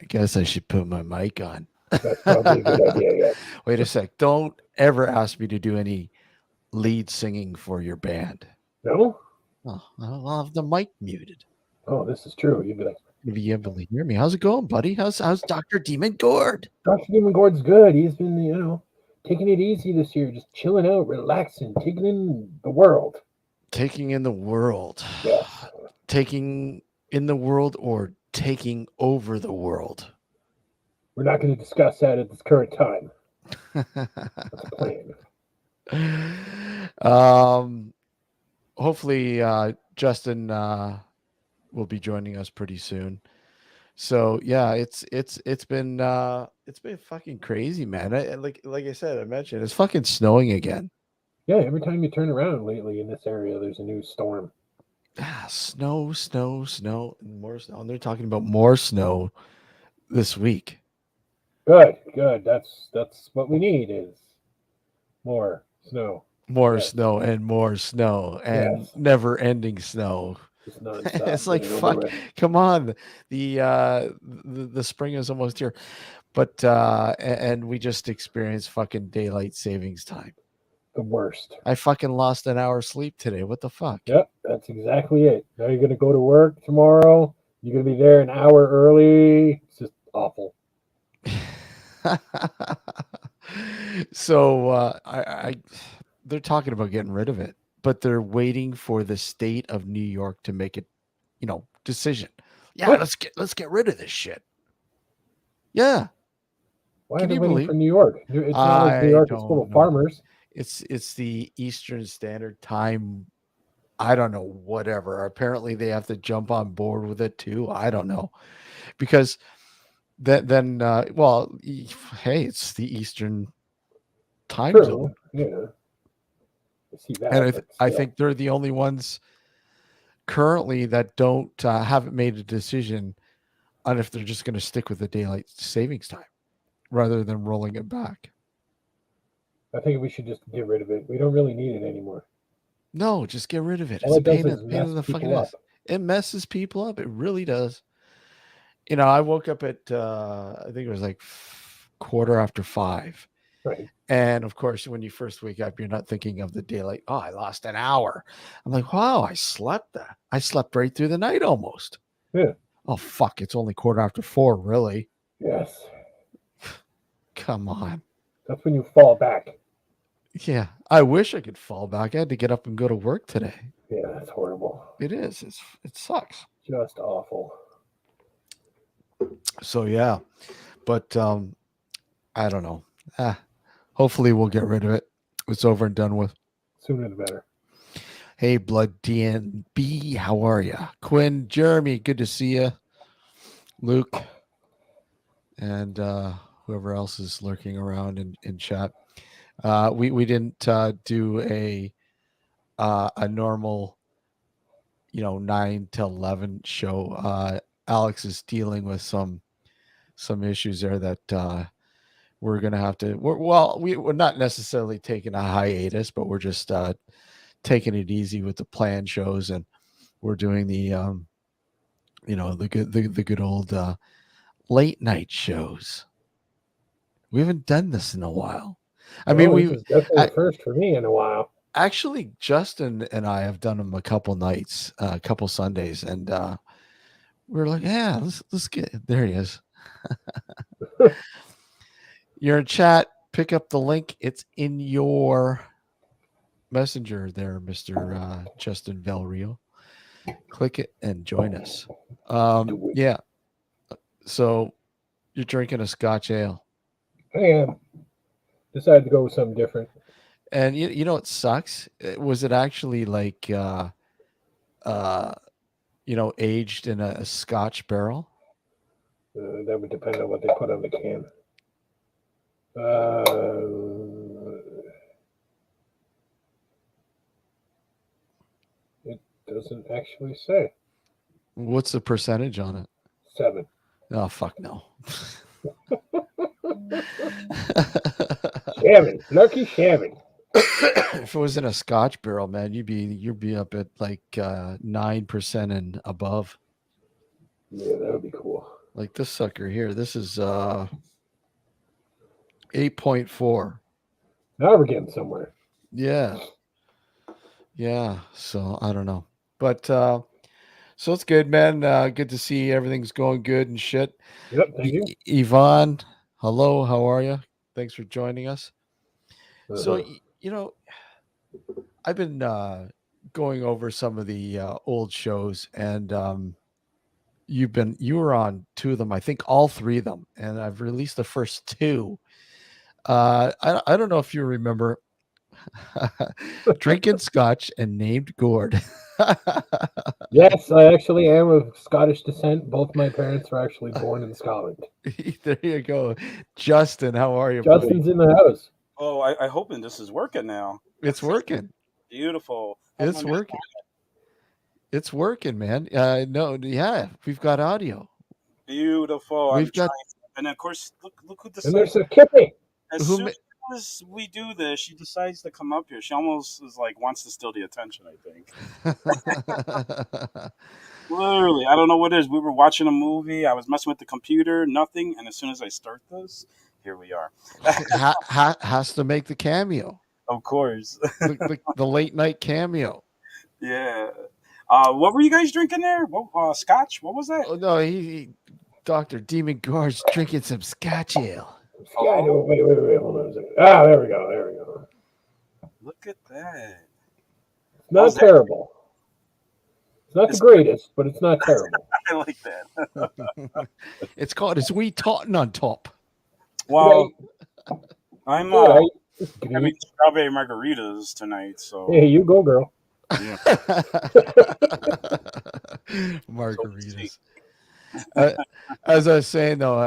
guess I should put my mic on. That's probably a good idea. Yeah. Wait a sec. Don't ever ask me to do any lead singing for your band. No? Oh, I'll have the mic muted. Oh, this is true. You'd be like, You'll be able to hear me. How's it going, buddy? How's Dr. Demon Gord? Dr. Demon Gord's good. He's been, taking it easy this year, just chilling out, relaxing, taking in the world. Taking in the world. Yes. Taking in the world or taking over the world. We're not going to discuss that at this current time. That's a plan. Hopefully Justin will be joining us pretty soon. So yeah, it's been fucking crazy, man. Like I said, I mentioned it's fucking snowing again. Yeah, every time you turn around lately in this area, there's a new storm. Snow, and more snow. And they're talking about more snow this week. Good, good. That's what we need is more snow. More Yes. snow and more snow and Yes. never ending snow. Just nonstop. It's like get it over fuck. with. Come on, the spring is almost here, but and we just experienced fucking daylight savings time. The worst. I fucking lost an hour sleep today. What the fuck? Yep, that's exactly it. Now you're gonna go to work tomorrow. You're gonna be there an hour early. It's just awful. So I they're talking about getting rid of it, but they're waiting for the state of New York to make it, decision. Yeah, What? let's get rid of this shit. Yeah, Why are can they you waiting believe? for New York? It's not like New I York is full don't of know. farmers. It's the Eastern Standard Time. I don't know. Whatever. Apparently, they have to jump on board with it too. I don't know because then hey, it's the Eastern time True. zone, Yeah, I see and that, but I still. think they're the only ones currently that don't haven't made a decision on if they're just going to stick with the daylight savings time rather than rolling it back. I think we should just get rid of it. We don't really need it anymore. No, just get rid of it. All It's a it does pain is in mess the fucking people up. ass. It messes people up. It really does. I woke up at I think it was like quarter after 5. Right. And of course, when you first wake up, you're not thinking of the daylight. Oh, I lost an hour. I'm like, wow, I slept that. I slept right through the night almost. Yeah. Oh fuck, it's only quarter after 4, really. Yes. Come on. That's when you fall back. Yeah. I wish I could fall back. I had to get up and go to work today. Yeah, that's horrible. It is. It sucks. Just awful. So yeah. But I don't know. Hopefully we'll get rid of it. It's over and done with. Sooner the better. Hey, Blood DNB, how are you? Quinn, Jeremy, good to see you. Luke, and whoever else is lurking around in chat. We didn't do a normal, 9 to 11 show. Alex is dealing with some issues there that we're gonna have to. We're not necessarily taking a hiatus, but we're just taking it easy with the planned shows, and we're doing the the good old late night shows. We haven't done this in a while. I mean, this is definitely the first for me in a while. Actually, Justin and I have done them a couple nights, a couple Sundays, and we're like, yeah, let's get there. He is. You're in chat. Pick up the link. It's in your messenger there, Mr. Justin Velrio. Click it and join us. Yeah. So you're drinking a Scotch ale. I am. Decided to go with something different. And you know what sucks? Was it actually like aged in a Scotch barrel? That would depend on what they put on the can. It doesn't actually say. What's the percentage on it? 7. Oh fuck no. Shaving, lucky shaving. If it was in a Scotch barrel, man, you'd be up at like 9% and above. Yeah, that would be cool. Like this sucker here. This is 8.4. Now we're getting somewhere. Yeah. Yeah. So I don't know. But so it's good, man. Good to see everything's going good and shit. Yep, thank you. Yvonne, hello. How are you? Thanks for joining us. So, Uh-huh. I've been going over some of the old shows, and you were on two of them, I think all three of them, and I've released the first two. I don't know if you remember drinking scotch and named Gord. Yes, I actually am of Scottish descent. Both my parents were actually born in Scotland. There you go, Justin. How are you, buddy? Justin's in the house. Oh, I hoping this is working now. It's working. Beautiful. How's my It's music? working. It's working, man. No, yeah, we've got audio. Beautiful. I'm We've trying, got and of course, look who And decided. there's a Kippy. As who? soon as we do this, she decides to come up here. She almost is like wants to steal the attention. I think literally, I don't know what it is. We were watching a movie. I was messing with the computer, nothing, and as soon as I start this, here we are. Has to make the cameo, Of course, the late night cameo. yeah. What were you guys drinking there? What scotch? What was that? Oh no, Dr. Demon Gord's drinking some scotch ale. Yeah, Oh, wait, hold on a second. Ah, there we go, there we go. look at that. It's How's not that? terrible. It's not the It's, greatest, but it's not terrible. I like that. It's called his wee totting on top. Well, Right, I'm right. having strawberry margaritas tonight, Hey, so you go, girl. yeah. So let's see. Margaritas. Uh, as I was saying, though,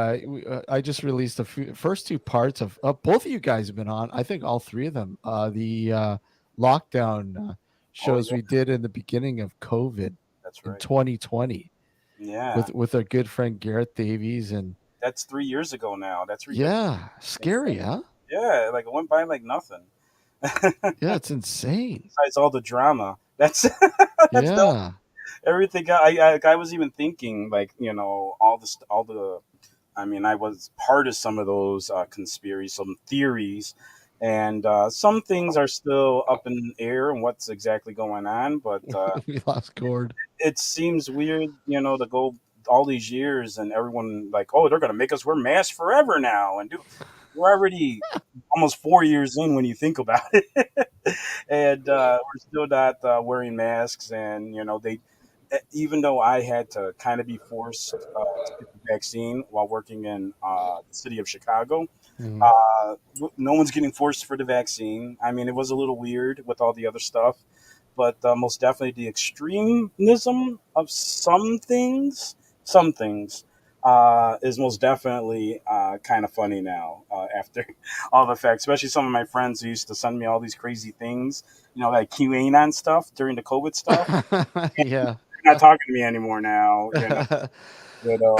I just released the first two parts of both of you guys have been on. I think all three of them. The lockdown Oh shows yeah, we did in the beginning of COVID that's in right. 2020 Yeah, with our good friend Garrett Davies, and that's 3 years ago now. That's ridiculous. yeah, scary, huh? Yeah, like it went by like nothing. Yeah, it's insane. Besides all the drama, that's that's the Yeah. everything. I was even thinking like all the. I mean, I was part of some of those conspiracies, some theories, and some things are still up in the air and what's exactly going on. But We lost Gord. it seems weird, to go all these years and everyone like, oh, they're going to make us wear masks forever now, and do. We're already almost 4 years in when you think about it, and we're still not wearing masks. And they, even though I had to kind of be forced to get the vaccine while working in the city of Chicago, Mhm. no one's getting forced for the vaccine. I mean, it was a little weird with all the other stuff, but most definitely the extremism of some things, is most definitely kind of funny now after all the facts. Especially some of my friends who used to send me all these crazy things, like QAnon stuff during the COVID stuff. Yeah. They're not talking to me anymore now. You know.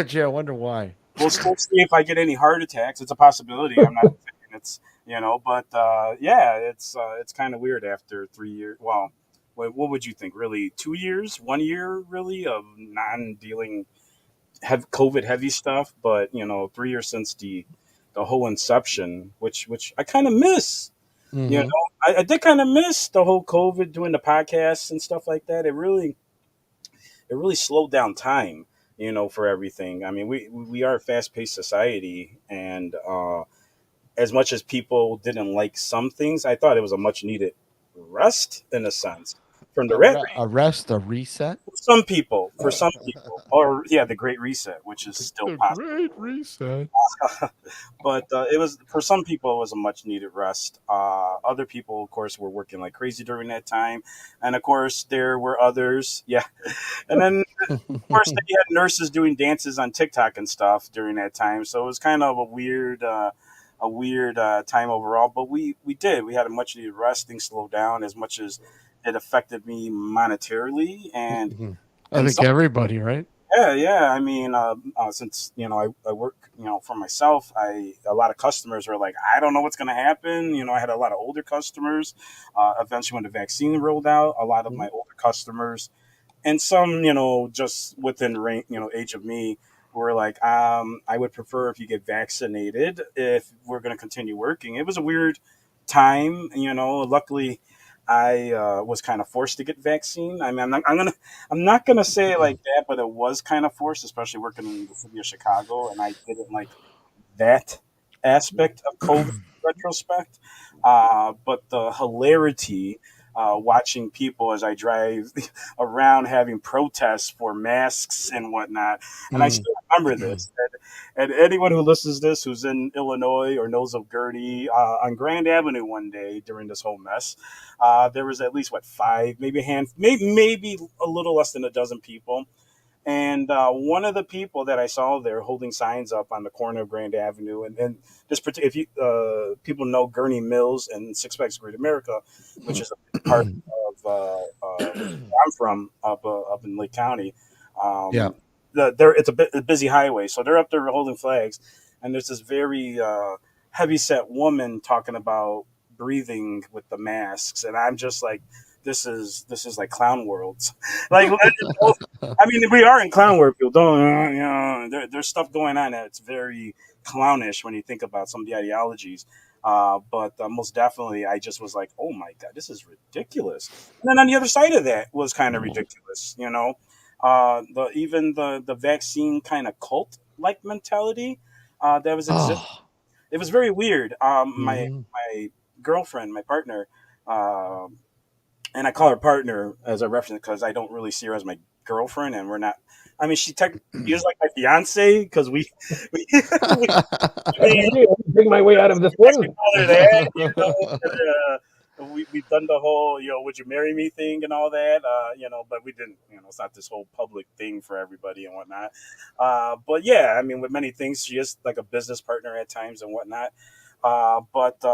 Gee, I wonder why. We'll still see if I get any heart attacks. It's a possibility. I'm not saying but yeah, it's kind of weird after 3 years. Well, what would you think? Really, 2 years, 1 year, really of non-dealing have COVID heavy stuff, but 3 years since the whole inception, which I kind of miss. You know, Hmm. I did kind of miss the whole COVID doing the podcasts and stuff like that. It really slowed down time, for everything. I mean, we are a fast paced society, and as much as people didn't like some things, I thought it was a much needed rest in a sense from the rat race. A rest, a reset. For some people, or yeah, the Great Reset, which is still The possible. great reset. But it was for some people it was a much needed rest. Other people, of course, were working like crazy during that time, and of course there were others. Yeah, and then of course then you had nurses doing dances on TikTok and stuff during that time. So it was kind of a weird time overall. But we had a much needed rest. Things slowed down as much as it affected me monetarily and Mhm. I and think everybody, right? yeah, yeah. I mean, since I work for myself, a lot of customers are like, I don't know what's going to happen. I had a lot of older customers. Eventually, when the vaccine rolled out, a lot of Mhm. my older customers and some just within range, age of me, were like, I would prefer if you get vaccinated if we're going to continue working. It was a weird time, you know. Luckily, I was kind of forced to get vaccine. I mean, I'm not gonna say it like that, but it was kind of forced, especially working in the city of Chicago, and I didn't like that aspect of COVID in retrospect. But the hilarity watching people as I drive around having protests for masks and whatnot. And I Mm. still remember this. And anyone who listens to this who's in Illinois or knows of Gertie, on Grand Avenue one day during this whole mess, there was at least, what, five, maybe a hand, maybe a little less than a dozen people, and one of the people that I saw there holding signs up on the corner of Grand Avenue, and this if you people know Gurney Mills and Six Flags Great America, which is a big part of where I'm from, up in Lake County. Yeah. Um, it's a busy highway, so they're up there holding flags, and there's this very heavy set woman talking about breathing with the masks, and I'm just like, this is like clown worlds. Like, I mean, we are in clown world. People don't, there's stuff going on that's very clownish when you think about some of the ideologies. But most definitely, I just was like, oh my god, this is ridiculous. And then on the other side of that was kind of ridiculous, you know. The vaccine kind of cult like mentality that was exist. Oh. It was very weird. Mhm. My girlfriend, my partner. And I call her partner as a reference because I don't really see her as my girlfriend, and we're not. I mean, she is like my fiance because we, we I mean, Hey, let me bring my way out of this I actually one. call her that, you know. We've done the whole, would you marry me thing and all that, but we didn't, it's not this whole public thing for everybody and whatnot. But yeah, I mean, with many things, she is like a business partner at times and whatnot. But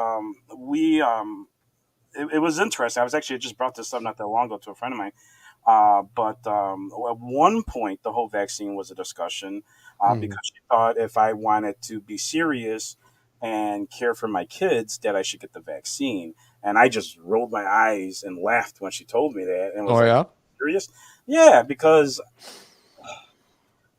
it was interesting. I was actually just brought this up not that long ago to a friend of mine. But at one point, the whole vaccine was a discussion Mm. because she thought if I wanted to be serious and care for my kids, that I should get the vaccine. And I just rolled my eyes and laughed when she told me that and was Oh like, yeah. serious? Yeah, because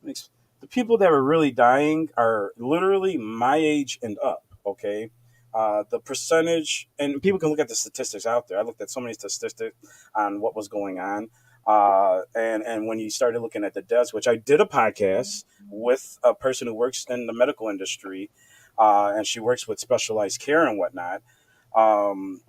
the people that were really dying are literally my age and up. Okay, the percentage, and people can look at the statistics out there. I looked at so many statistics on what was going on, and when you started looking at the deaths, which I did a podcast with a person who works in the medical industry, and she works with specialized care and whatnot.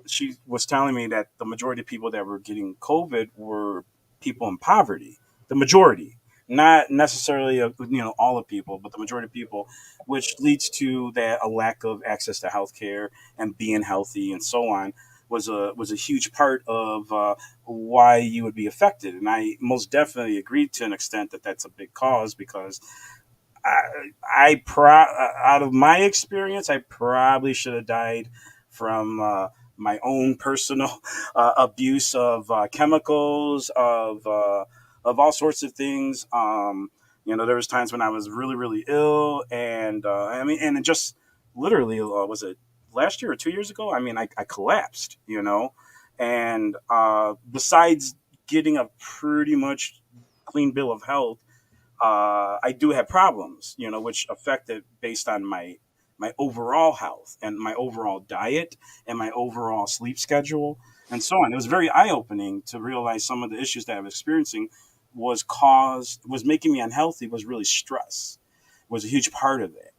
She was telling me that the majority of people that were getting COVID were people in poverty. The majority, not necessarily all the people, but the majority of people, which leads to that a lack of access to healthcare and being healthy and so on was a huge part of why you would be affected. And I most definitely agreed to an extent that that's a big cause because out of my experience, I probably should have died from my own personal abuse of chemicals, of all sorts of things. There was times when I was really, really ill, and I mean, and it just literally was it last year or 2 years ago? I mean, I collapsed, and besides getting a pretty much clean bill of health, I do have problems, which affected based on my overall health and my overall diet and my overall sleep schedule and so on. It was very eye opening to realize some of the issues that I was experiencing was making me unhealthy. Was really stress was a huge part of it.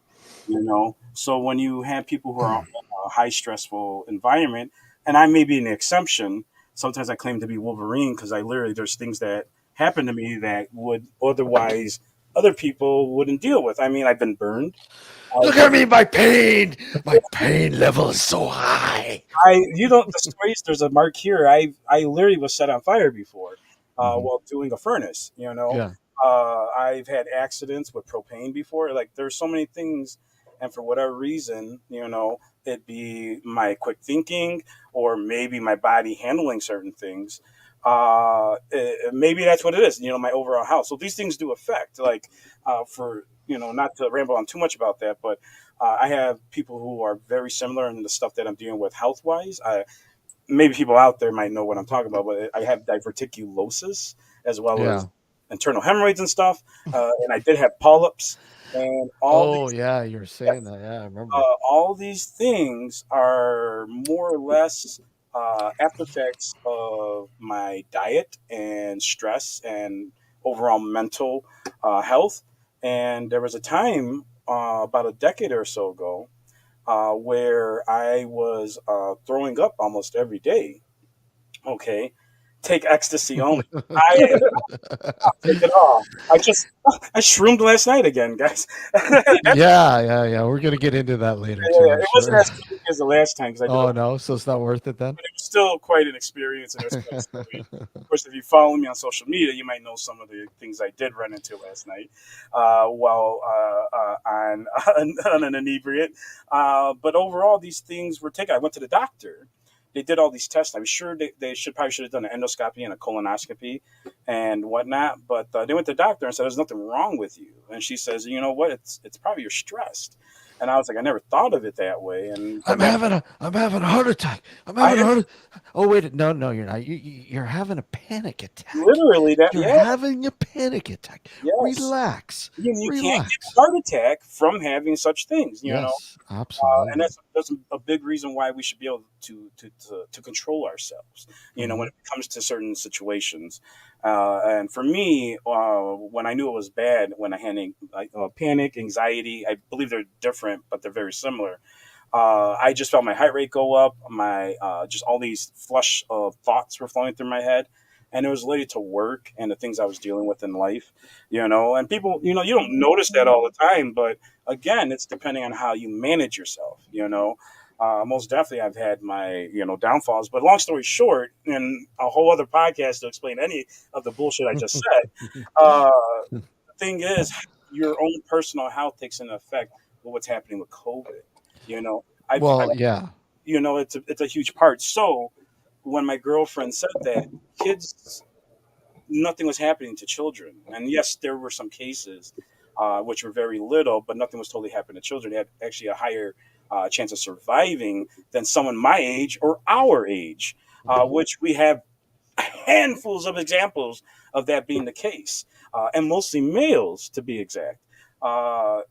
So when you have people who are in a high stressful environment, and I may be an exception, sometimes I claim to be Wolverine because I literally there's things that happen to me that would otherwise other people wouldn't deal with. I mean, I've been burned. Look at me, my pain. My pain level is so high. The stories. There's a mark here. I literally was set on fire before, Hmm. while doing a furnace. Yeah. I've had accidents with propane before. Like there's so many things, and for whatever reason, it be my quick thinking or maybe my body handling certain things. Maybe that's what it is. My overall health. So these things do affect. Like for not to ramble on too much about that, but I have people who are very similar in the stuff that I'm dealing with health wise. Maybe people out there might know what I'm talking about, but I have diverticulosis as well as Yeah. internal hemorrhoids and stuff. And I did have polyps. and all Oh these yeah, you were saying that. Yeah, I remember. all these things are more or less after effects of my diet and stress and overall mental health. And there was a time about a decade or so ago where I was throwing up almost every day. Okay, take ecstasy only. I take it off. I shroomed last night again, guys. Yeah, yeah, yeah. We're gonna get into that later too, I'm It wasn't sure. as crazy as the last time because I did a Oh no, so it's not worth it then? but it was still quite an experience and it was quite a story. Of course, if you follow me on social media, you might know some of the things I did run into last night while on, on an inebriate. But overall, these things were taken. I went to the doctor. They did all these tests. I was sure they should have done an endoscopy and a colonoscopy and whatnot. But they went to the doctor and said, "There's nothing wrong with you." And she says, "You know what? It's probably you're stressed." And I was like, I never thought of it that way. And but that I'm having a heart attack. I'm I having a heart. Oh wait, no, no, you're not. You're having a panic attack. literally that, You're yeah, having a panic attack. yes. Relax, You can't get a relax. heart attack from having such things, you know. Yes, And absolutely. that's a big reason why we should be able to control ourselves, you know, Hmm. when it comes to certain situations. And for me, when I knew it was bad, when I had like, panic, anxiety, I believe they're different, but they're very similar. I just felt my heart rate go up. My just all these flush of thoughts were flowing through my head, and it was related to work and the things I was dealing with in life. You know, and people, you know, you don't notice that all the time, but again, it's depending on how you manage yourself. You know, most definitely, I've had my downfalls. But long story short, and a whole other podcast to explain any of the bullshit I just said. Uh, the thing is, your own personal health takes an effect with what's happening with COVID. You know, I Well, yeah. it's a huge part. So when my girlfriend said that, kids, nothing was happening to children, and yes, there were some cases which were very little, but nothing was totally happening to children. They had actually a higher chance of surviving than someone my age or our age, which we have handfuls of examples of that being the case, and mostly males to be exact.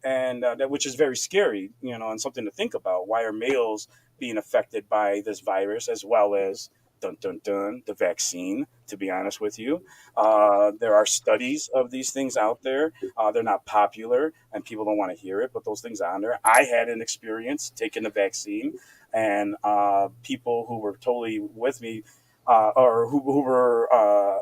And that which is very scary, you know, and something to think about. Why are males being affected by this virus as well as dun dun dun the vaccine? To be honest with you, there are studies of these things out there. They're not popular, and people don't want to hear it, but those things are on there. I had an experience taking the vaccine, and people who were totally with me or who were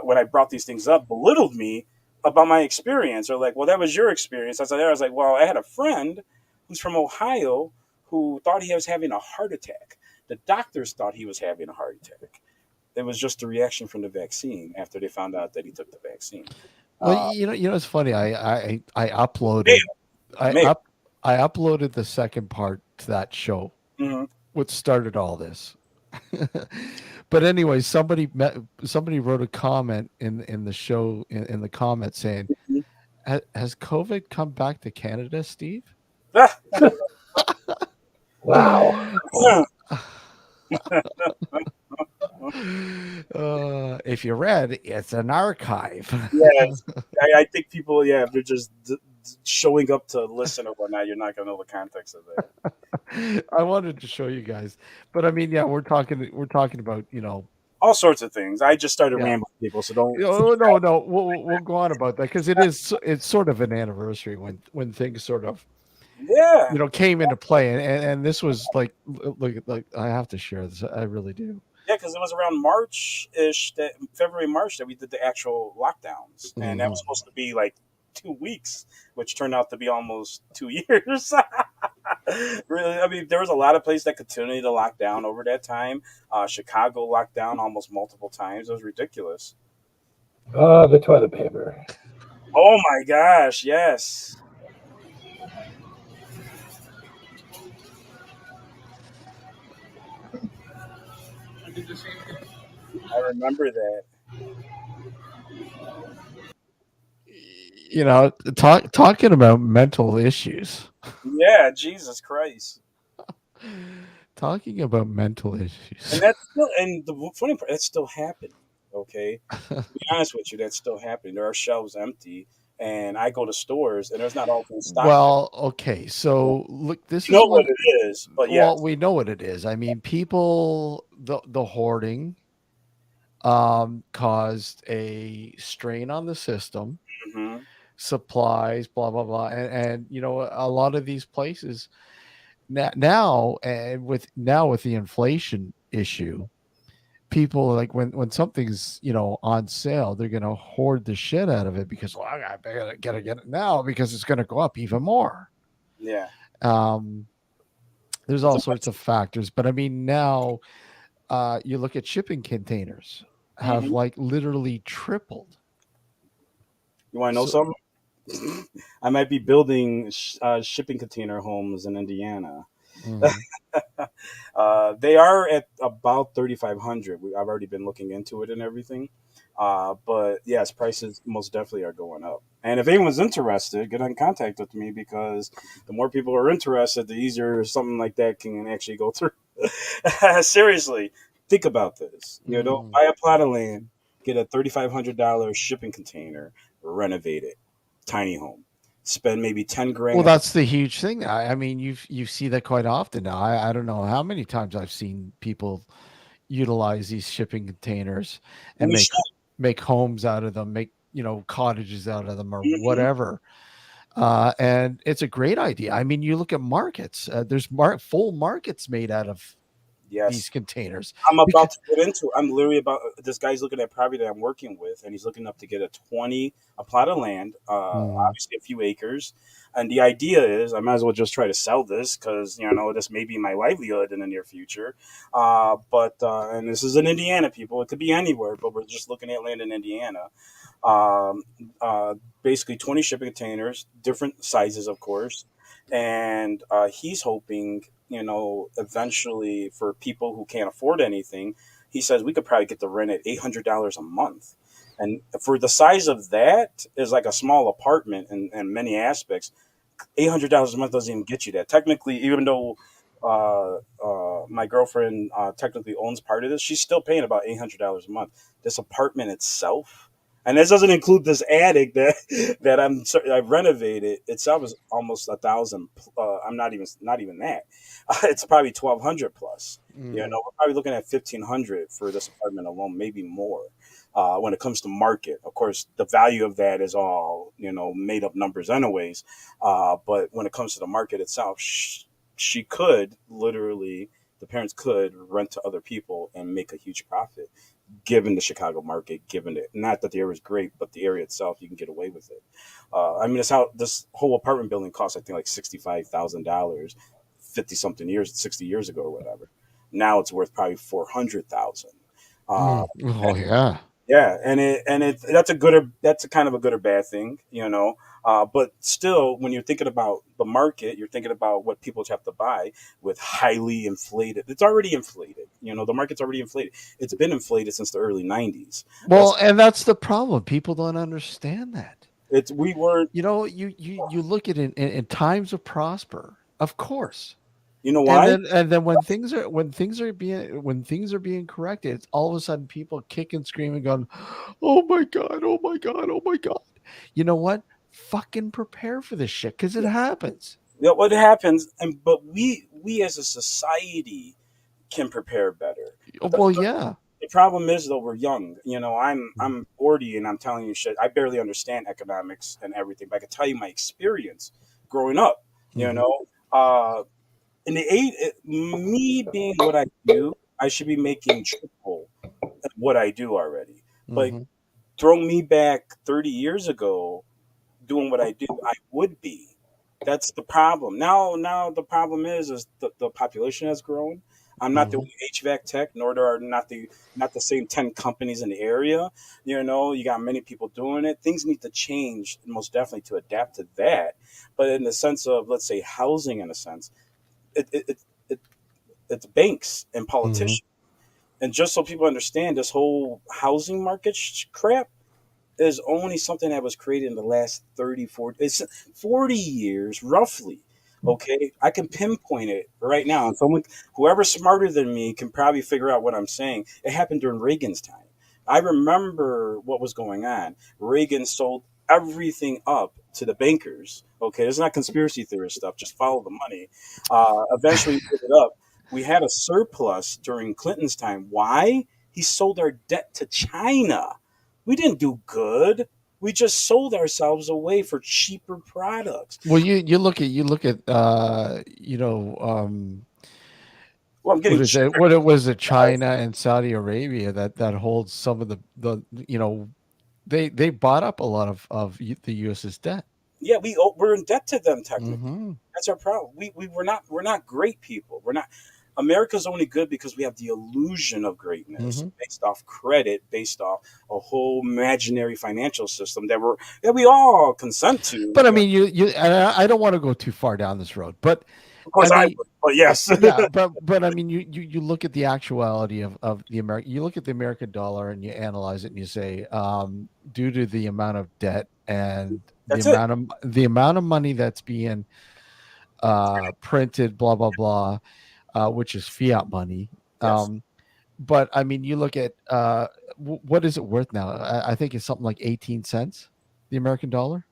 when I brought these things up belittled me about my experience or like, well, that was your experience. I was like, well, I had a friend who's from Ohio who thought he was having a heart attack. The doctors thought he was having a heart attack. It was just a reaction from the vaccine after they found out that he took the vaccine. Well, Uh, it's funny. I Mayo, uploaded I Mayo. up I uploaded the second part to that show, Mhm. what started all this. But anyway, somebody wrote a comment in the show in the comment saying, Has COVID come back to Canada, Steve?" Ah, Wow. If you read, it's an archive. yes, I think people, yeah, if they're just showing up to listen or whatnot, you're not gonna know the context of that. I wanted to show you guys, but I mean, yeah, we're talking about All sorts of things. I just started yeah. rambling, people, so don't. Oh no, no, we'll go on about that because it's sort of an anniversary when things sort of Yeah, came into play, and this was like I have to share this. I really do. yeah, because it was around March ish, that February, March, that we did the actual lockdowns, and that was Hmm. supposed to be like 2 weeks, which turned out to be almost 2 years. Really, I mean, there was a lot of places that continued to lock down over that time. Chicago locked down almost multiple times. It was ridiculous. Oh, the toilet paper. Oh my gosh, yes, I remember that. Talking about mental issues. Yeah, Jesus Christ. Talking about mental And issues. that's still, and the funny part, that's still happening. Okay, to be honest with you, that's still happening. There are shelves empty and I go to stores and there's not all things stocked there. Well, okay. So look, this You know is what one. it is, but Well, yes. we know what it is. I mean, people, the hoarding caused a strain on the system, Hmm. supplies, blah blah blah, and a lot of these places now, and with the inflation issue, people like when something's on sale, they're gonna hoard the shit out of it because, well, I gotta get it now because it's gonna go up even more. Yeah. Um, there's It's all a sorts of factors, but I mean now, you look at shipping containers have hmm. like literally tripled. You want to know So, something? I might be building shipping container homes in Indiana. mhm. They are at about 3,500. I've already been looking into it and everything. But yes, prices most definitely are going up. And if anyone's interested, get in contact with me because the more people are interested, the easier something like that can actually go through. Seriously, think about this. Mhm. Buy a plot of land, get a $3,500 shipping container, renovate it, tiny home. Spend maybe 10 Well, grand. that's the huge thing. I mean, you see that quite often now. I don't know how many times I've seen people utilize these shipping containers And and we make homes out of them, make cottages out of them or should. whatever. And it's a great idea. I mean, you look at markets. There's full markets made out of these Yes. containers. I'm about Because to get into. I'm literally about. This guy's looking at property that I'm working with, and he's looking up to get a plot of land, Mhm. obviously a few acres. And the idea is, I might as well just try to sell this because this may be my livelihood in the near future. But and this is in Indiana, people. It could be anywhere, but we're just looking at land in Indiana. um, Basically 20 shipping containers, different sizes, of course. And he's hoping, eventually for people who can't afford anything, he says we could probably get the rent at $800 a month. And for the size of that is like a small apartment in many aspects. $800 a month doesn't even get you that. Technically, even though my girlfriend technically owns part of this, she's still paying about $800 a month. This apartment itself, and this doesn't include this attic that I've renovated itself, is almost 1,000. I'm not even that. It's probably 1,200 plus. Mhm. We're probably looking at 1,500 for this apartment alone, maybe more. When it comes to market, of course, the value of that is all made up numbers, anyways. But when it comes to the market itself, she could literally, the parents could rent to other people and make a huge profit, given the Chicago market, given it. Not that the area is great, but the area itself, you can get away with it. I mean, it's how this whole apartment building cost, I think, like $65,000, 50 something years, 60 years ago or whatever. Now it's worth probably 400,000. Uh, Mm. Oh yeah. yeah, and it that's a kind of a good or bad thing, But still, when you're thinking about the market, you're thinking about what people have to buy with highly inflated. It's already inflated. The market's already inflated. It's been inflated since the early '90s. Well, That's and that's the problem. People don't understand that. it's we were. You look at it in times of prosper, of course. You know And why? then when things are being corrected, it's all of a sudden people kick and scream and going, "Oh my god, oh my god, oh my god." You know what? Fucking prepare for this shit because it happens. What happens, and but we as a society can prepare better. Oh, The, well, yeah. the problem is though we're young. I'm 40 and I'm telling you shit. I barely understand economics and everything, but I can tell you my experience growing up. You Mhm, know, in the me being what I do, I should be making triple what I do already. But mhm, throw me back 30 years ago, doing what I do, I would be. That's the problem. Now the problem is the population has grown. I'm not the mhm, only HVAC tech, nor are not the same 10 companies in the area. You got many people doing it. Things need to change most definitely to adapt to that. But in the sense of, let's say, housing, in a sense, it it's banks and mhm, politicians. And just so people understand, this whole housing market crap is only something that was created in the last 30, 40, it's 40 years, roughly. Okay. I can pinpoint it right now. And whoever's smarter than me can probably figure out what I'm saying. It happened during Reagan's time. I remember what was going on. Reagan sold everything up to the bankers. Okay, this is not conspiracy theorist stuff. Just follow the money. Eventually, we put it up. We had a surplus during Clinton's time. Why? He sold our debt to China. We didn't do good. We just sold ourselves away for cheaper products. Well, you look at Well, I'm what getting is it? cheaper. What it was it China and Saudi Arabia that holds some of the they bought up a lot of the U.S.'s debt. Yeah, we're in debt to them technically. Hmm. That's our problem. We're not great people. We're not. America's only good because we have the illusion of greatness Hmm. based off credit, based off a whole imaginary financial system that we all consent to. But I mean, and I don't want to go too far down this road, but Of I course, mean, but yes, yeah, but I mean, you look at the actuality of the American, you look at the American dollar and you analyze it and you say, due to the amount of debt and that's it. the amount of money that's being printed, blah blah blah, which is fiat money. Yes. But I mean, you look at what is it worth now? I think it's something like 18 cents, the American dollar,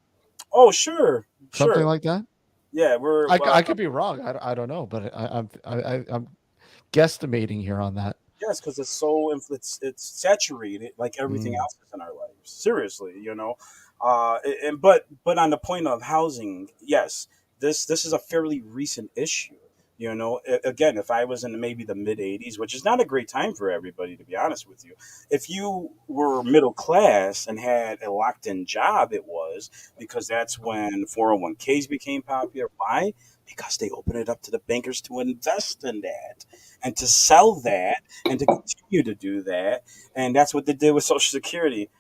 Oh, sure, something sure. like that. Yeah, we're I could be wrong. I don't know, but I'm guesstimating here on that. yes, because it's saturated like everything Mm, else is in our lives. Seriously, but on the point of housing, yes, this is a fairly recent issue. Again, if I was in maybe the mid '80s, which is not a great time for everybody, to be honest with you, if you were middle class and had a locked in job, it was because that's when 401ks became popular. Why? Because they opened it up to the bankers to invest in that and to sell that and to continue to do that. And that's what they did with Social Security.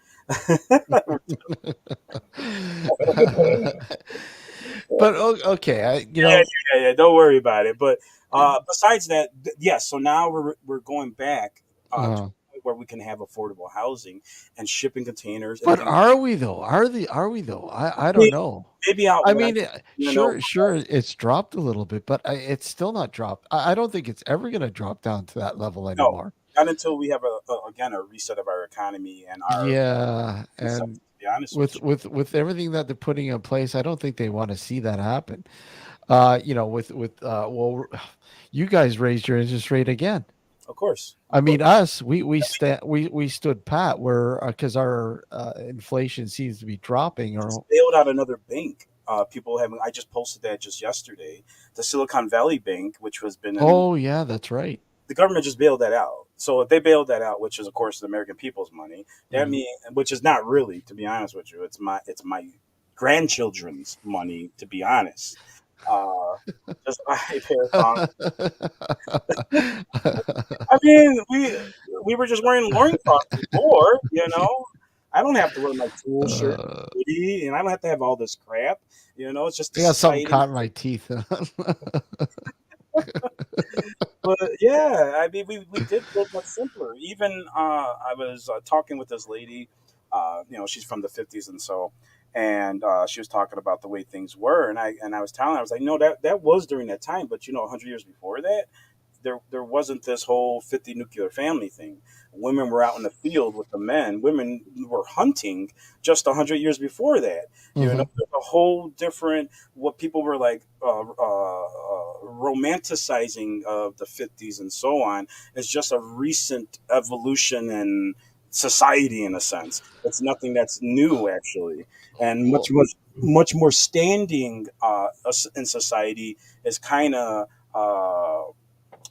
but okay, Yeah, yeah, yeah. Don't worry about it. But besides that, yes. So now we're going back to uh, a point where we can have affordable housing and shipping containers and but things. are we though? Are we though? I don't Maybe, know. maybe out I west, mean, sure, it's dropped a little bit, but it's still not dropped. I don't think it's ever going to drop down to that level no, anymore. not until we have again a reset of our economy and our Yeah, reset. and To be honest with with everything that they're putting in place, I don't think they want to see that happen. With well, you guys raised your interest rate again. you, of course, I of course. mean, us, we stood pat where because our inflation seems to be dropping. Just Or bailed out another bank. People having I just posted that just yesterday. The Silicon Valley Bank, which has been in oh yeah, that's right. the government just bailed that out. So if they bailed that out, which is of course the American people's money, that Mhm. means which is not really, to be honest with you, it's my grandchildren's money, to be honest. Uh, just buy a pair of thongs. I mean, we were just wearing loincloths before, I don't have to wear my tool shirt, Uh, hoodie, and I don't have to have all this crap. It's just I got something exciting. caught in my teeth. But yeah, I mean, we did live much simpler. Even I was talking with this lady, she's from the '50s, and she was talking about the way things were, and I was telling her, I was like, no, that was during that time, but 100 years before that, there wasn't this whole 50 nuclear family thing. Women were out in the field with the men. Women were hunting just 100 years before that. Hmm. There's a whole different what people were like romanticizing of the 50s and so on is just a recent evolution in society in a sense. It's nothing that's new actually, and Well, much more standing in society is kind of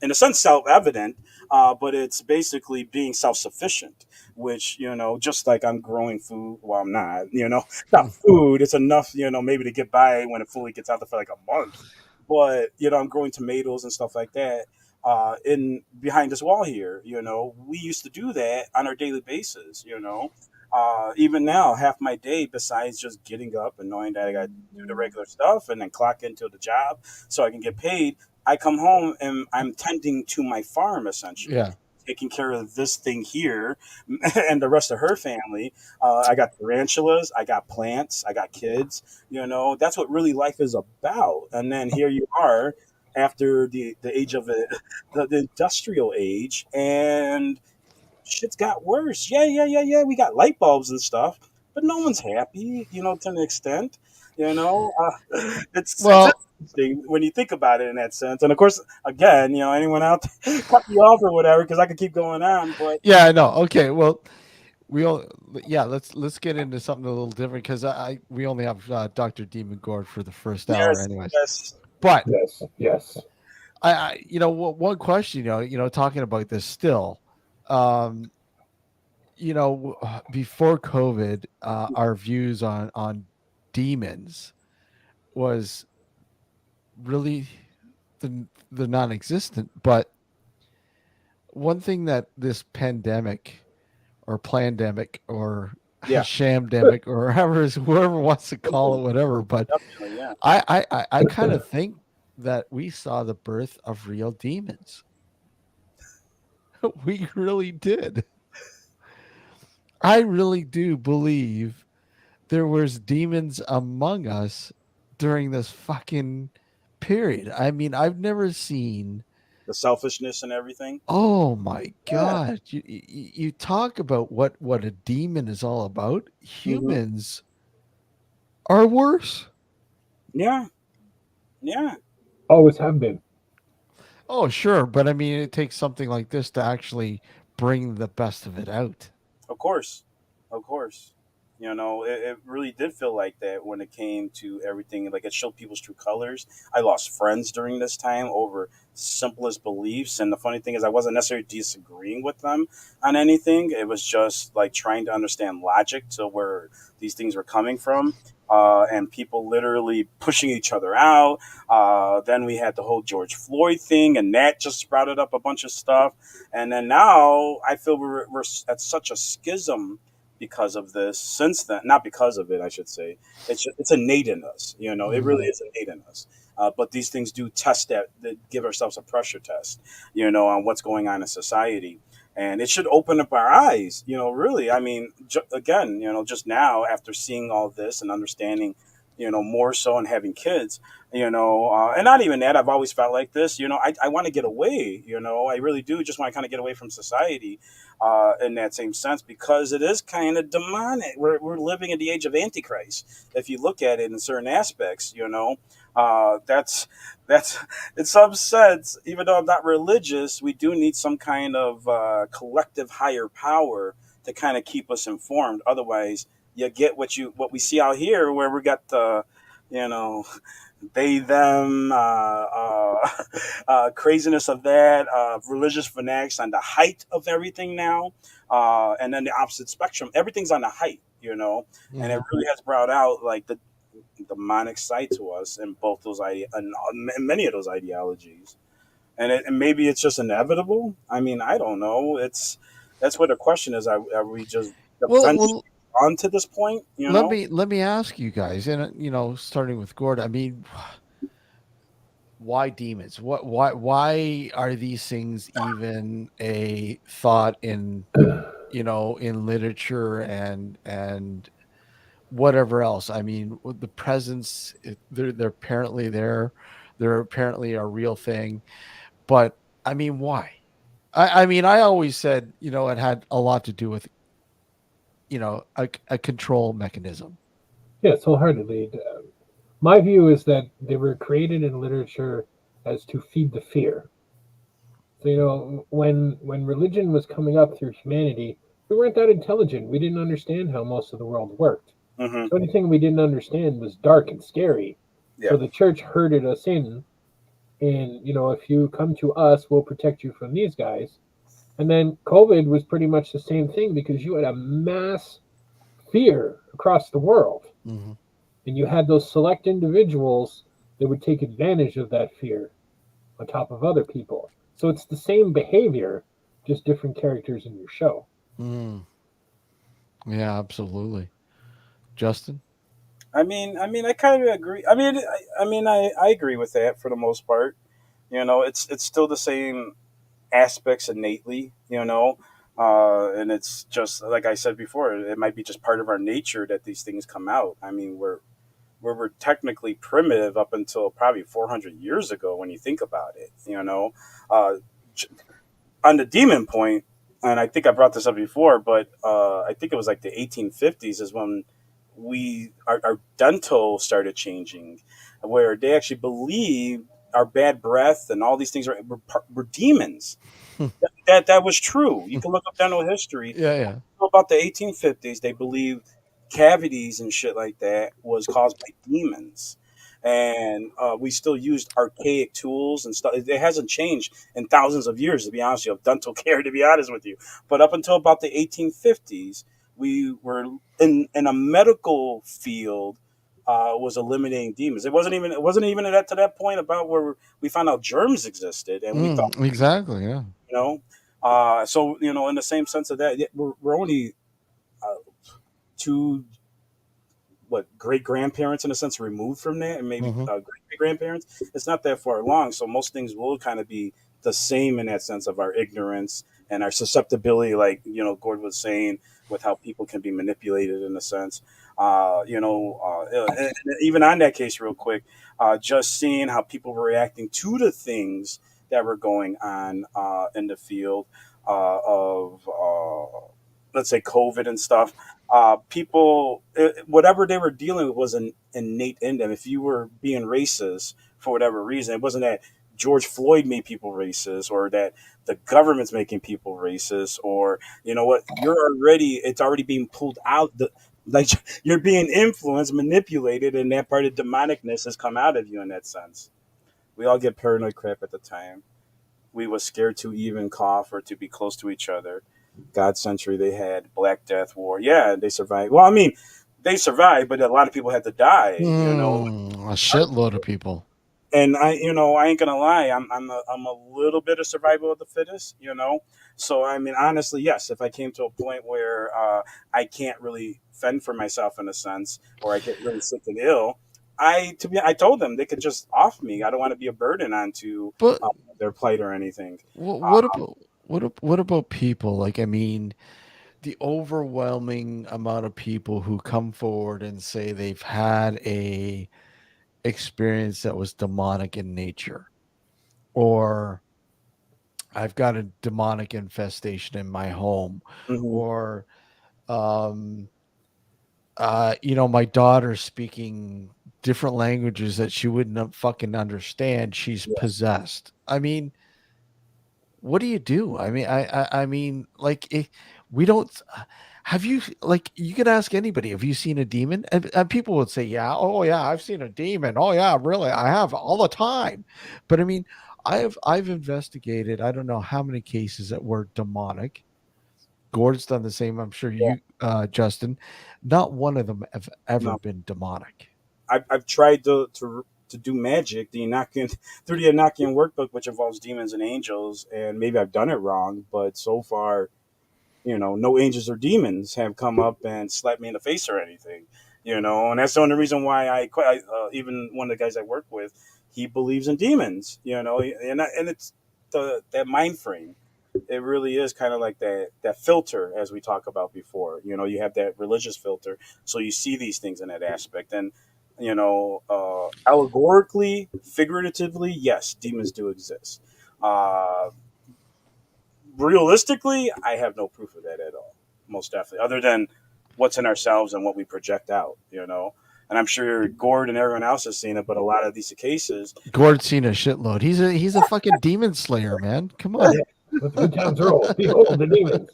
in a sense self-evident, but it's basically being self-sufficient, which just like I'm growing food. Well, I'm not, not food. It's enough, maybe to get by when it fully gets out there for like a month. But I'm growing tomatoes and stuff like that. In behind this wall here, we used to do that on our daily basis. Even now, half my day, besides just getting up and knowing that I got to do the regular stuff and then clock into the job so I can get paid, I come home and I'm tending to my farm essentially, yeah. taking care of this thing here and the rest of her family. I got tarantulas, I got plants, I got kids. That's what really life is about. And then here you are after the age of the industrial age, and shit's got worse. Yeah, yeah, yeah, yeah. We got light bulbs and stuff, but no one's happy, to an extent. It's Well, interesting when you think about it in that sense. And of course, again, anyone out there, cut me off or whatever because I could keep going on. But yeah, I know. Okay, well, we all yeah. Let's get into something a little different because we only have Dr. Demon Gord for the first hour, yes, anyways. yes, But Yes, yes. one question, talking about this still, um, before COVID, our views on demons was really the non-existent. But one thing that this pandemic or plandemic or yeah, shamdemic or whoever wants to call it whatever, but definitely, yeah. I kind of think that we saw the birth of real demons. We really did. I really do believe there was demons among us during this fucking period. I mean, I've never seen. The selfishness and everything. Oh my Yeah. god! You talk about what a demon is all about. Hmm. Humans are worse. Yeah. Yeah. Always have been. Oh sure, but I mean, it takes something like this to actually bring the best of it out. Of course, of course. It really did feel like that when it came to everything. Like it showed people's true colors. I lost friends during this time over simplest beliefs, and the funny thing is, I wasn't necessarily disagreeing with them on anything. It was just like trying to understand logic to where these things were coming from. And people literally pushing each other out. Then we had the whole George Floyd thing, and that just sprouted up a bunch of stuff. And then now I feel we're at such a schism because of this. Since then, not because of it, I should say. It's innate in us. It really Mhm. is innate in us. But these things do test that give ourselves a pressure test, on what's going on in society. And it should open up our eyes, really. I mean, again, just now after seeing all this and understanding, more so and having kids, and not even that. I've always felt like this. I want to get away. I really do. Just want to kind of get away from society, in that same sense, because it is kind of demonic. We're living in the age of Antichrist. If you look at it in certain aspects, that's in some sense. Even though I'm not religious, we do need some kind of collective higher power to kind of keep us informed. Otherwise, you get what we see out here, where we got the, you know they them craziness of that, religious fanatics on the height of everything now, and then the opposite spectrum, everything's on the height, and it Mhm. really has brought out like the demonic side to us in both those and many of those ideologies. And maybe it's just inevitable. I mean, I don't know. That's what the question is. Are we just Well, eventually well, on to this point, let me ask you guys, and starting with Gord. I mean, why demons? Why are these things even a thought in in literature and whatever else? I mean, with the presence, they're apparently there. They're apparently a real thing. But I mean, why? I mean, I always said, it had a lot to do with, a control mechanism. Yes, wholeheartedly. My view is that they were created in literature as to feed the fear. So when religion was coming up through humanity, we weren't that intelligent. We didn't understand how most of the world worked. Hmm. So anything we didn't understand was dark and scary. So Yeah. the church herded us in, and if you come to us, we'll protect you from these guys. And then COVID was pretty much the same thing because you had a mass fear across the world, Hmm. and you had those select individuals that would take advantage of that fear on top of other people. So it's the same behavior, just different characters in your show. Mm, yeah, absolutely. Justin? I mean, I kind of agree. I agree with that for the most part. It's still the same aspects innately. And it's just like I said before. It might be just part of our nature that these things come out. I mean, we're technically primitive up until probably 400 years ago when you think about it. Uh, j- on the demon point. and I think I brought this up before, but I think it was like the 1850s is when our dental started changing, where they actually believed our bad breath and all these things were demons. That was true. You can look up dental history. Yeah, yeah. About the 1850s, they believed cavities and shit like that was caused by demons. And we still used archaic tools and stuff. It hasn't changed in thousands of years, to be honest with you, of dental care, to be honest with you. But up until about the 1850s, we were in a medical field was eliminating demons. It wasn't even to that point about where we found out germs existed, and we thought, Exactly. Yeah. you know, so in the same sense of that, yeah, we're only uh, two what great grandparents in a sense removed from that, and maybe Hmm. great grandparents. It's not that far along, so most things will kind of be the same in that sense of our ignorance and our susceptibility, like Gord was saying, with how people can be manipulated in a sense. And even on that case, real quick, just seeing how people were reacting to the things that were going on in the field of let's say COVID and stuff. People, whatever they were dealing with was an innate in them. If you were being racist for whatever reason, it wasn't that George Floyd made people racist or that the government's making people racist or what, it's already being pulled out. Like you're being influenced, manipulated, and that part of demonicness has come out of you in that sense. We all get paranoid crap at the time. We was scared to even cough or to be close to each other. God Century, they had Black Death War. Yeah, they survived. Well, I mean, they survived, but a lot of people had to die. A shitload of people. And I ain't gonna lie, I'm a little bit of survival of the fittest. So I mean, honestly, yes, if I came to a point where I can't really fend for myself in a sense, or I get really sick and ill, I told them they could just off me. I don't want to be a burden onto But uh, their plight or anything. what about what about people? Like, I mean, the overwhelming amount of people who come forward and say they've had a experience that was demonic in nature, or I've got a demonic infestation in my home, Hmm. or um my daughter's speaking different languages that she wouldn't fucking understand. She's Yeah. possessed. I mean, what do you do? I mean, I mean, like, we don't. Have you, like, you could ask anybody, have you seen a demon? And people would say, yeah, oh yeah, I've seen a demon. Oh yeah, really, I have all the time. But I mean, I've investigated. I don't know how many cases that were demonic. Gord's done the same. I'm sure Yeah. you, Justin. Not one of them have ever No. been demonic. I've tried to do magic, the Enochian through the Enochian workbook, which involves demons and angels, and maybe I've done it wrong, but so far, no angels or demons have come up and slapped me in the face or anything. And that's the only reason why even one of the guys I work with, he believes in demons. And it's that mind frame. It really is kind of like that filter as we talked about before. You have that religious filter, so you see these things in that aspect. And allegorically, figuratively, yes, demons do exist. Uh, Realistically, I have no proof of that at all. Most definitely, other than what's in ourselves and what we project out. And I'm sure Gord and everyone else has seen it, but a lot of these cases, Gord's seen a shitload. He's a fucking demon slayer, man. Come on. Yeah, let the good times roll. Behold the demons.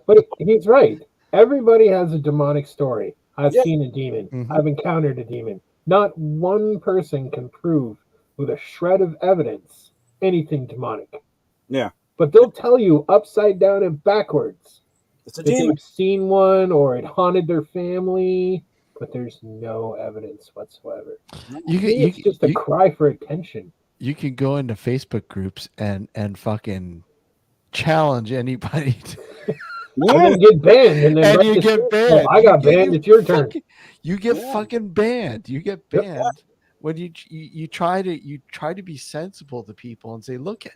But he's right. Everybody has a demonic story. I've yeah, seen a demon. Hmm. I've encountered a demon. Not one person can prove with a shred of evidence anything demonic. yeah, But they'll tell you upside down and backwards it's a that demon. they've seen one or it haunted their family, but there's no evidence whatsoever. You To could me, it's just a you cry for attention. you can go into Facebook groups and fucking challenge anybody, And Yeah, then get banned and then and write you the get script. Oh, banned. I got banned. It's your turn. You get yeah, fucking banned. You get Yep. banned when you try to be sensible to people and say, look, at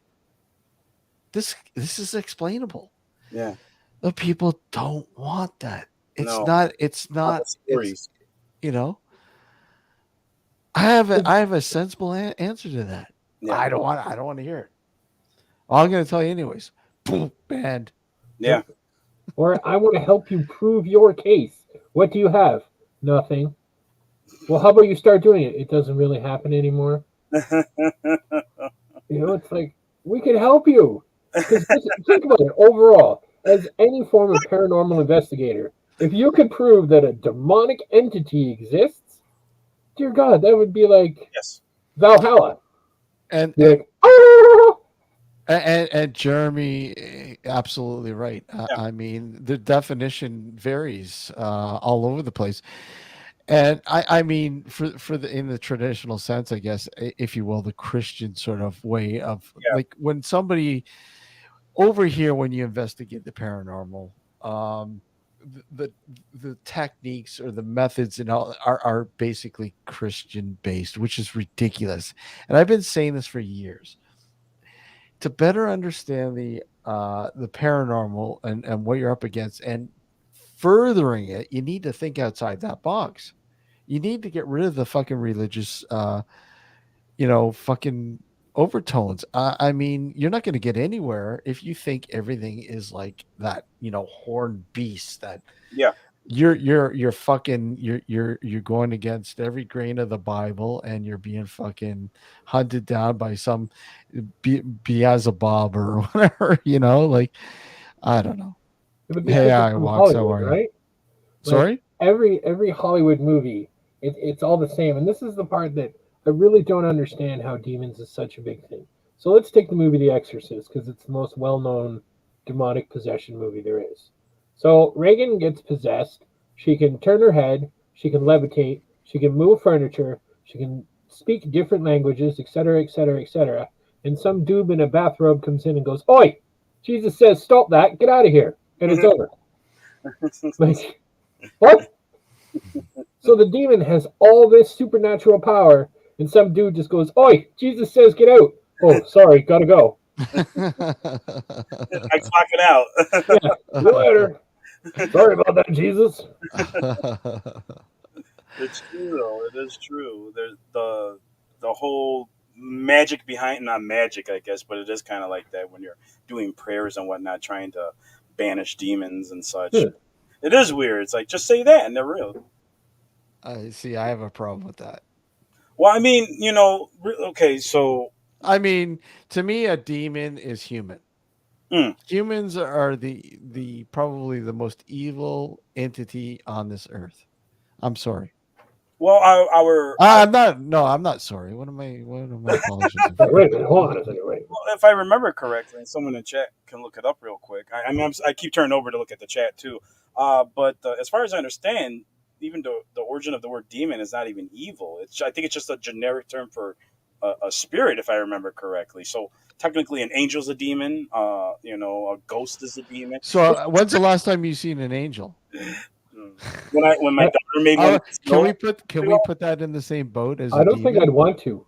this is explainable. yeah. The people don't want that. It's No, not. It's not not. the It's stories. you know. I have a sensible answer to that. Yeah, I don't want to hear it. All I'm going to tell you anyways. Boom, banned. Yeah. Or I want to help you prove your case. What do you have? Nothing. Well, how about you start doing it? It doesn't really happen anymore. It's like we can help you because think about it overall. As any form of paranormal investigator, if you could prove that a demonic entity exists, dear God, that would be like Yes. Valhalla. and Be like, oh, and Jeremy, absolutely right. Yeah. I mean, the definition varies all over the place, and I mean, for the in the traditional sense, I guess, if you will, the Christian sort of way of Yeah. like when somebody over here when you investigate the paranormal, um, the the techniques or the methods and all are basically Christian based, which is ridiculous. And I've been saying this for years to better understand the paranormal and what you're up against and furthering it, you need to think outside that box. You need to get rid of the fucking religious fucking overtones. I mean, you're not going to get anywhere if you think everything is like that, horned beast that Yeah. you're fucking you're going against every grain of the Bible and you're being fucking hunted down by some Beelzebub or whatever, like I don't know. but this Hey, is I from walks, how Hollywood, are you? right? Like Sorry? every Hollywood movie, it's all the same. And this is the part that I really don't understand how demons is such a big thing. So let's take the movie The Exorcist because it's the most well-known demonic possession movie there is. So Reagan gets possessed. She can turn her head. She can levitate. She can move furniture. She can speak different languages, etc., etc., etc. And some dude in a bathrobe comes in and goes, "Oi! Jesus says, stop that. Get out of here." And it's over. Like, what? So the demon has all this supernatural power, and some dude just goes, "Oi, Jesus says get out." Oh, sorry, gotta go. I clock it out. Yeah, see you later. Sorry about that, Jesus. It's true though. It is true. There's the whole magic behind, not magic, I guess, but it is kind of like that when you're doing prayers and whatnot, trying to banish demons and such. Huh. It is weird. It's like just say that and they're real. I see. I have a problem with that. Well, I mean, okay, so I mean, to me, a demon is human. mm, Humans are the probably the most evil entity on this earth. I'm sorry. well, our I'm not. No, I'm not sorry. What am I? What am I apologizing Wait, for? wait a minute. Hold on a second. Wait. well, if I remember correctly, and someone in chat can look it up real quick. I mean, I keep turning over to look at the chat too. But as far as I understand, even the origin of the word demon is not even evil. I think it's just a generic term for a spirit, if I remember correctly. So technically, an angel's a demon. A ghost is a demon. So, when's the last time you seen an angel? Mm. When my I, daughter made one, Can we put that in the same boat as a I don't think I'd demon? want to.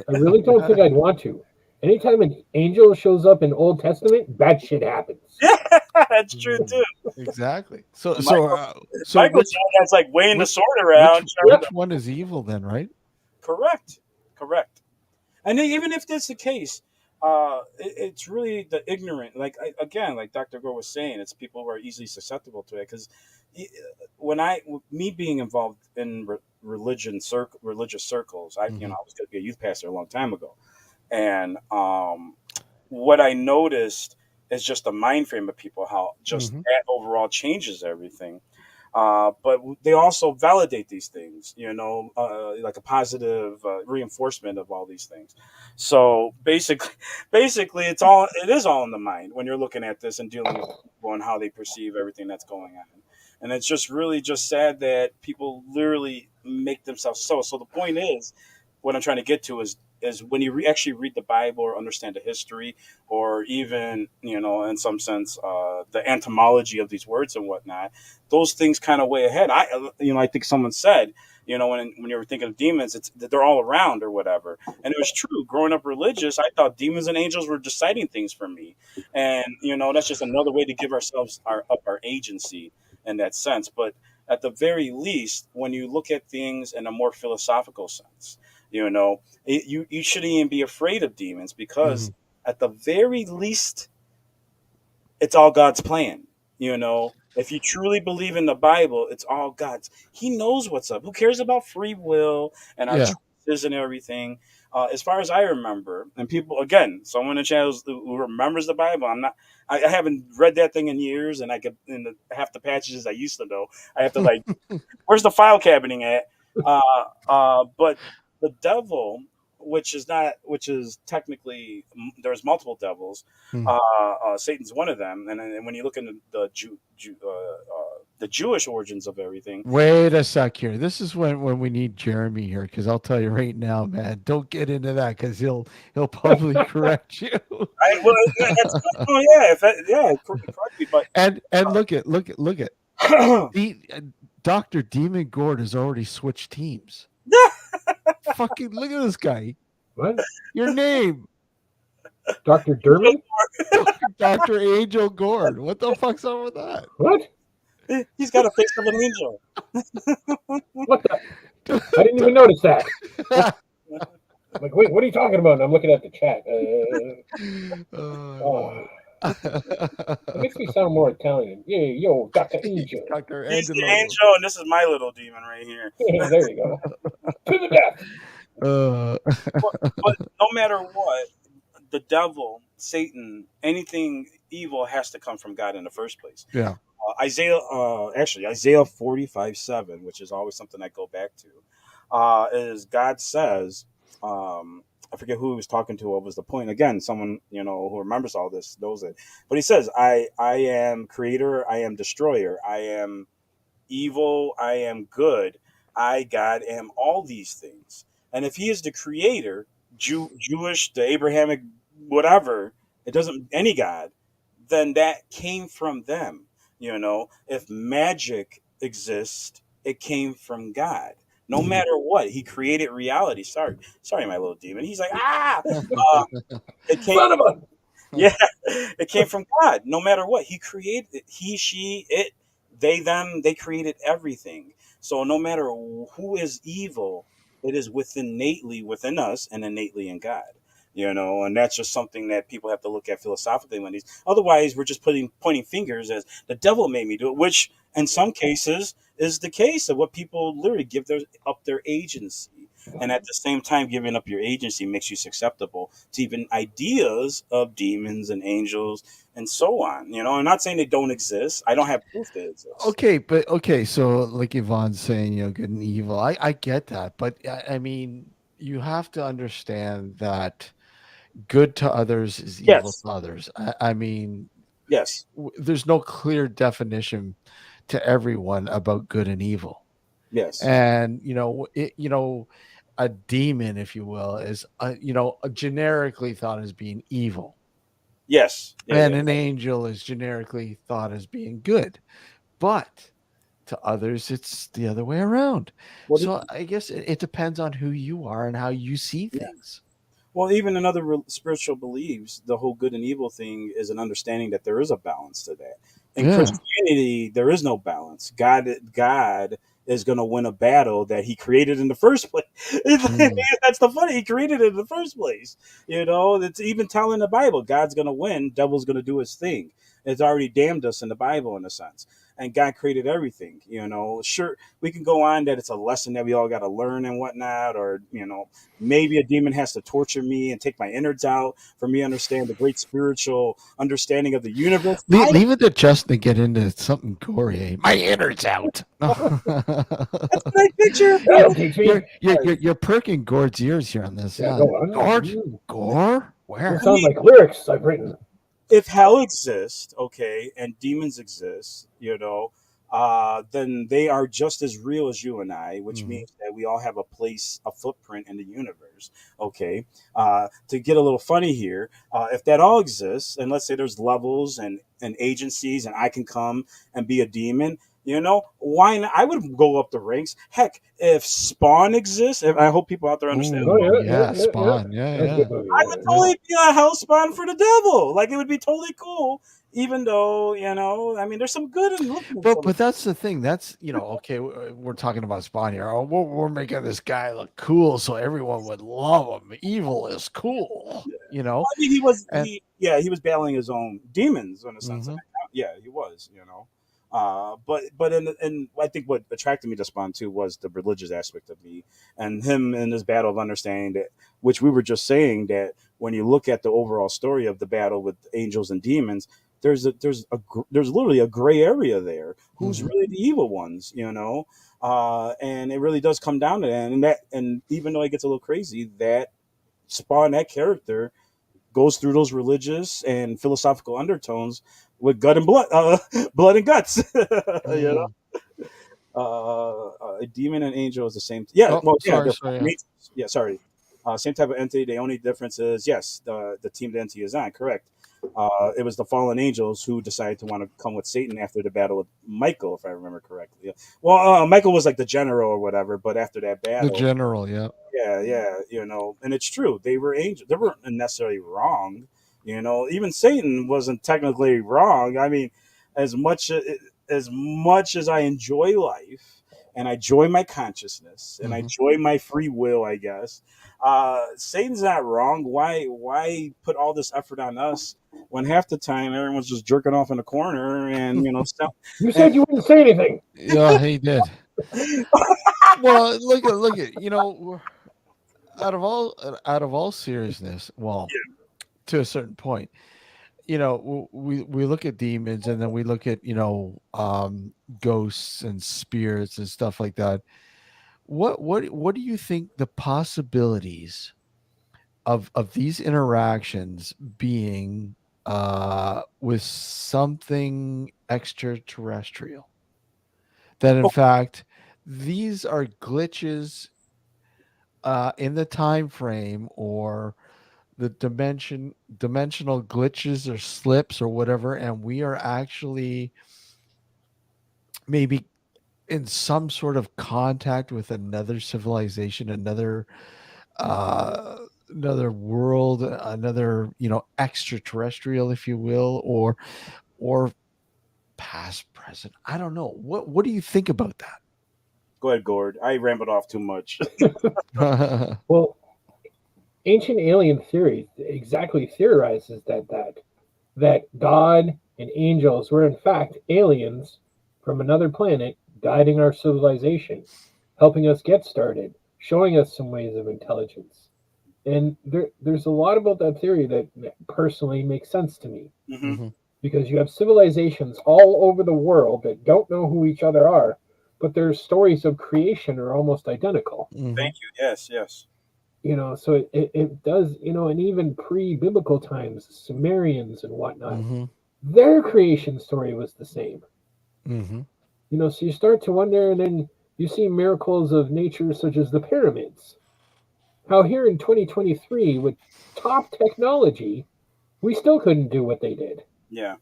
I really don't think I'd want to. Anytime an angel shows up in Old Testament, bad shit happens. yeah, that's true too. Exactly. So, Michael, so Michael John that's like waving the which sword around. Trying which to, one is evil then, right? correct, correct. And even if that's the case, it's really the ignorant. Like again, like Dr. Gore was saying, it's people who are easily susceptible to it. Because me being involved in religious circles, Hmm. I was going to be a youth pastor a long time ago, and what I noticed is just the mind frame of people, how just Hmm. that overall changes everything. But they also validate these things, like a positive reinforcement of all these things. So basically, basically, it is all in the mind when you're looking at this and dealing with people and how they perceive everything that's going on. And it's just really just sad that people literally make themselves so. So the point is, what I'm trying to get to is when you actually read the Bible or understand the history, or even in some sense the etymology of these words and whatnot, those things kind of way ahead. I think someone said, when you were thinking of demons, it's they're all around or whatever, and it was true. Growing up religious, I thought demons and angels were deciding things for me, and that's just another way to give ourselves our agency in that sense. But at the very least, when you look at things in a more philosophical sense, you shouldn't even be afraid of demons Hmm. because at the very least it's all God's plan. If you truly believe in the Bible, it's all God's. He knows what's up. Who cares about free will and our Yeah. choices and everything? As far as I remember, and people, again, someone in the channel who remembers the Bible, I'm not. I haven't read that thing in years, and I get in half the passages I used to know. I have to like, where's the file cabinet at? But the devil, which is technically, there's multiple devils. Hmm. Satan's one of them, and when you look into the Jewish origins of everything, Wait a sec here. This is when we need Jeremy here, because I'll tell you right now, man, don't get into that because he'll probably correct you. well, that's oh yeah, correct me, but And look at the Dr. Demon Gord has already switched teams. Fucking look at this guy. What? Your name, Dr. Derman? Dr. Angel Gord. What the fuck's up with that? What? he's got a face of an angel. What the? I didn't even notice that. I'm like, wait, what are you talking about? And I'm looking at the chat. Oh, it makes me sound more Italian. Yeah, yo, Dr. Angel. Dr. He's the Angelo. angel, and this is my little demon right here. There you go. To the death. But no matter what, the devil, Satan, anything evil has to come from God in the first place. Yeah. Isaiah 45:7, which is always something I go back to, is God says, I forget who he was talking to. What was the point? Again, someone who remembers all this knows it. But he says, I am creator, I am destroyer, I am evil, I am good, I, God, am all these things. And if he is the creator, Jewish, the Abrahamic, whatever, it doesn't, any God, then that came from them. If magic exists, it came from God. No matter what, he created reality. Sorry, my little demon. He's like, it came Son of a. yeah, it came from God. No matter what, he created it. He, she, it, they, them. They created everything. So no matter who is evil, it is innately within us and innately in God. And that's just something that people have to look at philosophically when these. Otherwise, we're just pointing fingers as the devil made me do it, which in some cases is the case of what people literally give up their agency. And at the same time, giving up your agency makes you susceptible to even ideas of demons and angels and so on. I'm not saying they don't exist. I don't have proof they exist. Okay, so like Yvonne's saying, good and evil. I get that, but I mean, you have to understand that good to others is evil Yes. to others. I mean, Yes. There's no clear definition to everyone about good and evil. Yes. And a demon, if you will, is generically thought as being evil. Yes. And an angel is generically thought as being good. But to others, it's the other way around. So I guess it depends on who you are and how you see things. Well, even in other spiritual beliefs, the whole good and evil thing is an understanding that there is a balance to that. In Christianity, there is no balance. God is going to win a battle that he created in the first place. That's the funny. He created it in the first place. It's even telling the Bible, God's going to win. Devil's going to do his thing. It's already damned us in the Bible in a sense. And God created everything. Sure, we can go on that it's a lesson that we all got to learn and whatnot, or maybe a demon has to torture me and take my innards out for me to understand the great spiritual understanding of the universe. Leave it to Justin to get into something gory. My innards out. That's a nice picture. You're perking Gord's ears here on this. Yeah, go on. Gore? Where? It sounds like lyrics I've written. If hell exists, okay, and demons exist, then they are just as real as you and I, which means that we all have a footprint in the universe, okay? To get a little funny here, if that all exists, and let's say there's levels and agencies, and I can come and be a demon, why not? I would go up the ranks. Heck, if Spawn exists, I hope people out there understand. Spawn. Yeah. I would totally be a hell Spawn for the devil. Like, it would be totally cool. Even though, I mean, there's some good in looking. But that's the thing. That's, okay, we're talking about Spawn here. Oh, we're making this guy look cool so everyone would love him. Evil is cool. you know, I mean, he was and he was battling his own demons in a sense. hmm Yeah, he was, you know. But in I think what attracted me to Spawn too was the religious aspect of me and him in this battle of understanding that, which we were just saying that when you look at the overall story of the battle with angels and demons, there's literally a gray area there. Who's hmm really the evil ones, you know? And it really does come down to that. And even though it gets a little crazy, that Spawn, that character, goes through those religious and philosophical undertones with gut and blood, blood and guts. You know, mm. a demon and angel is the same. Yeah, Oh, well, yeah, sorry, they're sorry. Yeah. angels. Yeah, sorry. Same type of entity. The only difference is yes, the team the entity is on. Correct. It was the fallen angels who decided to want to come with Satan after the battle with Michael, if I remember correctly. Yeah. Well, Michael was like the general or whatever, but after that The battle, general, yeah. yeah, yeah, you know, and it's true. They were angels. They weren't necessarily wrong. You know, even Satan wasn't technically wrong. I mean, as much as much as I enjoy life and I enjoy my consciousness and I hmm enjoy my free will, I guess, Satan's not wrong. Why put all this effort on us when half the time everyone's just jerking off in the corner and you know stuff. You And said you wouldn't say anything. Yeah, he did. Well, look at out of all seriousness, well, to a certain point, we look at demons and then we look at ghosts and spirits and stuff like that. What do you think the possibilities of these interactions being with something extraterrestrial, that in fact these are glitches in the time frame, or the dimensional glitches or slips or whatever, and we are actually maybe in some sort of contact with another civilization, uh another world, another extraterrestrial, if you will, or past, present. I don't know. What do you think about go ahead, Gord. I rambled off too much. that? Well, ancient alien theory exactly theorizes that God and angels were in fact aliens from another planet guiding our civilization, helping us get started, showing us some ways of intelligence. And there's a lot about that theory that personally makes sense to me Hmm. hmm because you have civilizations all over the world that don't know who each other are, but their stories of creation are almost identical. hmm Thank you. Yes, yes. So it does, and even pre-biblical times, Sumerians and whatnot, hmm their creation story was the same. hmm So you start to wonder, and then you see miracles of nature such as the pyramids. How here in 2023, with top technology, we still couldn't do what they did. Yeah,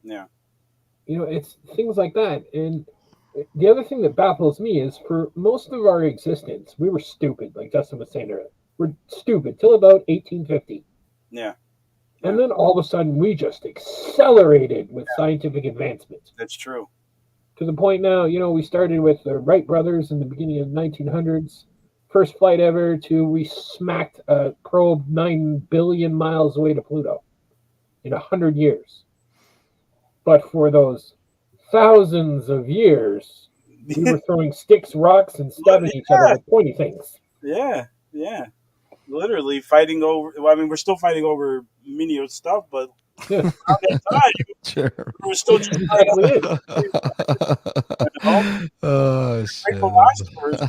yeah. It's things like that. And the other thing that baffles me is for most of our existence, we were stupid, like Justin was saying earlier. We're stupid till about 1850. Yeah, And yeah, then all of a sudden, we just accelerated with scientific advancement that's true. to the point now, we started with the Wright brothers in the beginning of the 1900s. First flight ever to we smacked a probe 9 billion miles away to Pluto in 100 years. But for those thousands of years, we were throwing sticks, rocks, and stabbing each other Yeah, with pointy things. yeah, yeah. Literally fighting over. Well, I mean, we're still fighting over menial stuff, but Yeah, at that time, Sure. we were still that's just trying to, exactly it. you know, Oh great shit. philosophers.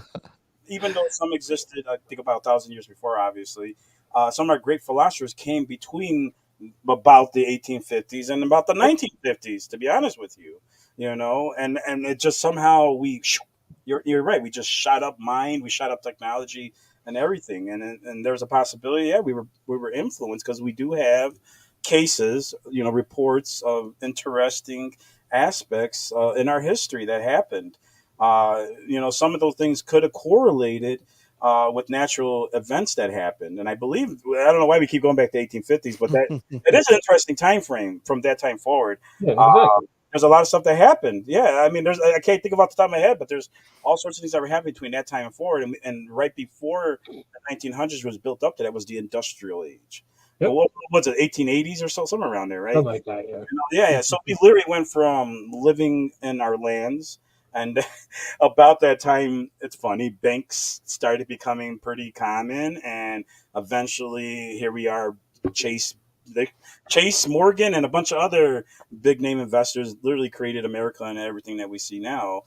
Even though some existed, I think about 1,000 years before, obviously, some of our great philosophers came between about the 1850s and about the 1950s. To be honest with you, and it just somehow you're right. We just shot up mind, we shot up technology and everything, and there's a possibility. Yeah, we were influenced because we do have cases, reports of interesting aspects in our history that happened. Some of those things could have correlated with natural events that happened, and I believe I don't know why we keep going back to 1850s, but that it is an interesting time frame from that time forward. Yeah, Uh, exactly. there's a lot of stuff that happened. Yeah, I mean, I can't think of off the top of my head, but there's all sorts of things that were happening between that time and forward, and right before the 1900s was built up to that was the industrial age. Yep. What was it, 1880s or so, somewhere around there, right? Something like that. Yeah. Yeah, yeah. So we literally went from living in our lands, and about that time, it's funny, banks started becoming pretty common, and eventually here we are, Chase. They, Chase Morgan and a bunch of other big name investors literally created America and everything that we see now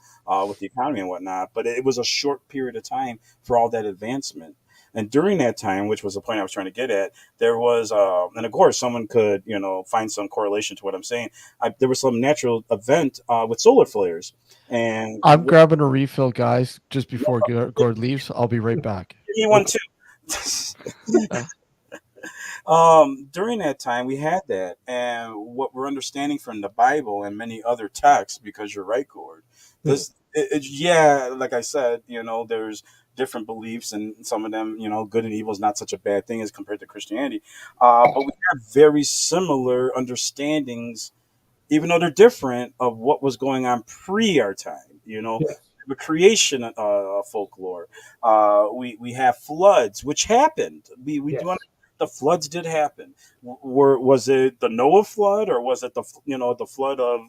with the economy and whatnot. But it was a short period of time for all that advancement. And during that time, which was the point I was trying to get at, there was, and of course, someone could, find some correlation to what I'm saying. There was some natural event with solar flares, and I'm grabbing a refill, guys, just before Gord leaves. I'll be right back. he won Okay. too. During that time, we had that, and what we're understanding from the Bible and many other texts, because you're right, Gord. Yeah. Yeah, like I said, there's different beliefs, and some of them, good and evil is not such a bad thing as compared to Christianity. But we have very similar understandings, even though they're different, of what was going on pre our time. Yes. The creation folklore. We have floods, which happened. We do Yes. the floods did happen. Was it the Noah flood, or was it the flood of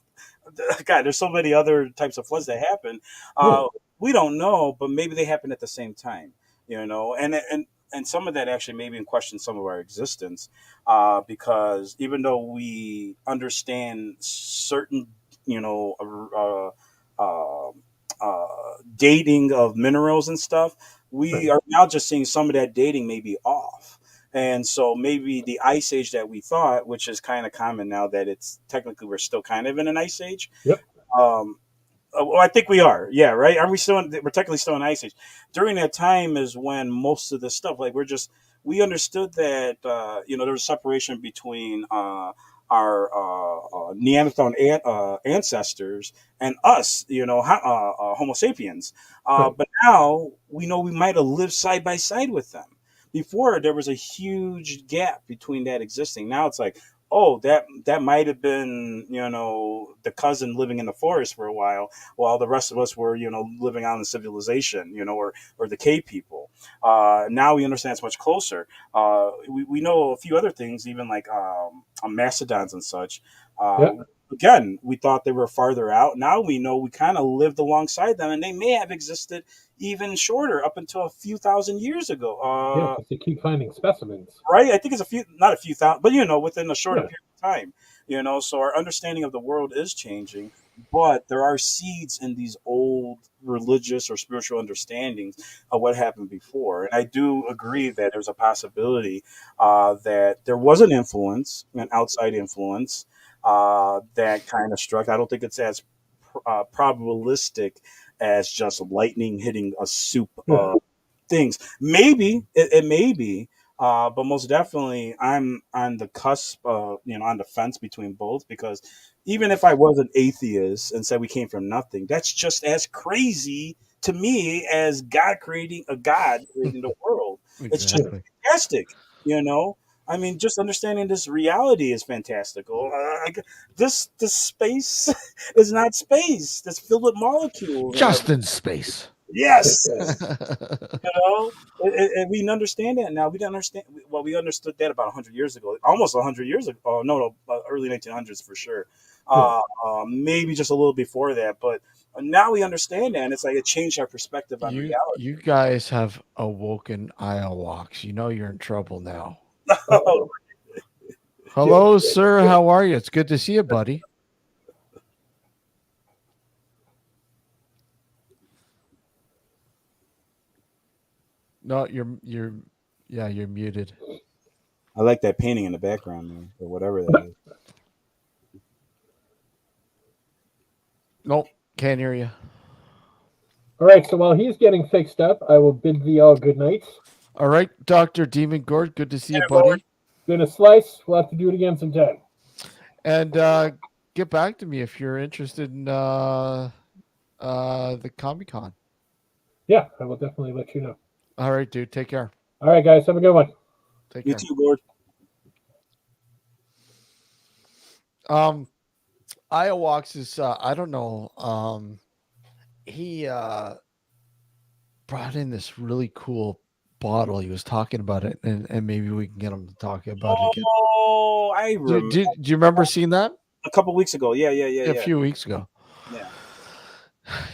God? There's so many other types of floods that happen. Yeah. We don't know, but maybe they happened at the same time. And some of that actually maybe in question some of our existence, because even though we understand certain, you know, dating of minerals and stuff, we Right. are now just seeing some of that dating may be off. And so maybe the ice age that we thought, which is kind of common now that it's technically we're still kind of in an ice age. Yep. Um, well, I think we are. Yeah, right. Are we still? We're technically still in ice age. During that time is when most of the stuff, like we understood that there was a separation between our Neanderthal ancestors and us. Homo sapiens. Right. But now we know we might have lived side by side with them. Before there was a huge gap between that existing. Now it's like, oh, that might have been the cousin living in the forest for a while the rest of us were living out in civilization, or the cave people. Now we understand it's much closer. We know a few other things, even like mastodons and such. uh, Yep. Again, we thought they were farther out. Now we know we kind of lived alongside them, and they may have existed even shorter, up until a few thousand years ago. Yeah. Because they keep finding specimens. Right? I think it's not a few thousand, but within a shorter Yeah. period of time. So our understanding of the world is changing, but there are seeds in these old religious or spiritual understandings of what happened before. And I do agree that there's a possibility that there was an influence, an outside influence, that kind of struck. I don't think it's as probabilistic as just lightning hitting a soup Yeah. things. Maybe it may be, but most definitely, I'm on the cusp, on the fence between both. Because even if I was an atheist and said we came from nothing, that's just as crazy to me as God creating the world. It's just Yeah. Exactly. fantastic, you know. I mean, just understanding this reality is fantastical. This space is not space. That's filled with molecules and Just everything. in space. Yes, Yes. and we understand that now. We didn't understand. Well, we understood that about 100 years ago, almost 100 years ago. Oh, no, early 1900s for sure. Yeah. Maybe just a little before that, but now we understand that, and it's like it changed our perspective on You reality. guys have awoken Iowalks. You know you're in trouble now. Uh-oh. Jim. Hello, sir. How are you? It's good to see you, buddy. No, yeah, you're muted. I like that painting in the background there, or whatever that is. Nope, can't hear you. All right. So while he's getting fixed up, I will bid thee all good nights. All right, Dr. Demon Gord, good to see you, Yeah, Lord. buddy. Been a slice. We'll have to do it again sometime. And get back to me if you're interested in the Comic Con. Yeah, I will definitely let you know. All right, dude. Take care. All right, guys. Have a good one. Take You care. too, Lord. Um, Iowalks is I don't know. He brought in this really cool bottle. He was talking about it, and maybe we can get him to talk about it again. Oh, I remember Do you remember seeing that a couple weeks ago. Yeah, yeah, yeah, a yeah, few weeks ago? yeah.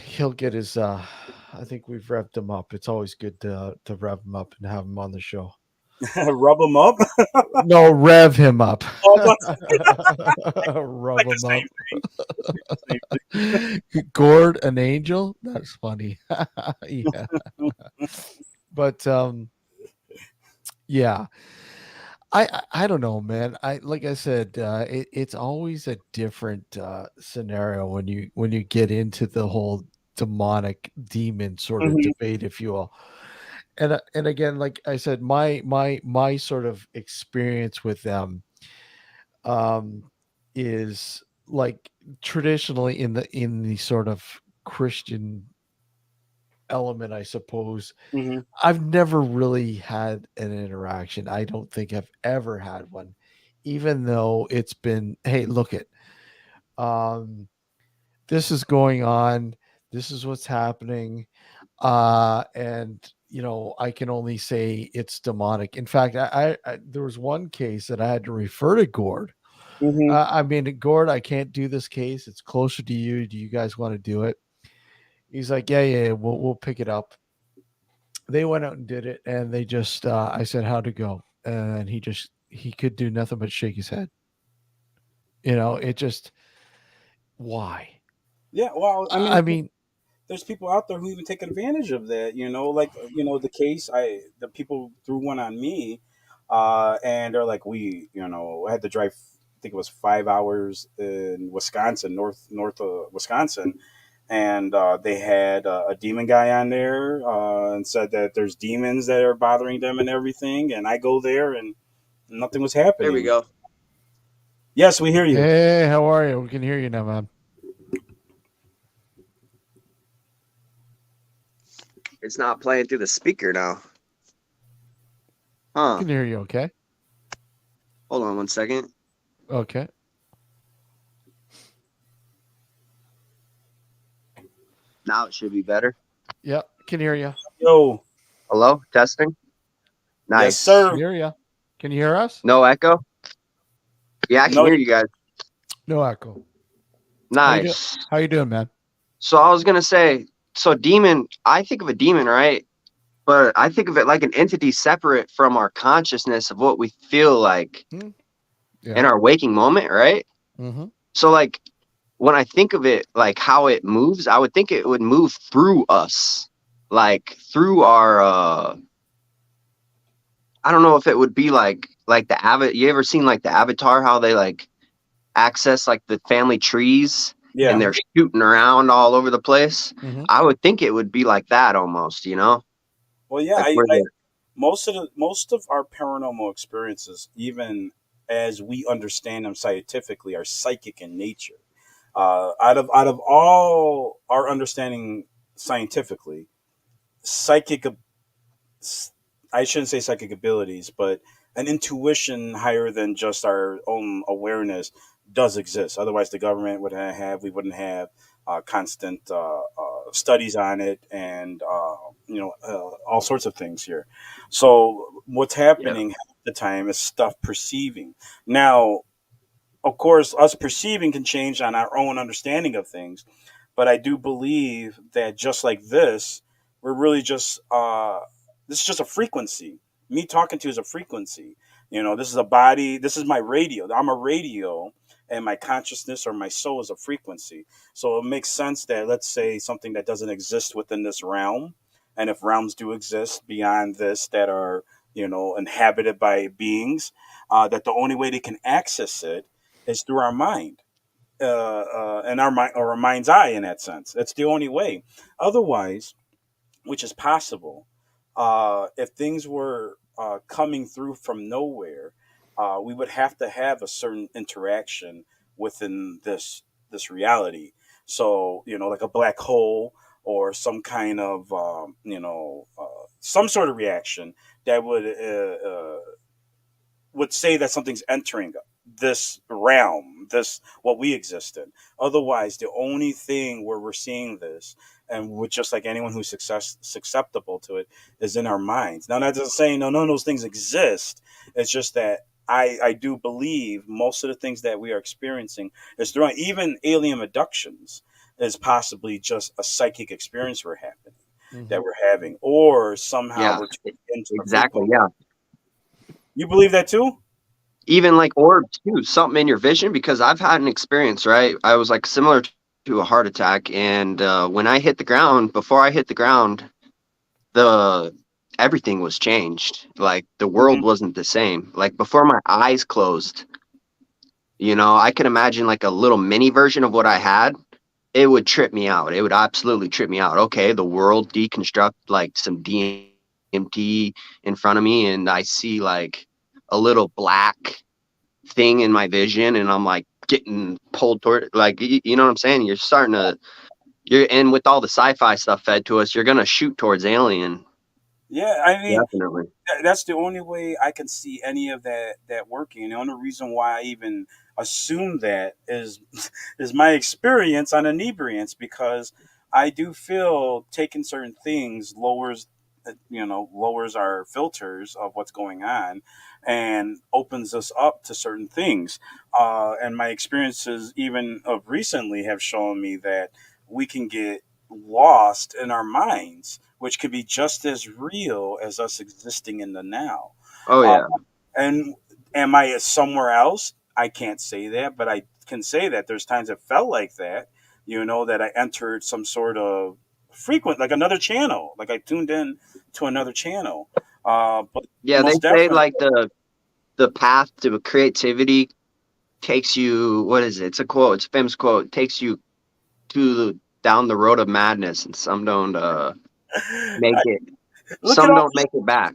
He'll get his. I think we've revved him up. It's always good to rev him up and have him on the show. Rub them up. No, rev him up. Oh, that's Rub like the him up. same thing. It's like the same Gord, an angel. That's funny. Yeah, thing. but yeah. I don't know, man. I like I said, it's always a different scenario when you get into the whole demonic demon sort of Mhm, debate, if you will. And again, like I said, my sort of experience with them um, is like traditionally in the sort of Christian element, I suppose. mhm, I've never really had an interaction. I don't think I've ever had one, even though it's been, hey, look it, um, this is going on, this is what's happening, and I can only say it's demonic. In fact, I there was one case that I had to refer to Gord. mhm. I mean, Gord, I can't do this case. It's closer to you. Do you guys want to do it? He's like, yeah, yeah, yeah, we'll pick it up. They went out and did it, and they just I said how'd it go, and he could do nothing but shake his head. It just why? Yeah, well, I mean, I mean, there's people out there who even take advantage of that. Like the case the people threw one on me, and they're like, I had to drive. I think it was 5 hours in Wisconsin, north of Wisconsin, and they had a demon guy on there, and said that there's demons that are bothering them and everything. And I go there and nothing was There we happening. go. Yes, we hear you. hey, how are you? We can hear you now, man. It's not playing through the speaker now. We Huh. can hear you. Okay. Hold on one second. Okay. Now it should be better. Yep. Can hear you. Yo, Hello? Testing? yes, Nice. Can sir. hear you. Can you hear us? No echo? Yeah, I can No, hear you guys. No echo. How you doing? Nice. How you doing, man? So I was going to say, so demon, I think of a demon, right? But I think of it like an entity separate from our consciousness of what we feel like Hmm? in Yeah. our waking moment, right? Mm-hmm. So like when I think of it, like how it moves, I would think it would move through us, like through our, I don't know if it would be like the you ever seen like the Avatar, how they like access like the family trees and yeah. they're shooting around all over the place? Mm-hmm. I would think it would be like that almost, Well, yeah. like where the Most of our paranormal experiences, even as we understand them scientifically, are psychic in nature. Out of all our understanding scientifically, psychic I shouldn't say psychic abilities, but an intuition higher than just our own awareness does exist. Otherwise, the government would we wouldn't have constant studies on it, and all sorts of things here. So what's yeah, happening half the time is stuff perceiving. Now, of course, us perceiving can change on our own understanding of things, but I do believe that just like this, we're really just this is just a frequency. Me talking to you is a frequency. This is a body. This is my radio. I'm a radio, and my consciousness or my soul is a frequency. So it makes sense that, let's say, something that doesn't exist within this realm, and if realms do exist beyond this that are inhabited by beings, that the only way they can access it is through our mind, and our mind, or our mind's eye, in that sense. That's the only way. Otherwise, which is possible, if things were coming through from nowhere, we would have to have a certain interaction within this reality. So, like a black hole, or some kind of some sort of reaction that would say that something's entering this realm, this what we exist in. Otherwise, the only thing where we're seeing this and with just like anyone who's susceptible to it is in our minds. Now, that doesn't say none of those things exist. It's just that I do believe most of the things that we are experiencing is through even alien abductions is possibly just a psychic experience Mm-hmm. that we're having, or somehow Yeah, we're tuned into the exactly. frequency. Yeah. You believe that too? Even like orbs too, something in your vision, because I've had an experience, right? I was like similar to a heart attack, and when I hit the ground, before I hit the ground, the everything was changed. Like the Hmm. world wasn't the same. Like before my eyes closed, I could imagine like a little mini version of what I had. It would trip me out. It would absolutely trip me out. Okay, the world deconstruct like some DMT in front of me, and I see like a little black thing in my vision, and I'm like getting pulled toward like you know what I'm saying? You're starting to you're and with all the sci-fi stuff fed to us, you're gonna shoot towards alien. Yeah, I mean, Definitely. that's the only way I can see any of that working. And the only reason why I even assume that is is my experience on inebriants, because I do feel taking certain things lowers our filters of what's going on and opens us up to certain things. And my experiences even of recently have shown me that we can get lost in our minds, which could be just as real as us existing in the now. Oh Uh, yeah. and am I somewhere else? I can't say that, but I can say that there's times it felt like that, that I entered some sort of frequent, like another channel, like I tuned in to another channel. But Yeah, they most say definitely, like the path to creativity takes you, what is it? It's a quote, it's a famous quote, takes you to down the road of madness, and some don't make it, look at some all don't make it back.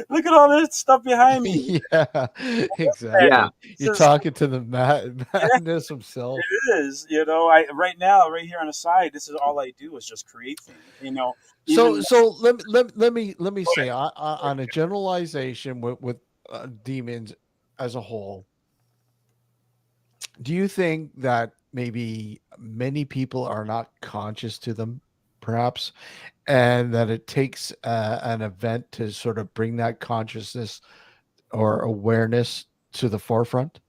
look at all this stuff behind me. Yeah, That Yeah. exactly. You're says, talking to the madness himself. it is, I right now, right here on the side, this is all I do is just create things. So, Even so let me say on a generalization with demons as a whole. Do you think that maybe many people are not conscious to them, perhaps, and that it takes an event to sort of bring that consciousness or awareness to the forefront?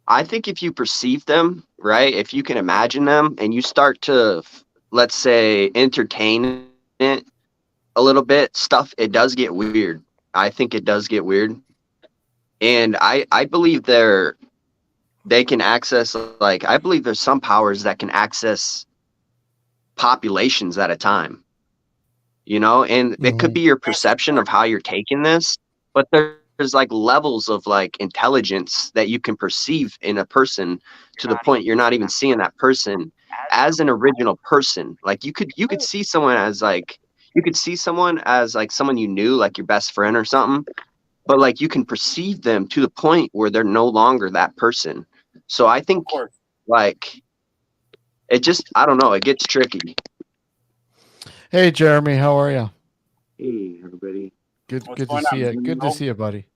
I think if you perceive them, right, if you can imagine them and you start to, let's say, entertain it a little bit, stuff, it does get weird. I think it does get weird. And I believe they can access, like, I believe there's some powers that can access populations at a time, and it could Hmm. be your perception of how you're taking this, but there's like levels of like intelligence that you can perceive in a person to the point you're not even seeing that person as an original person. Like you could see someone as like you could see someone as like someone you knew, like your best friend or something, but like you can perceive them to the point where they're no longer that person. So I of think course, like it just, I don't know, it gets tricky. Hey, Jeremy, how are you? Hey everybody. Good, what's good to going see on? you. Good to see you, buddy.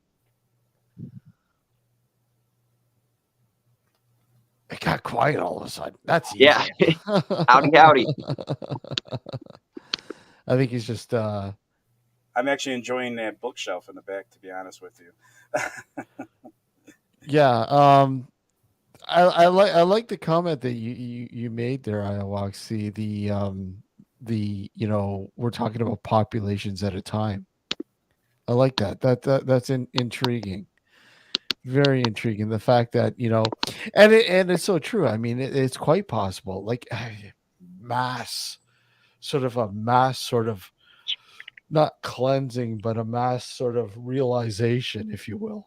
It got quiet all of a sudden. That's Yeah. easy. Howdy howdy. I think he's just I'm actually enjoying that bookshelf in the back, to be honest with you. yeah. I like the comment that you made there, Iowax. The we're talking about populations at a time. I like that. That's intriguing. Very intriguing. The fact that and it's so true. I mean, it's quite possible. Like mass, sort of a mass, sort of not cleansing, but a mass sort of realization, if you will.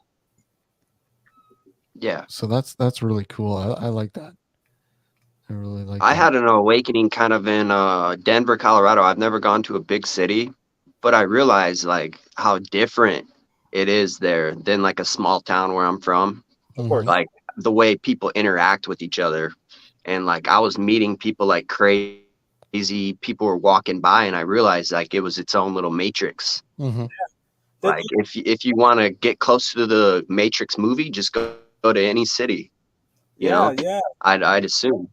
Yeah. So that's really cool. I like that. I really like I that. had an awakening kind of in Denver, Colorado. I've never gone to a big city, but I realized like how different it is there than like a small town where I'm from. Of Hmm. course. Like the way people interact with each other. And like I was meeting people like crazy. People were walking by and I realized like it was its own little matrix. Hmm. That, Like if you want to get close to the Matrix movie, just go to any city, you yeah, know? yeah. I'd assume.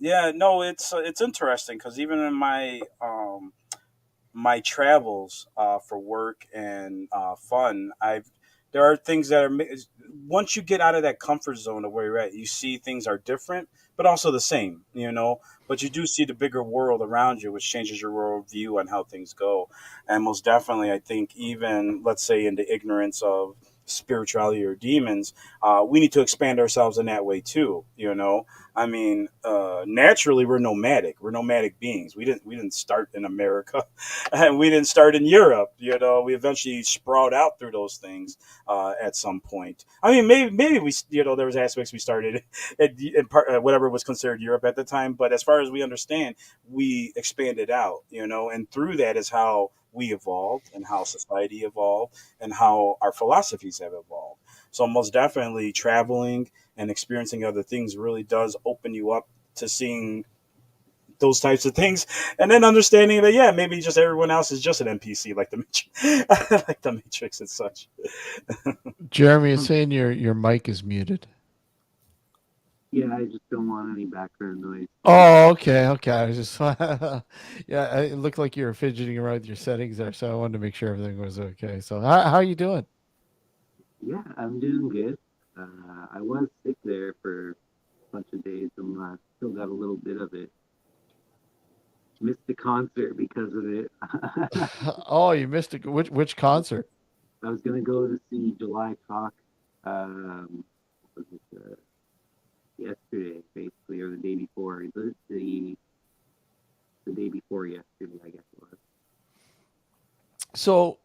Yeah, no, it's interesting because even in my travels for work and fun, I've there are things that are once you get out of that comfort zone of where you're at, you see things are different, but also the same, you know. But you do see the bigger world around you, which changes your world view on how things go. And most definitely, I think even let's say in the ignorance of spirituality or demons, we need to expand ourselves in that way too. You know, I mean, naturally we're nomadic. We're nomadic beings. We didn't start in America and we didn't start in Europe. You know, we eventually sprout out through those things at some point. I mean, maybe we, you know, there was aspects we started in part, whatever was considered Europe at the time, but as far as we understand, we expanded out. You know, and through that is how we evolved and how society evolved and how our philosophies have evolved. So most definitely, traveling and experiencing other things really does open you up to seeing those types of things, and then understanding that yeah, maybe just everyone else is just an NPC like the like the Matrix and such. Jeremy is saying your mic is muted. Yeah, I just don't want any background noise. Oh, okay, okay. I was just yeah, it looked like you were fidgeting around with your settings there, so I wanted to make sure everything was okay. So how you doing? Yeah, I'm doing good. I was sick there for a bunch of days. I'm still got a little bit of it. Missed the concert because of it. Oh, you missed it. Which concert? I was gonna go to see July Talk. What was it, yesterday, basically, or the day before. The day before yesterday, I guess it was. So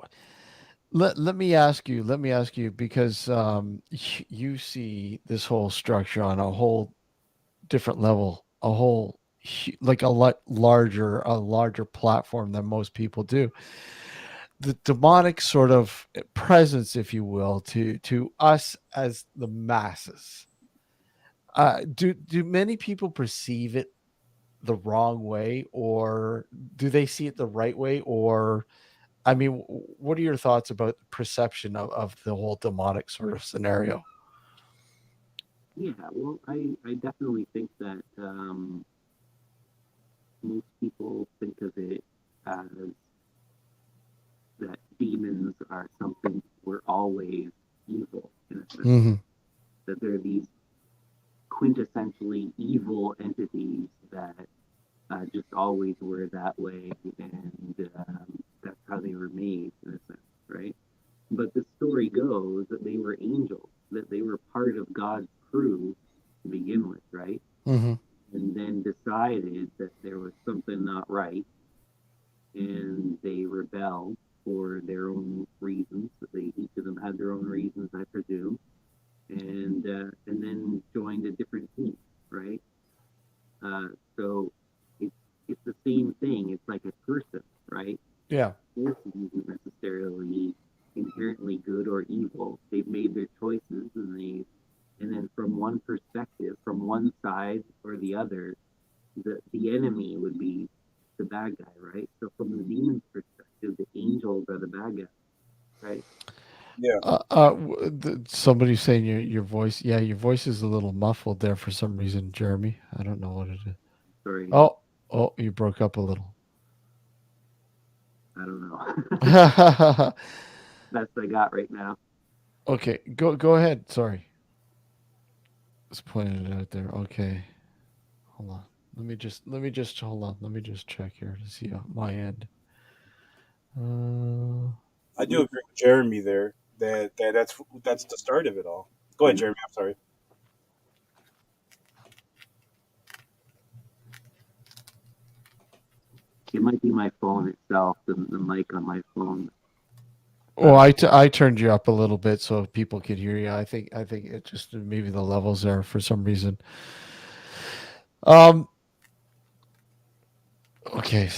let me ask you because you see this whole structure on a whole different level, a whole like a lot larger platform than most people do. The demonic sort of presence, if you will, to us as the masses. Do many people perceive it the wrong way, or do they see it the right way? Or I mean, what are your thoughts about the perception of the whole demonic sort of scenario? Yeah, well, I definitely think that most people think of it as that demons are something were always evil in a sense. Hmm. That they're these quintessentially evil entities that just always were that way, and that's how they were made in a sense, right? But the story goes that they were angels, that they were part of God's crew to begin with, right? Hmm. And then decided that there was something not right, and they rebelled for their own reasons. They each of them had their own reasons, I presume, and then joined a different team, right? Uh, so it's it's the same thing. It's like a person, right? Yeah. Person isn't necessarily inherently good or evil. They've made their choices, and then from one perspective, from one side or the other, the enemy would be the bad guy, right? So from the demon's perspective, the angels are the bad guys, right? Yeah, Somebody's saying your voice. Yeah, your voice is a little muffled there for some reason, Jeremy. I don't know what it is. Sorry, Oh, oh, you broke up a little. I don't know. Okay, Best I got right now. go ahead. Sorry, just pointing it out there. Okay, hold on. Let me just hold on. Let me just check here to see on my end. Uh, I do agree with Jeremy there. That's the start of it all. Go ahead, Jeremy. I'm sorry. It might be my phone itself, the mic on my phone. well, I turned you up a little bit so people could hear you. I think it just maybe the levels there for some reason. Um. Okay.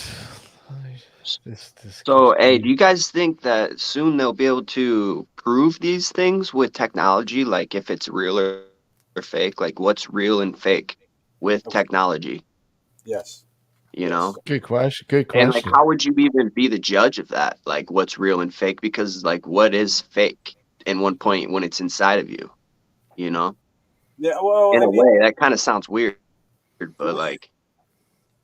This keeps So, hey, do going. you guys think that soon they'll be able to prove these things with technology, like if it's real or fake? Like what's real and fake with technology, Yes, you know? yes. Good question. Good And like question. how would you even be the judge of that? Like what's real and fake? Because like what is fake in one point when it's inside of you, you know? Yeah. Well, In I a mean, way, that kind of sounds weird. but like,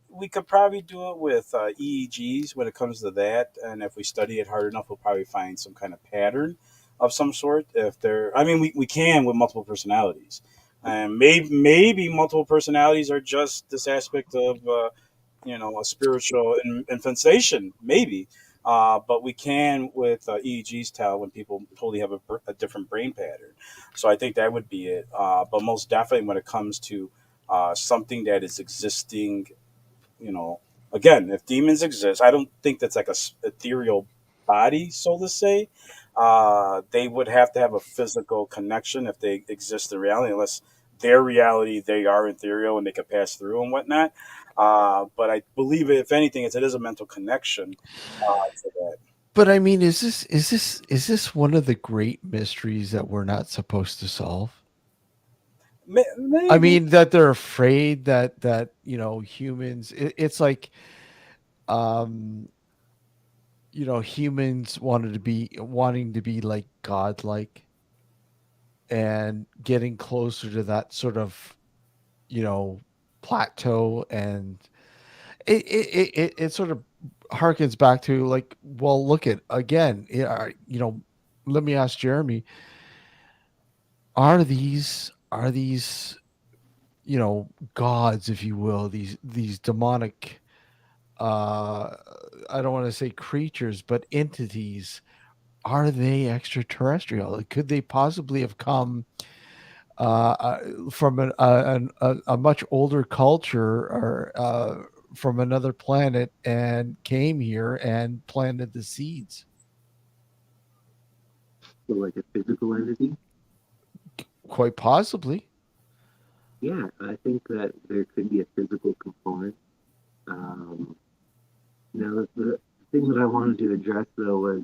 We could probably do it with EEGs when it comes to that, and if we study it hard enough, we'll probably find some kind of pattern of some sort. If there, I mean, we can with multiple personalities, and maybe multiple personalities are just this aspect of a spiritual infiltration, maybe. But we can with EEGs tell when people totally have a different brain pattern. So I think that would be it. But most definitely when it comes to something that is existing, you know, again, if demons exist, I don't think that's like a ethereal body, so to say. They would have to have a physical connection if they exist in reality, unless their reality they are ethereal and they can pass through and whatnot. But I believe, if anything, it is a mental connection to that. But I mean, is this one of the great mysteries that we're not supposed to solve? I Maybe. mean, that they're afraid that humans. It's like, um, humans wanting to be like godlike and getting closer to that sort of you know plateau, and it sort of harkens back to, like, well, look at again, let me ask Jeremy, are these gods, if you will, these demonic, uh I don't want to say creatures, but entities, are they extraterrestrial? Like, could they possibly have come from a much older culture, or from another planet, and came here and planted the seeds? So like a physical entity. Quite possibly. Yeah, I think that there could be a physical component. Um, Now, the thing that I wanted to address though was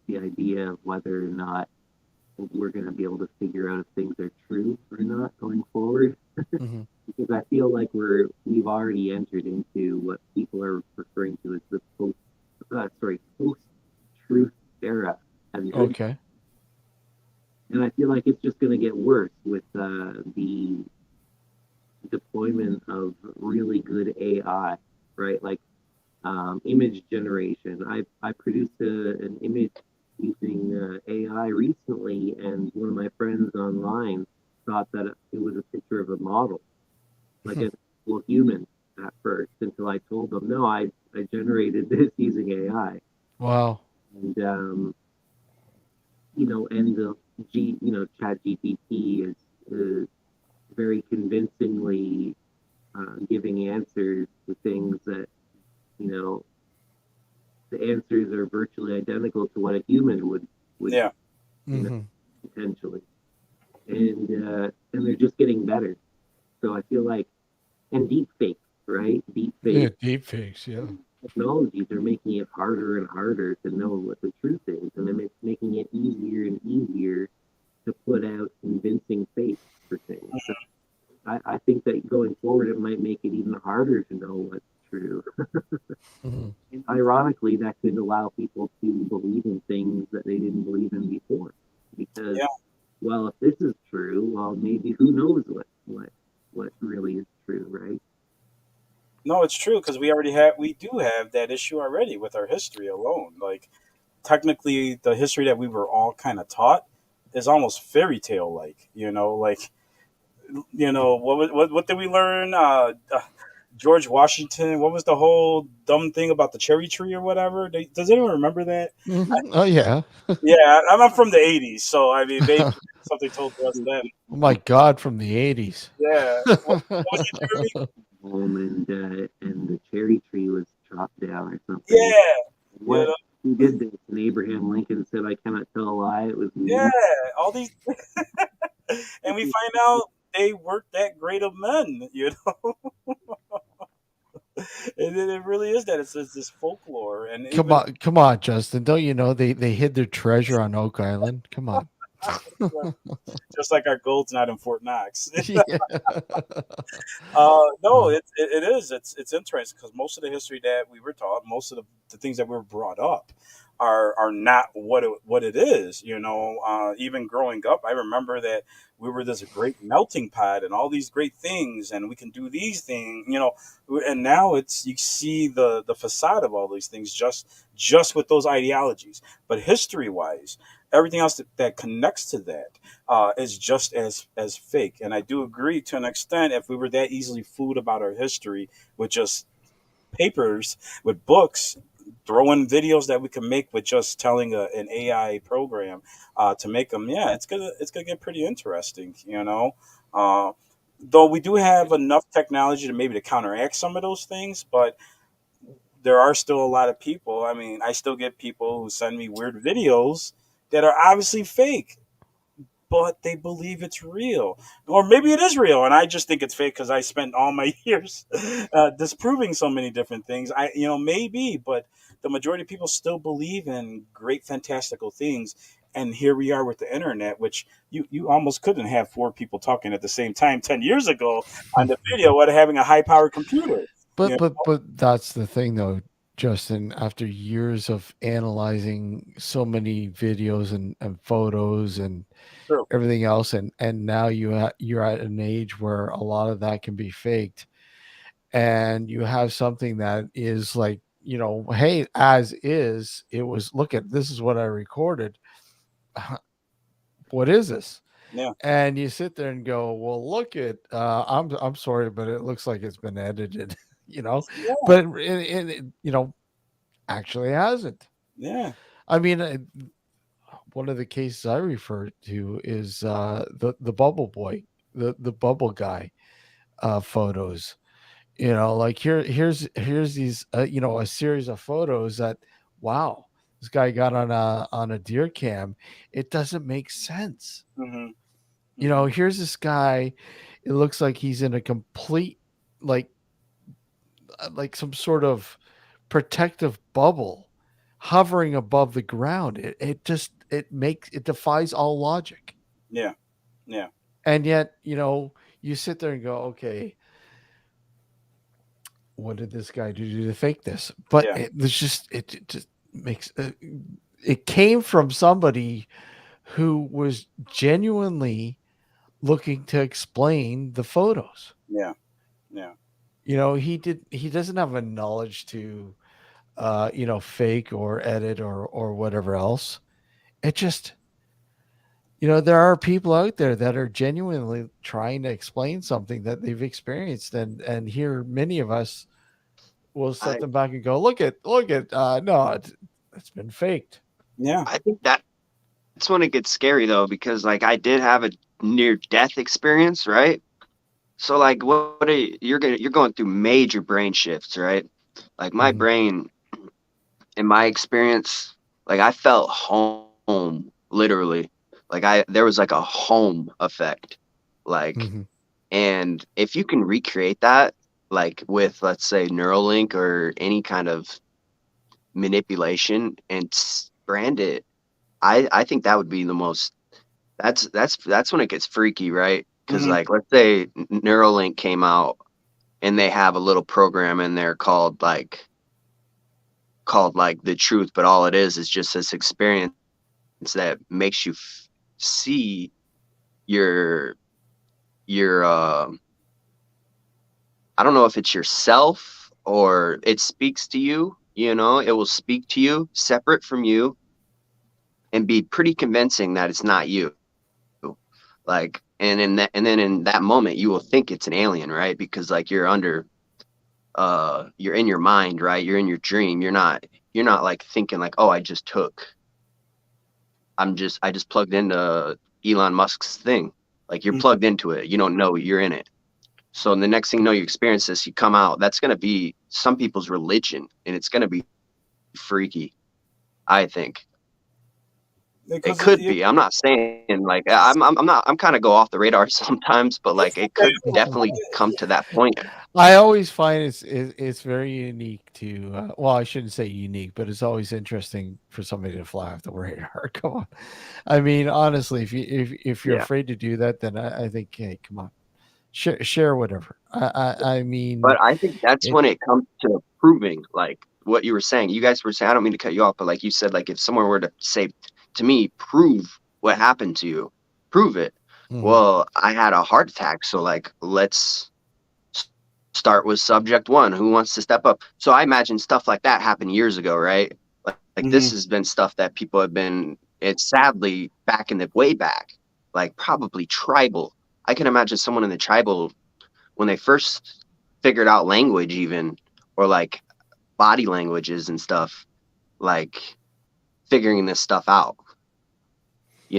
the idea of whether or not we're going to be able to figure out if things are true or not going forward. Hmm. Because I feel like we've already entered into what people are referring to as the post truth era. Have you heard? Okay. And I feel like it's just going to get worse with the deployment of really good AI, right? Like image generation. I produced an image using AI recently, and one of my friends online thought that it was a picture of a model, like a well human at first, until I told them, no, I generated this using AI. Wow. And and the Chat GPT is very convincingly giving answers to things that you know the answers are virtually identical to what a human would Yeah. you know Hmm. potentially, and they're just getting better. So I feel like, and deep fakes, right? Deep Yeah, fake deep fakes. Yeah. technologies are making it harder and harder to know what the truth is, and then it's making it easier and easier to put out convincing fakes for things. So I think that going forward, it might make it even harder to know what's true. Hmm. And ironically, that could allow people to believe in things that they didn't believe in before. Because, Yeah. well, if this is true, well, maybe who knows what really is true, right? No, it's true because we do have that issue already with our history alone. Like, technically, the history that we were all kind of taught is almost fairy tale like. Like, what did we learn? George Washington. What was the whole dumb thing about the cherry tree or whatever? Does anyone remember that? Hmm. Oh yeah. Yeah, I'm from the '80s, so I mean, maybe something told us then. Oh my God, from the 80s. Yeah. What was it, Jeremy? And the cherry tree was chopped down or something. Yeah. You What know. Who did this? And Abraham Lincoln said, "I cannot tell a lie. It was Yeah. me." All these, and we find out they weren't that great of men. And it really is that it's this folklore, and Come even on, come on, Justin. Don't you know they hid their treasure on Oak Island? Come on. Just like our gold's not in Fort Knox. Yeah. No, Uh, it is. It's interesting because most of the history that we were taught, most of the things that we were brought up, are not what it is. Even growing up, I remember that we were this great melting pot and all these great things, and we can do these things. And now it's you see the facade of all these things just with those ideologies, but history wise. Everything else that connects to that is just as fake. And I do agree to an extent. If we were that easily fooled about our history with just papers, with books, throw in videos that we can make with just telling an AI program to make them, yeah, it's gonna get pretty interesting. Uh, though we do have enough technology to maybe to counteract some of those things, but there are still a lot of people. I mean, I still get people who send me weird videos that are obviously fake, but they believe it's real. Or maybe it is real, and I just think it's fake because I spent all my years disproving so many different things. Maybe, but the majority of people still believe in great, fantastical things. And here we are with the internet, which you almost couldn't have four people talking at the same time 10 years ago on the video without having a high powered computer. but You know? but that's the thing though, Justin. After years of analyzing so many videos and photos and True. everything else, and now you're at an age where a lot of that can be faked, and you have something that is like, hey, as is, it was, look at, this is what I recorded. What is this? Yeah. And you sit there and go, well, look at, I'm sorry, but it looks like it's been edited, Yeah. but actually hasn't. Yeah. I mean, one of the cases I refer to is the bubble boy, the bubble guy photos. Like here's these a series of photos that, wow, this guy got on a deer cam. It doesn't make sense. Hmm. Hmm. Here's this guy. It looks like he's in a complete, like like some sort of protective bubble hovering above the ground. It just, it defies all logic. Yeah. Yeah. And yet, you sit there and go, okay, what did this guy do to fake this? But Yeah. it just makes it came from somebody who was genuinely looking to explain the photos. Yeah. Yeah. He doesn't have a knowledge to fake or edit or whatever else. It just, there are people out there that are genuinely trying to explain something that they've experienced, and here many of us will set I them back and go, look at, no, it's been faked. Yeah. I think that's when it gets scary though, because like I did have a near death experience, right? So like what are you're going through major brain shifts, right? Like my Mhm. brain in my experience, like I felt home literally. Like I there was like a home effect. Like, Mhm. and if you can recreate that like with let's say Neuralink or any kind of manipulation and brand it, I think that would be the most that's when it gets freaky, right? Because Hmm. like let's say Neuralink came out and they have a little program in there called like the truth, but all it is just this experience that makes you see your your I don't know if it's yourself or it speaks to you, it will speak to you separate from you and be pretty convincing that it's not you. Like, and then in that moment you will think it's an alien, right? Because like you're in your mind, right? You're in your dream. You're not like thinking like, oh, I just plugged into Elon Musk's thing. Like you're plugged into it. You don't know you're in it. So the next thing you know, you experience this, you come out. That's gonna be some people's religion, and it's gonna be freaky, I think. It because could be. I'm not saying like I'm not. I'm kind of go off the radar sometimes, but it's like it okay. could definitely come to that point. I always find it's very unique to well, I shouldn't say unique, but it's always interesting for somebody to fly off the radar. Come on, I mean honestly, if you're Yeah. afraid to do that, then I think hey, come on, share whatever. I mean But I think that's it. when it comes to proving like what you were saying. You guys were saying, I don't mean to cut you off, but like you said, like if someone were to say to me, prove what happened to you, prove it. Mhm, Well, I had a heart attack, so like let's s- start with subject one. Who wants to step up? So I imagine stuff like that happened years ago, right? Like Hmm. this has been stuff that people have been. It's sadly back in the way back, like probably tribal. I can imagine someone in the tribal when they first figured out language even or like body languages and stuff like figuring this stuff out,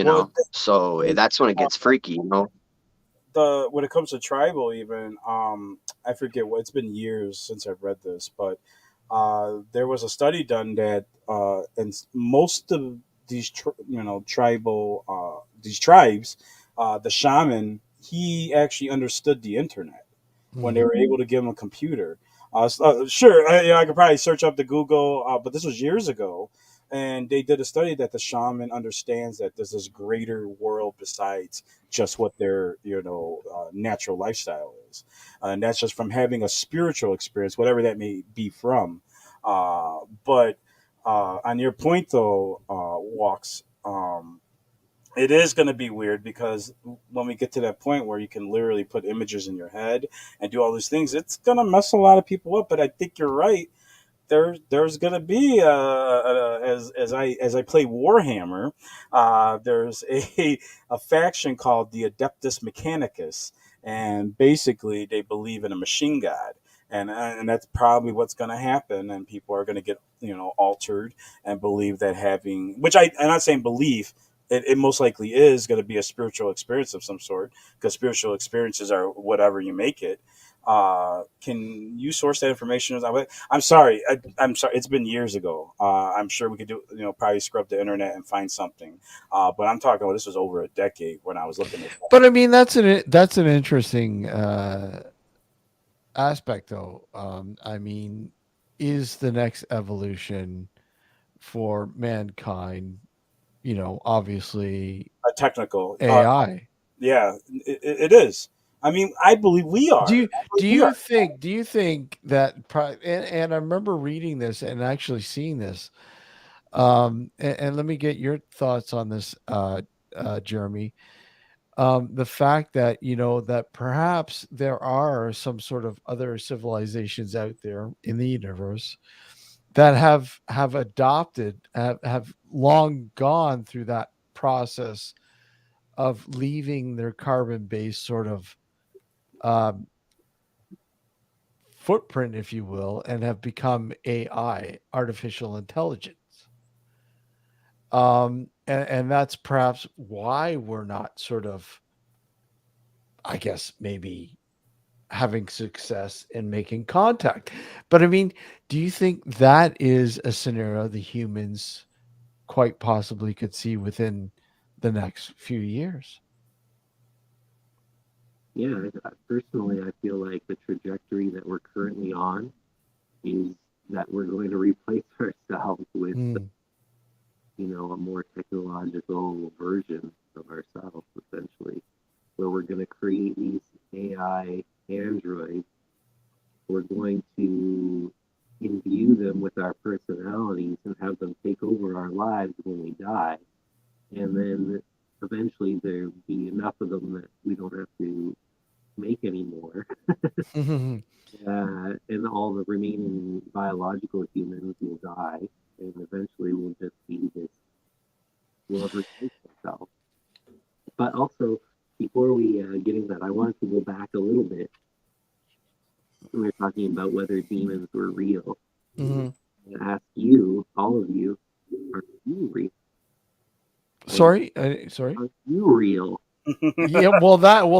Well, so that's when it gets freaky. the when it comes to tribal, even I forget what it's been years since I've read this, but there was a study done that and most of these tribal these tribes, the shaman, he actually understood the internet when they mhm. were able to give him a computer. Sure, I could probably search up the Google, but this was years ago, and they did a study that the shaman understands that there's this greater world besides just what their natural lifestyle is, and that's just from having a spiritual experience, whatever that may be from. But on your point though, walks. It is going to be weird because when we get to that point where you can literally put images in your head and do all these things, it's going to mess a lot of people up. But I think you're right. There's going to be as I play Warhammer, there's a faction called the Adeptus Mechanicus, and basically they believe in a machine god. And that's probably what's going to happen, and people are going to get altered and believe that having, which I'm not saying belief, it most likely is going to be a spiritual experience of some sort, because spiritual experiences are whatever you make it. Can you source that information? I'm sorry. I'm sorry. It's been years ago. I'm sure we could do, probably scrub the internet and find something. But I'm talking about this was over a decade when I was looking at that. But I mean that's an interesting aspect though. I mean, is the next evolution for mankind, obviously Technical. AI. Yeah, it is. I mean, I believe we Do are. you I do believe we you are. think that and I remember reading this and actually seeing this. And let me get your thoughts on this, Jeremy. The fact that that perhaps there are some sort of other civilizations out there in the universe that have adopted have long gone through that process of leaving their carbon based sort of um, footprint, if you will, and have become AI, artificial intelligence. And that's perhaps why we're not sort of, I guess, maybe having success in making contact. But I mean, do you think that is a scenario the humans quite possibly could see within the next few years? Yeah, personally, I feel like the trajectory that we're currently on is that we're going to replace ourselves with, Mm, a more technological version of ourselves, essentially, where we're going to create these AI androids. We're going to imbue them with our personalities and have them take over our lives when we die. And then eventually there'll be enough of them that we don't have to make anymore. And all the remaining biological humans will die, and eventually we'll just be this, we'll have replaced ourselves. But also, before we get into that, I wanted to go back a little bit. We were talking about whether demons were real. mhm. And ask you, all of you, are you real? And Sorry, sorry. are you real? Yeah,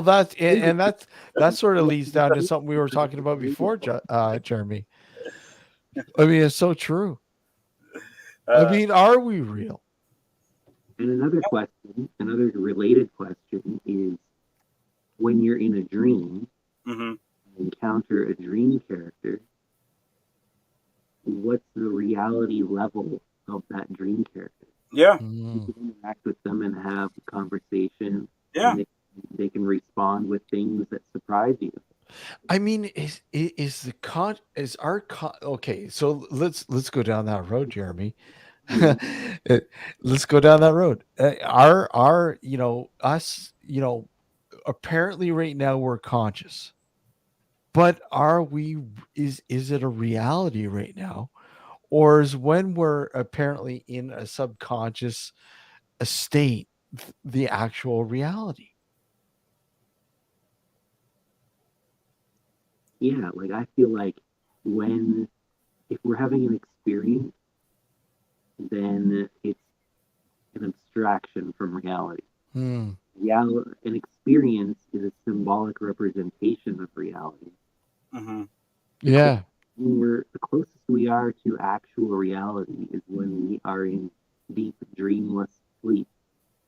that's and that sort of leads down to something we were talking about before, Jeremy. I mean, it's so true. I uh, mean, are we real? And another related question is when you're in a dream, Hmm. encounter a dream character, what's the reality level of that dream character? Yeah, You Mm. can interact with them and have a conversation, yeah. and they can respond with things that surprise you. I mean, is the con is our con okay? So let's go down that road, Jeremy. Yeah, Let's go down that road. Our us apparently right now we're conscious, but are we? Is it a reality right now, or is when we're apparently in a subconscious state the actual reality? yeah. Like I feel like when if we're having an experience, then it's an abstraction from reality. Hmm. An experience is a symbolic representation of reality. Hmm. The, cl- Yeah. the closest we are to actual reality is when we are in deep, dreamless sleep,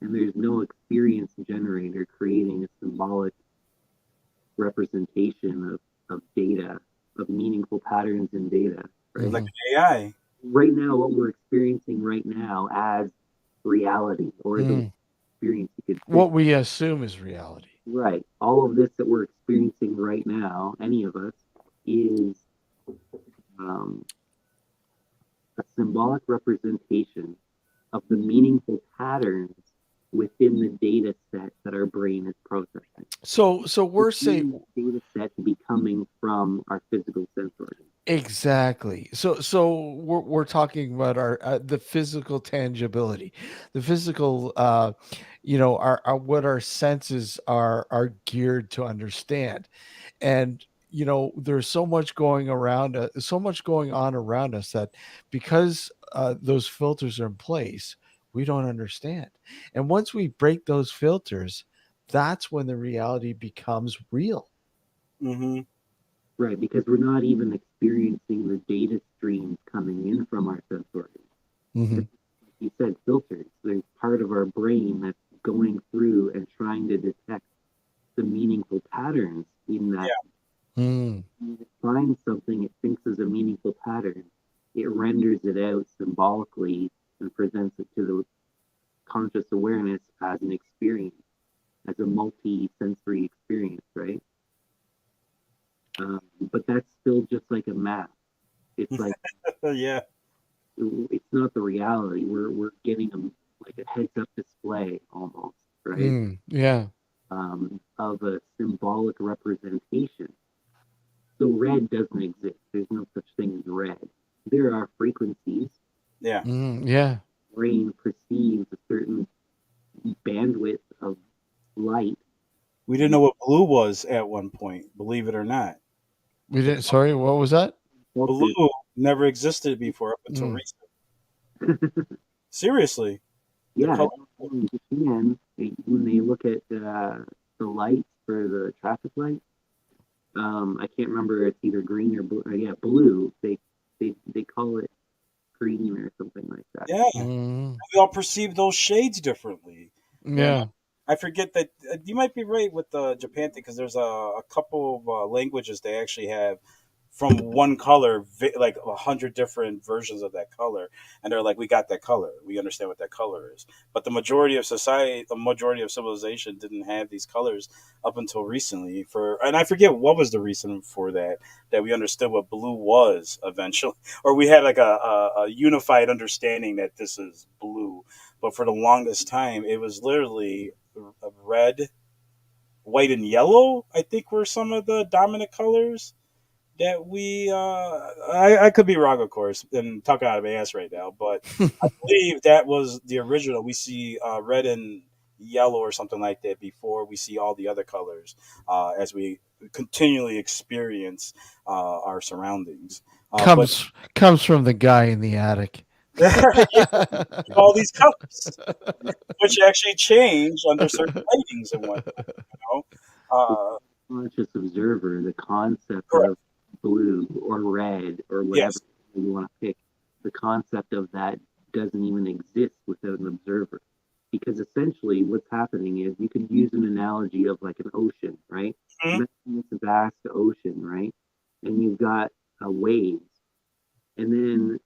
and there's no experience generator creating a symbolic representation of data, of meaningful patterns in data, right? Like Hmm. AI. Right now, what we're experiencing right now as reality or the Hmm. experience you could think, What we assume is reality. right? All of this that we're experiencing right now, any of us, is um, a symbolic representation of the meaningful patterns within the data set that our brain is processing. So We're we're saying seeing this data set to be coming from our physical sense organs. exactly. So we're talking about our the physical tangibility, the physical our what our senses are geared to understand. And there's so much going around so much going on around us that because those filters are in place, we don't understand. And once we break those filters, that's when the reality becomes real. Hmm. Right, because we're not even experiencing the data streams coming in from our sense organs. Hmm. Like you said, filters. There's part of our brain that's going through and trying to detect the meaningful patterns in that. Yeah. Mm. When it finds something it thinks is a meaningful pattern, it renders it out symbolically and presents it to the conscious awareness as an experience, as a multi-sensory experience, right? But that's still just like a map. It's like Yeah. it's not the reality. We're getting like a heads up display almost, right? Mm. Yeah. Of a symbolic representation. So red doesn't exist. There's no such thing as red. There are frequencies. Yeah. Mm. Yeah. Brain perceives a certain bandwidth of light. We didn't know what blue was at one point, believe it or not. We The didn't. Sorry, what was that? Cultures, blue never existed before up until Mm. recent. Seriously, the yeah, color. in Japan, when they look at the lights for the traffic light, I can't remember. It's either green or blue. Yeah, blue. They call it green or something like that. Yeah, Mm. we all perceive those shades differently. You know, Yeah. I forget that you might be right with the Japan thing because there's a couple of languages they actually have from one color, like 100 different versions of that color, and they're like, we got that color, we understand what that color is. But the majority of society, the majority of civilization, didn't have these colors up until recently. And I forget what was the reason for that. That we understood what blue was eventually, or we had like a unified understanding that this is blue. But for the longest time, it was literally red, white, and yellow. I think were some of the dominant colors that we. I could be wrong, of course, and talking out of my ass right now, but I believe that was the original. We see red and yellow or something like that before we see all the other colors as we continually experience our surroundings. But Comes from the guy in the attic. yeah, all these colors, which actually change under certain lightings and whatnot. You know, The uh, conscious observer, the concept correct. of blue or red or whatever Yes. you want to pick, the concept of that doesn't even exist without an observer. happening is you could use an analogy of like an ocean, right? Mhm. Imagine this vast ocean, right? And you've got waves, and then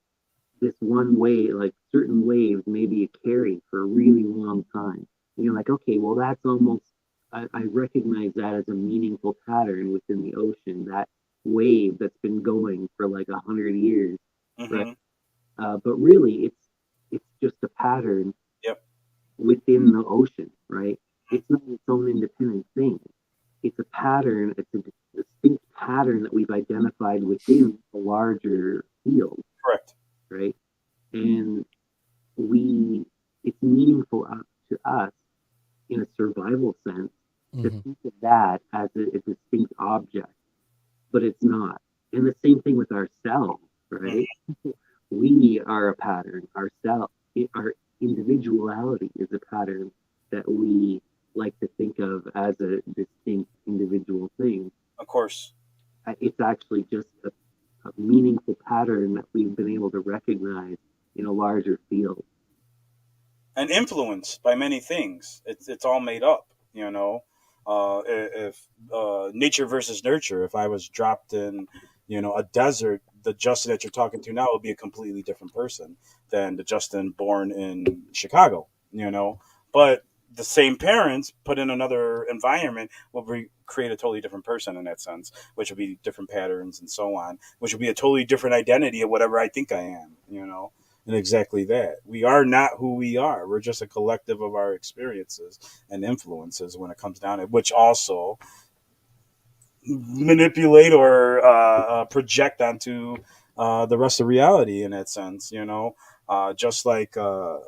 this one wave, like certain waves, maybe a carry for a really long time. And you're like, okay, well, that's almost, I recognize that as a meaningful pattern within the ocean, that wave that's been going for like 100 years, right? Mhm. But really, it's just a pattern Yep. within the ocean, right? Mhm. It's not its own independent thing. It's a pattern, it's a distinct pattern that we've identified within a larger field, Correct. right? And we it's meaningful to us in a survival sense to Hmm. think of that as a distinct object, but it's not. And the same thing with ourselves, Mhm. right? We are a pattern. Our individuality is a pattern that we like to think of as a distinct individual thing. Of course. It's actually just a meaningful pattern that we've been able to recognize in a larger field. And influenced by many things. It's all made up. If nature versus nurture. If I was dropped in, a desert, the Justin that you're talking to now would be a completely different person than the Justin born in Chicago. But the same parents put in another environment will create a totally different person in that sense, which will be different patterns and so on, which will be a totally different identity of whatever I think I am. And exactly that. We are not who we are. We're just a collective of our experiences and influences when it comes down to it, which also manipulate or project onto the rest of reality in that sense, just like to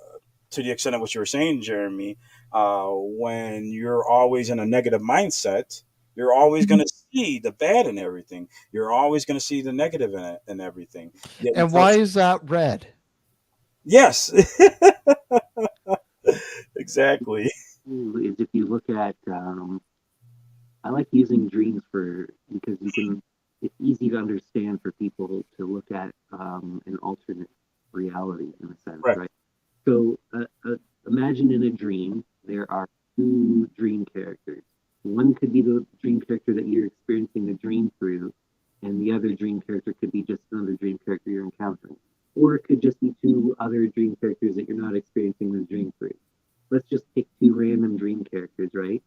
the extent of what you were saying, Jeremy, when you're always in a negative mindset, you're always going to see the bad in everything. You're always going to see the negative in it and everything. Yet And why until is that red? yes, exactly. Is if you look at I like using dreams for because you can it's easy to understand for people to look at an alternate reality in a sense, Correct. right? So imagine in a dream there are two dream characters. One could be the dream character that you're experiencing the dream through, and the other dream character could be just another dream character you're encountering. Or it could just be two other dream characters that you're not experiencing the dream through. Let's just pick two random dream characters, right?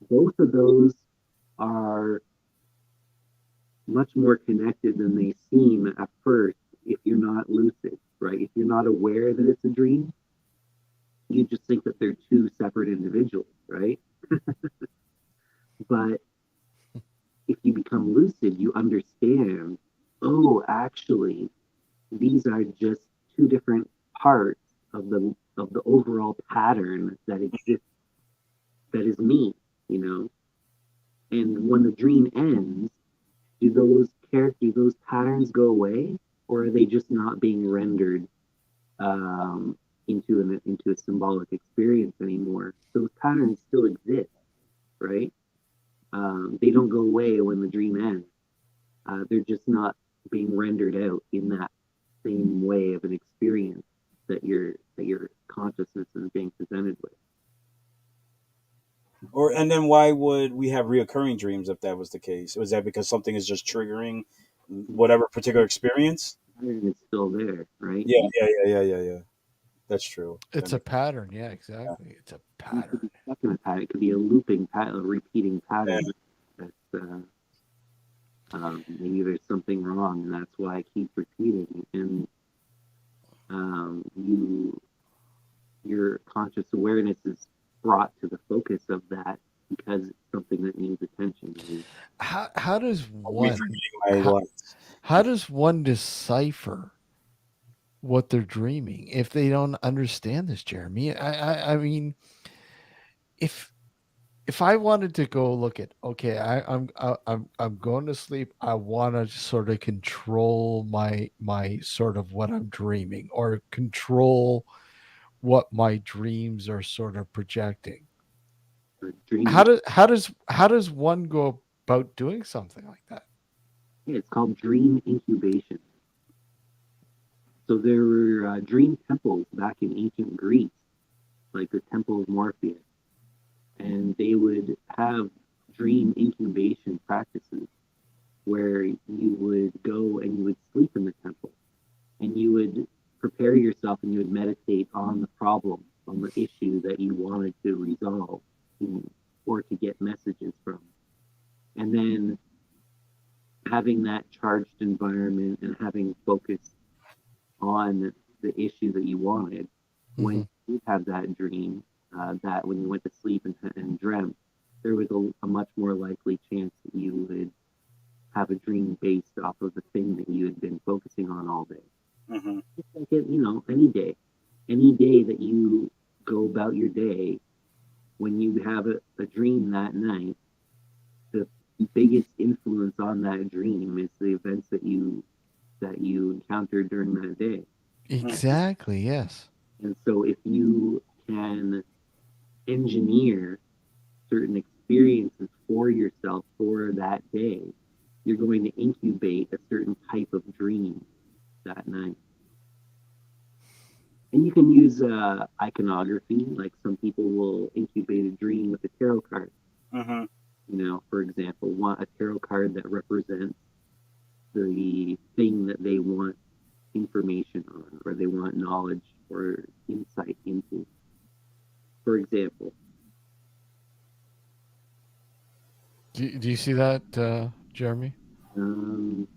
Both of those are much more connected than they seem at first if you're not lucid, right? If you're not aware that it's a dream, you just think that they're two separate individuals, right? But if you become lucid, you understand, oh, actually, these are just two different parts of the overall pattern that exists that is me, you know. And when the dream ends, do those patterns go away, or are they just not being rendered um, into a symbolic experience anymore? Those patterns still exist, right? They don't go away when the dream ends. They're just not being rendered out in that same way of an experience that your consciousness is being presented with. And then why would we have reoccurring dreams if that was the case? Was that because something is just triggering whatever particular experience? The pattern is still there, right? Yeah, yeah, yeah, yeah, yeah, yeah. That's true. That It's a makes pattern. Yeah, exactly. It's a You could pattern. be stuck in a pattern. It could be a looping pattern, a repeating yeah. pattern. That's maybe there's something wrong, and that's why it keeps repeating. And you your conscious awareness is brought to the focus of that because it's something that needs attention. How does Me one forgetting my how, life. how does one decipher what they're dreaming if they don't understand this, Jeremy? I mean, if if I wanted to go look at, okay, I'm going to sleep. I want to sort of control my sort of what I'm dreaming, or control what my dreams are sort of projecting. Or dream, How does one go about doing something like that? yeah, it's called dream incubation. So there were dream temples back in ancient Greece, like the Temple of Morpheus. and they would have dream incubation practices where you would go and you would sleep in the temple and you would prepare yourself and you would meditate on the problem, on the issue that you wanted to resolve or to get messages from. And then having that charged environment and having focus on the issue that you wanted Hmm. when you had that dream, that when you went to sleep and dreamt, there was a much more likely chance that you would have a dream based off of the thing that you had been focusing on all day. Hmm. Just like it, any day that you go about your day, when you have a dream that night, the biggest influence on that dream is the events that you encountered during that day. Exactly. Yes. And so if you can engineer certain experiences for yourself for that day, you're going to incubate a certain type of dream that night. And you can use iconography, like some people will incubate a dream with a tarot card. Hmm. For example, want a tarot card that represents the thing that they want information on or they want knowledge or insight into. For example, Do you see that, Jeremy? um,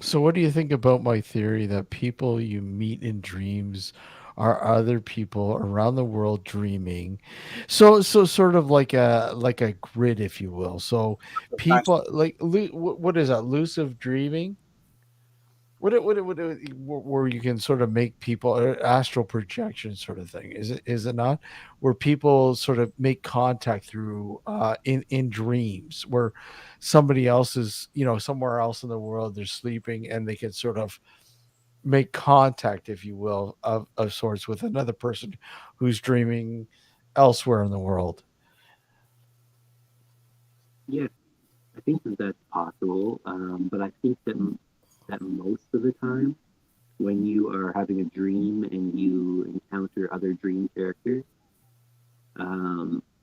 So, what do you think about my theory that people you meet in dreams are other people around the world dreaming? So sort of like a grid, if you will. So, people like what is that? Lucid dreaming. Where you can sort of make people astral projection sort of thing, is it not, where people sort of make contact through in dreams, where somebody else is, somewhere else in the world, they're sleeping and they can sort of make contact, if you will, of sorts with another person who's dreaming elsewhere in the world. yeah, I think that that's possible. But I think that most of the time, when you are having a dream and you encounter other dream characters,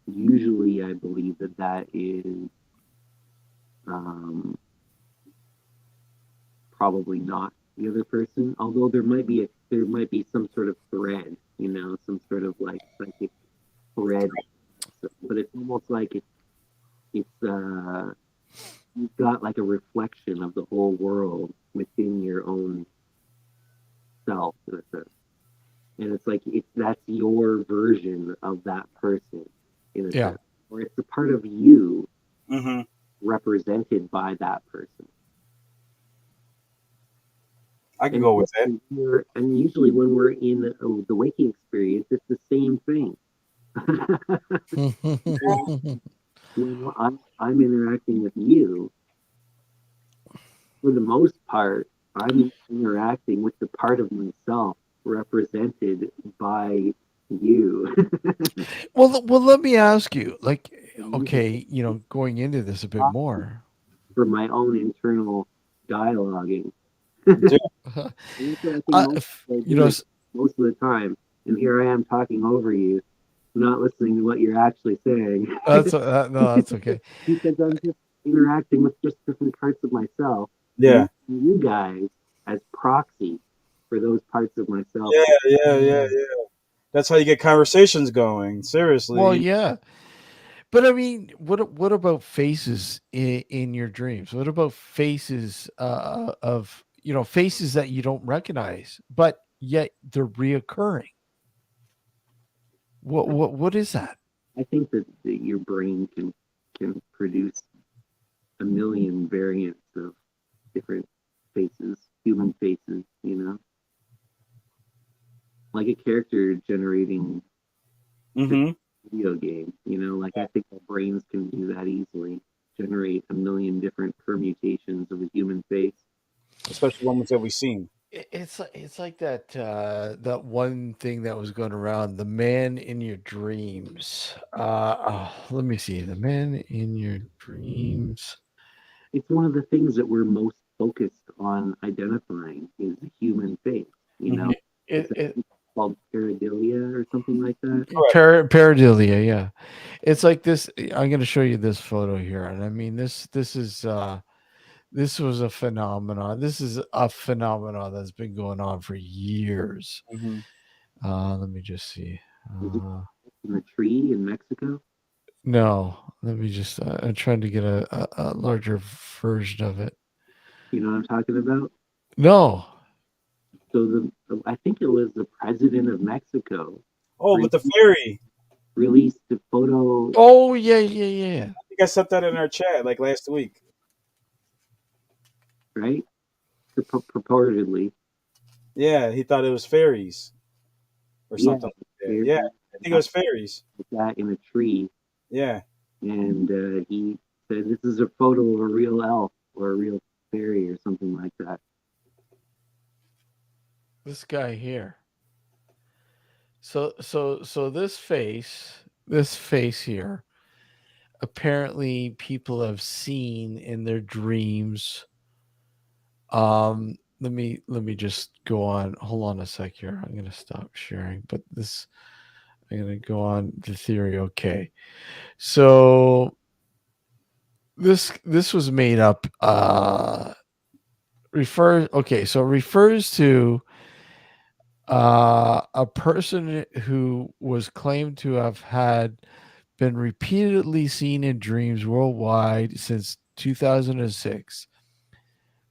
usually I believe that is um, probably not the other person. Although there might be some sort of thread, some sort of like psychic thread. But it's almost like it's you've got like a reflection of the whole world within your own self in a sense. And it's like that's your version of that person in a Yeah. sense. Or it's a part of you Hmm. represented by that person. I could And go with that. usually when we're in the waking experience, it's the same thing. When I'm interacting with you, for the most part, I'm interacting with the part of myself represented by you. Well, let me ask you, like, I'm using okay, going into this a bit it more. for my own internal dialoguing. Dude, And that's what I think most If, people are doing most of the time. And here I am talking over you, not listening to what you're actually saying no, that's okay. because I'm just interacting with just different parts of myself and yeah, using you guys as proxy for those parts of myself. yeah, yeah, yeah, Mm. yeah. That's how you get conversations going. Well, Seriously. yeah, but I mean, what about faces in your dreams? What about faces of faces that you don't recognize, but yet they're reoccurring? What is that? I think that your brain can produce a million variants of different faces, human faces, like a character generating Hmm. video game, like I think our brains can do that easily, generate a million different permutations of a human face. Especially ones that we've seen. It's like that one thing that was going around, the man in your dreams. Let me see, the man in your dreams. It's one of the things that we're most focused on identifying is the human face, Hmm. It, it's it, it, called pareidolia or something like that. Correct. Pareidolia, yeah. It's like this. I'm going to show you this photo here, and I mean this is this was a phenomenon. This is a phenomenon that's been going on for years. Hmm. Let me just see. Is it Uh, in the tree in Mexico? no, let me just. I'm trying to get a larger version of it. You know what I'm talking about? No. So I think it was the president of Mexico Oh, re- with the fairy. released the photo, Oh yeah, yeah, yeah. I think I said that in our chat like last week. right? Purportedly, Yeah, he thought it was fairies or yeah, something like that. there Yeah, I think it was fairies. that in a tree, Yeah. and he said this is a photo of a real elf or a real fairy or something like that. This guy here. So this face here, apparently people have seen in their dreams. Let me just go on. Hold on a sec here. I'm gonna stop sharing. But this I'm gonna go on the theory. Okay. So this was made up so it refers to a person who was claimed to have had been repeatedly seen in dreams worldwide since 2006,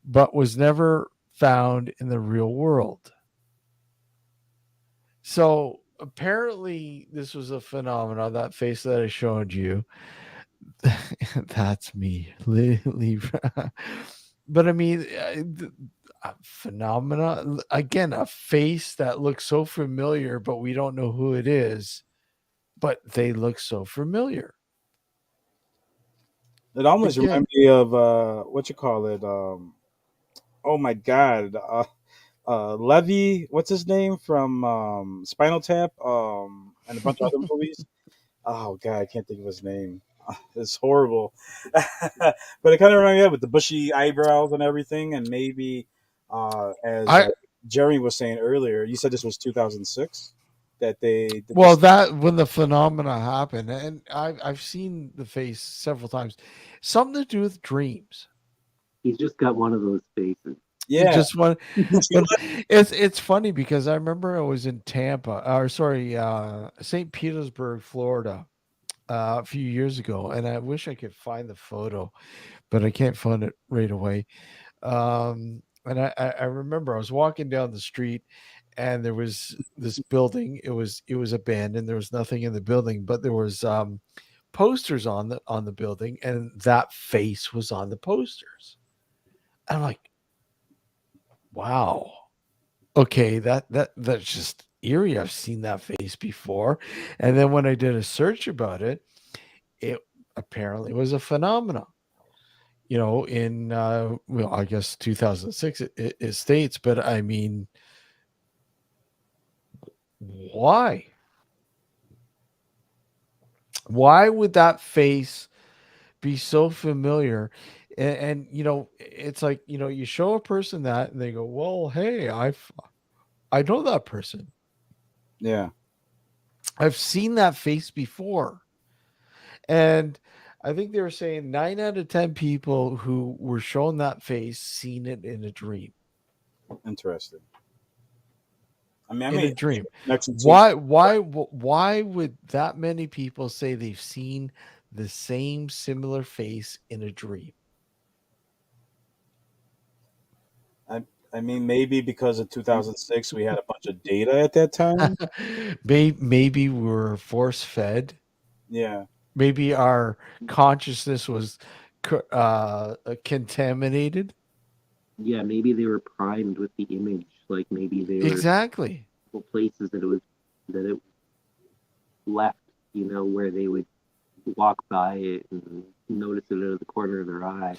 but was never found in the real world. So apparently, this was a phenomenon. That face that I showed you, that's me. But I mean, a phenomena again, a face that looks so familiar, but we don't know who it is. But they look so familiar. It almost Again, reminds me of what you call it. Oh my God. Levy, what's his name from Spinal Tap, and a bunch of other movies. Oh God, I can't think of his name. It's horrible, but it kind of reminds me of with the bushy eyebrows and everything, and maybe as I Jerry was saying earlier, you said this was 2006 that they did well this. that when the phenomena happened, and I've seen the face several times, something to do with dreams. He's just got one of those faces. It Yeah, just one, but it's funny because I remember I was in Tampa, or sorry, St. Petersburg, Florida, a few years ago, and I wish I could find the photo, but I can't find it right away. And I remember I was walking down the street, and there was this building. It was abandoned. There was nothing in the building, but there was posters on the building, and that face was on the posters. I'm like, wow. Okay, that's just eerie. I've seen that face before. And then when I did a search about it, it apparently was a phenomenon. In well, I guess 2006 it states, but I mean, why? Why would that face be so familiar? And it's like, you show a person that and they go, "Well, hey, I know that person. yeah, I've seen that face before." And I think they were saying 9 out of 10 people who were shown that face seen it in a dream. interesting. I mean, I In a made dream. connection to. Why would that many people say they've seen the same similar face in a dream? I, I mean, maybe because in 2006 we had a bunch of data at that time. Maybe we're force fed. Yeah, Maybe our consciousness was contaminated. Yeah, maybe they were primed with the image. Like maybe they were Exactly. places that it left, where they would walk by it and notice it out of the corner of their eye.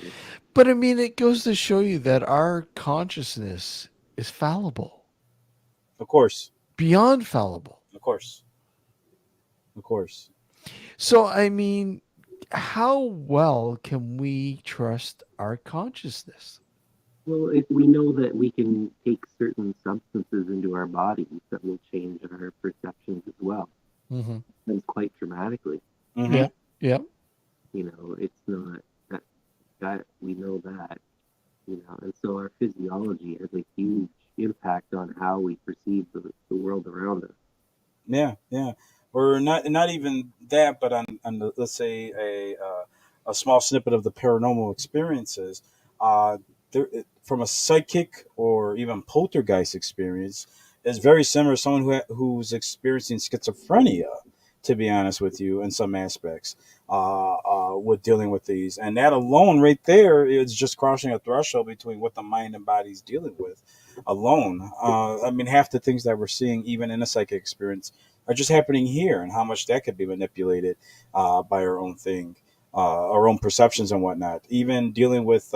But I mean, it goes to show you that our consciousness is fallible, of course, beyond fallible. of course, of course. So, I mean, how well can we trust our consciousness? Well, if we know that we can take certain substances into our bodies that will change our perceptions as well, Mm-hmm. and quite dramatically. Hmm. Yeah. Yeah. It's not that we know that, and so our physiology has a huge impact on how we perceive the world around us. Yeah, yeah, or not even that, but on let's say a small snippet of the paranormal experiences, uh, from a psychic or even poltergeist experience is very similar to someone who's experiencing schizophrenia. To be honest with you, in some aspects, with dealing with these, and that alone, right there, is just crossing a threshold between what the mind and body is dealing with. Alone, I mean, half the things that we're seeing, even in a psychic experience, are just happening here, and how much that could be manipulated by our own thing, our own perceptions and whatnot. Even dealing with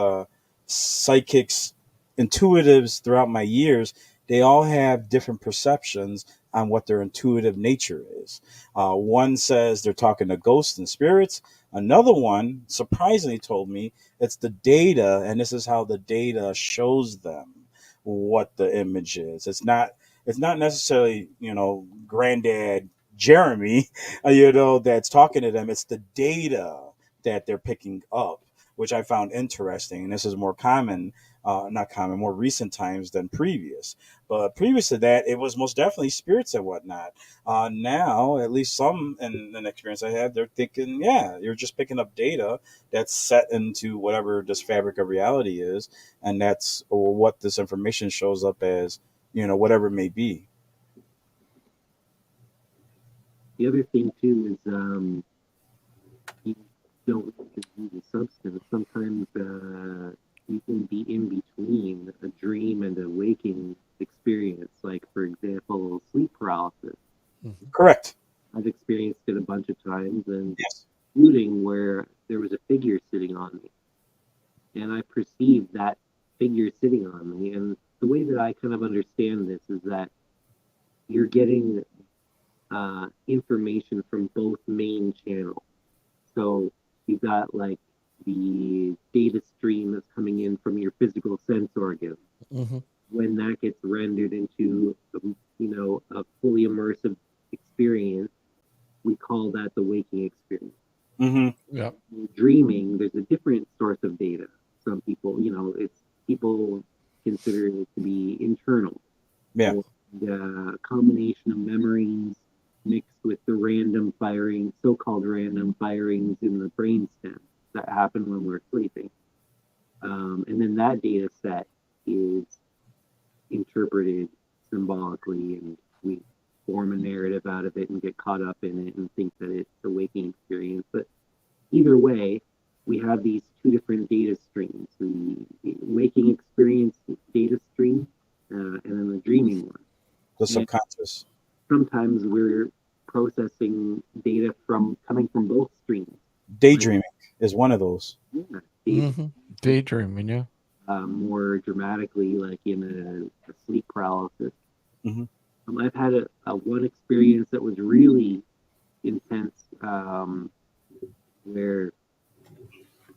psychics, intuitives throughout my years, they all have different perceptions on what their intuitive nature is. One says they're talking to ghosts and spirits. Another one surprisingly told me it's the data, and this is how the data shows them what the image is. It's not necessarily, granddad Jeremy, that's talking to them. It's the data that they're picking up, which I found interesting. And this is more common, not common, more recent times than previous. But previous to that, it was most definitely spirits and whatnot. Now, at least some in an experience I had, they're thinking, yeah, you're just picking up data that's set into whatever this fabric of reality is, and that's what this information shows up as, whatever it may be. The other thing too is you don't have to use a substance. Sometimes you can be in between a dream and a waking experience. Like, for example, sleep paralysis. Mm-hmm. Correct. I've experienced it a bunch of times, and Yes. including where there was a figure sitting on me, and I perceived that figure sitting on me. And the way that I kind of understand this is that you're getting information from both main channels. So you've got like the data stream that's coming in from your physical sense organ. Mm-hmm. When that gets rendered into a fully immersive experience, we call that the waking experience. Hmm. Yeah. Dreaming, there's a different source of data. Some people, it's people consider it to be internal, Yeah. or the combination of memories mixed with the random firing, so-called random firings in the brainstem that happen when we're sleeping. And then that data set is interpreted symbolically, and we form a narrative out of it and get caught up in it and think that it's a waking experience. But either way, we have these two different data streams: the waking experience data stream, and then the dreaming one. The And subconscious. sometimes we're processing data from coming from both streams. Like, Daydreaming is one of those. yeah, Mm-hmm. Daydreaming. Yeah. more dramatically, like in a sleep paralysis. Hmm. I've had a one experience that was really intense, where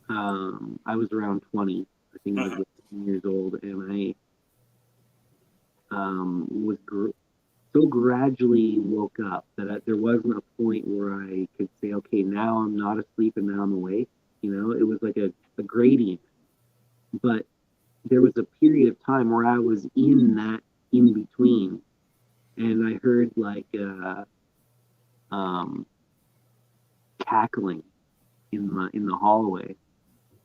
I was around 20. I think I was Hmm. 18 years old, and I was so gradually woke up that there wasn't a point where I could say, okay, now I'm not asleep and now I'm awake. It was like a gradient. But there was a period of time where I was in that in between, and I heard like um, cackling in the hallway,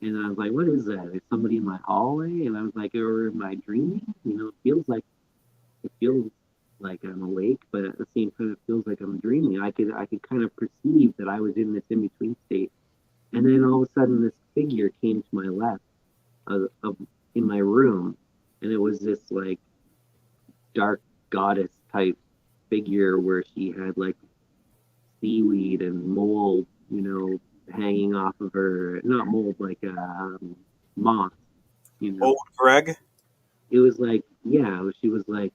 and I was like, "What is that? Is somebody in my hallway?" And I was like, "Or am I dreaming?" It feels like I'm awake, but at the same time, it feels like I'm dreaming. I could kind of perceive that I was in this in between state, and then all of a sudden, this figure came to my left in my room, and it was this like dark goddess type figure where she had like seaweed and mold, hanging off of her. Not mold, like moss. You know, Old Greg. it was like, yeah, she was like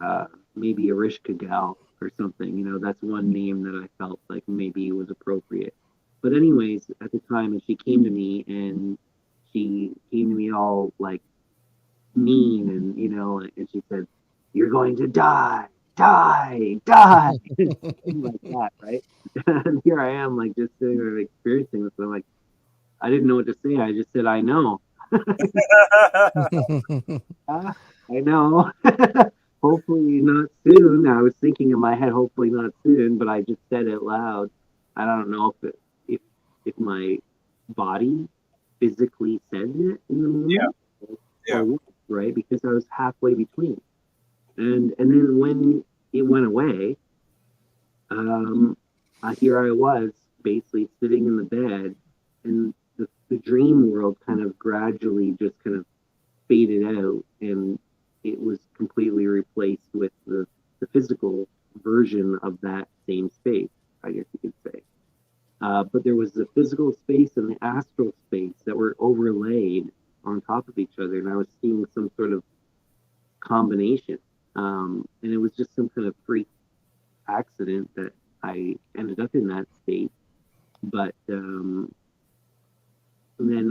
uh, maybe Erishka gal or something. That's one name that I felt like maybe was appropriate. But anyways, at the time, and she came to me and she came to me all like mean, and and she said, "You're going to die, die, die," like that, right? And here I am, like just sitting there experiencing this. And I'm like, I didn't know what to say. I just said, "I know." Ah, I know. Hopefully not soon. I was thinking in my head, hopefully not soon, but I just said it loud. I don't know if my body physically said it in the Yeah, moment or yeah. what, right? Because I was halfway between. And then when it went away, um, here I was basically sitting in the bed, and the dream world kind of gradually just kind of faded out, and it was completely replaced with the physical version of that same space, I guess you could say. But there was the physical space and the astral space that were overlaid on top of each other, and I was seeing some sort of combination. And it was just some kind of freak accident that I ended up in that state. But then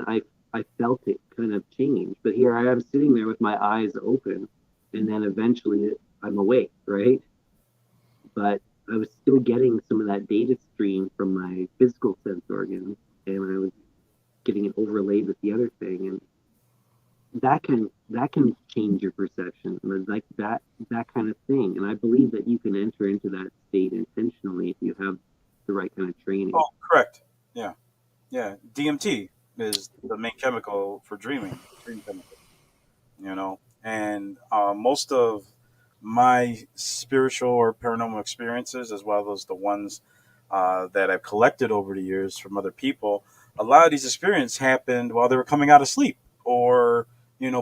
I felt it kind of change. But here I am sitting there with my eyes open, and then eventually I'm awake, right? But I was still getting some of that data stream from my physical sense organs, and I was getting it overlaid with the other thing, and that can change your perception, like that kind of thing. And I believe that you can enter into that state intentionally if you have the right kind of training. Oh, correct. Yeah, yeah. DMT is the main chemical for dreaming. Dream chemical. And most of my spiritual or paranormal experiences, as well as the ones that I've collected over the years from other people, a lot of these experiences happened while they were coming out of sleep, or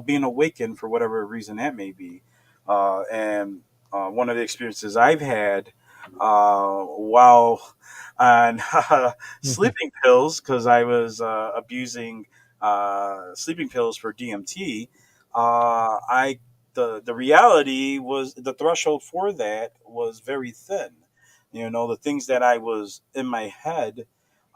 being awakened for whatever reason that may be. And one of the experiences I've had while on sleeping pills, because I was abusing sleeping pills for DMT. I the reality was, the threshold for that was very thin. The things that I was in my head,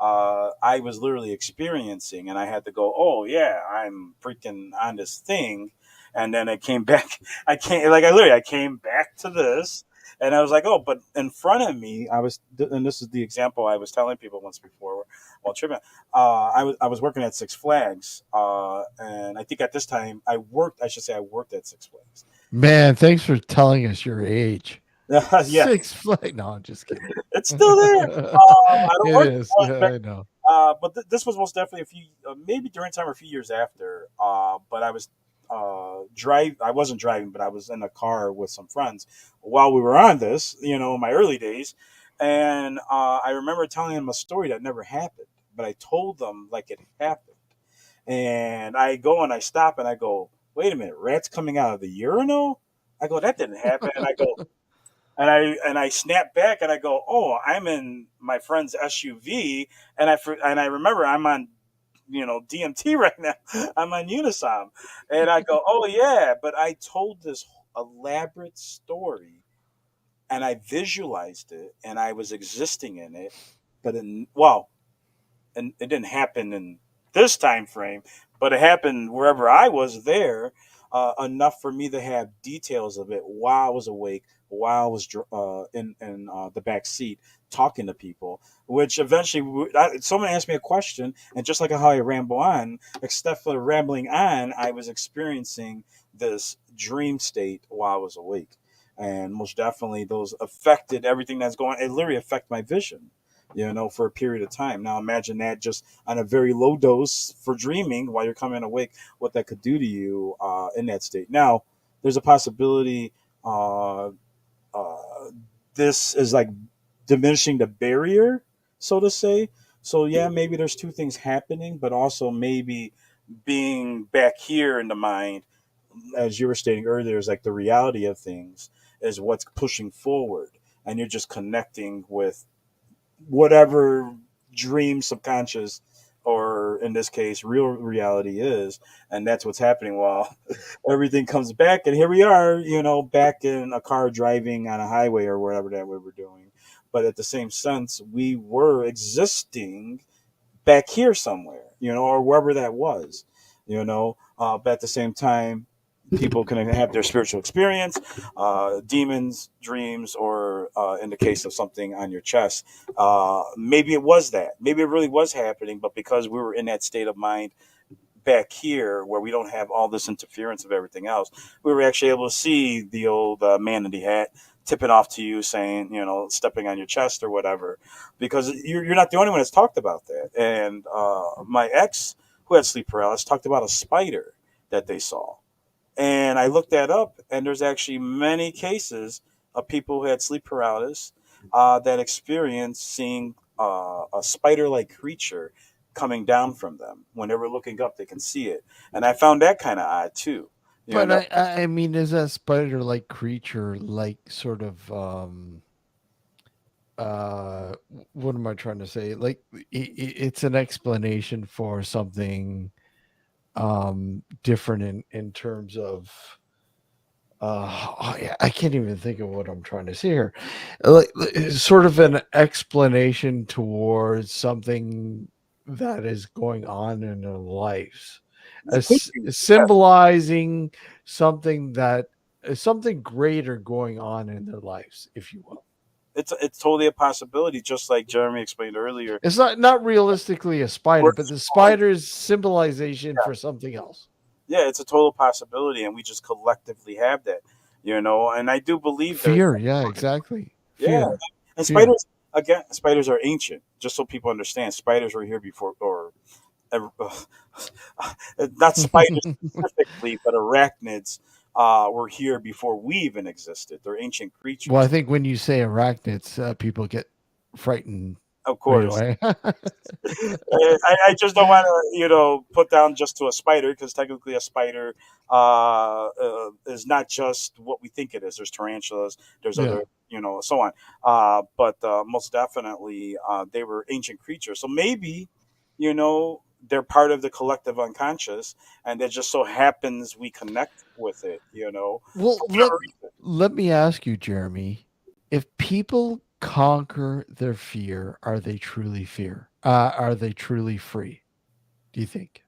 I was literally experiencing, and I had to go, oh yeah, I'm freaking on this thing. And then I came back. I came back to this, and I was like, oh, but in front of me, and this is the example I was telling people once before while tripping. I was working at Six Flags, and I think at this time I worked. I should say I worked at Six Flags. Man, thanks for telling us your age. Yeah, Six Flags. No, I'm just kidding. it's still there. I don't It work is. for Yeah, it, I know. but this was most definitely a few, maybe during time or a few years after. But I was drive. I wasn't driving, but I was in a car with some friends while we were on this. In my early days, and I remember telling them a story that never happened, but I told them like it happened. And I go and I stop and I go, wait a minute, rats coming out of the urinal? I go, that didn't happen. And I go, and I snap back and I go, oh, I'm in my friend's SUV, and I remember I'm on DMT right now. I'm on Unisom, and I go, oh yeah, but I told this elaborate story, and I visualized it, and I was existing in it, but and it didn't happen in this time frame, but it happened wherever I was there, enough for me to have details of it while I was awake, while I was in the back seat talking to people. Which eventually, someone asked me a question, and just like how I ramble on, except for rambling on, I was experiencing this dream state while I was awake. And most definitely, those affected everything that's going. It literally affected my vision, for a period of time. Now imagine that just on a very low dose for dreaming while you're coming awake, what that could do to you in that state. Now, there's a possibility uh, uh, this is like diminishing the barrier, so to say. So yeah, maybe there's two things happening, but also maybe being back here in the mind, as you were stating earlier, is like the reality of things is what's pushing forward, and you're just connecting with whatever dream subconscious, or in this case real reality is, and that's what's happening while everything comes back, and here we are, back in a car driving on a highway or wherever that we were doing. But at the same sense, we were existing back here somewhere, or wherever that was. But at the same time, people can have their spiritual experience, demons, dreams, or in the case of something on your chest, maybe it was that. Maybe it really was happening, but because we were in that state of mind back here where we don't have all this interference of everything else, we were actually able to see the old man in the hat tipping off to you saying, stepping on your chest or whatever, because you're not the only one that's talked about that. And my ex, who had sleep paralysis, talked about a spider that they saw. And I looked that up, and there's actually many cases of people who had sleep paralysis that experienced seeing a spider-like creature coming down from them. When they were looking up, they can see it, and I found that kind of odd too. You But know, I mean, is that spider-like creature like sort of what am I trying to say? Like it's an explanation for something different in terms of oh, yeah, I can't even think of what I'm trying to say here. It's sort of an explanation towards something that is going on in their lives, it could as be. Yeah, symbolizing something that something greater going on in their lives, if you will. it's totally a possibility, just like Jeremy explained earlier. It's not realistically a spider, We're but the falling. spider is symbolization Yeah, for something else. yeah, it's a total possibility, and we just collectively have that. And I do believe there's. Fear, yeah, exactly. Yeah, Fear, and fear. spiders are ancient. Just so people understand, spiders were here before, or uh, not spiders specifically, but arachnids were here before we even existed. They're ancient Well, I creatures, think when you say arachnids, people get frightened of right course. away. I just don't want to, put down just to a spider, because technically a spider is not just what we think it is. There's tarantulas, there's Yeah. other, so on. But most definitely, they were ancient creatures. So maybe, they're part of the collective unconscious, and it just so happens we connect with it, Well, for whatever reason. let me ask you, Jeremy, if people conquer their fear, are they truly fear? Are they truly free? Do you think?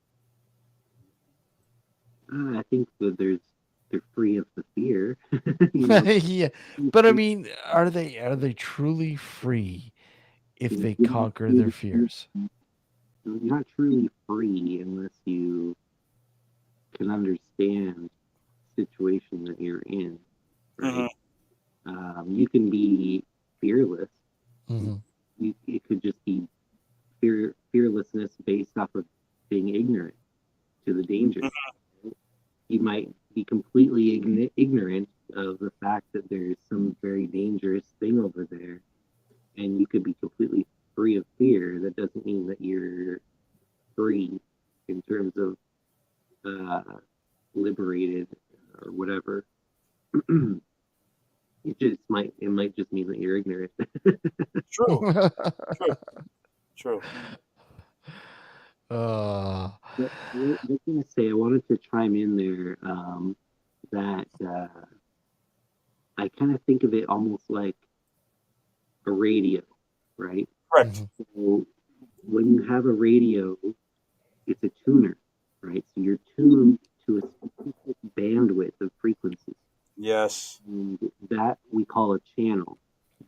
I think that they're free of the fear. you know, Yeah, but I mean, are they truly free if they conquer their fears? you're not truly free unless you can understand the situation that you're in, Hmm. right? You can be fearless. Hmm. It could just be fearlessness based off of being ignorant to the danger. You might be completely ignorant of the fact that there's some very dangerous thing over there, and you could be completely free of fear. That doesn't mean that you're free in terms of uh, liberated or whatever. It might just mean that you're ignorant. True, true, true. uh, But I was going to say, I wanted to chime in there that I kind of think of it almost like a radio, right? Correct. mhm, So when you have a radio, it's a tuner, right? So you're tuned to a specific bandwidth of frequencies. Yes. And that we call a channel,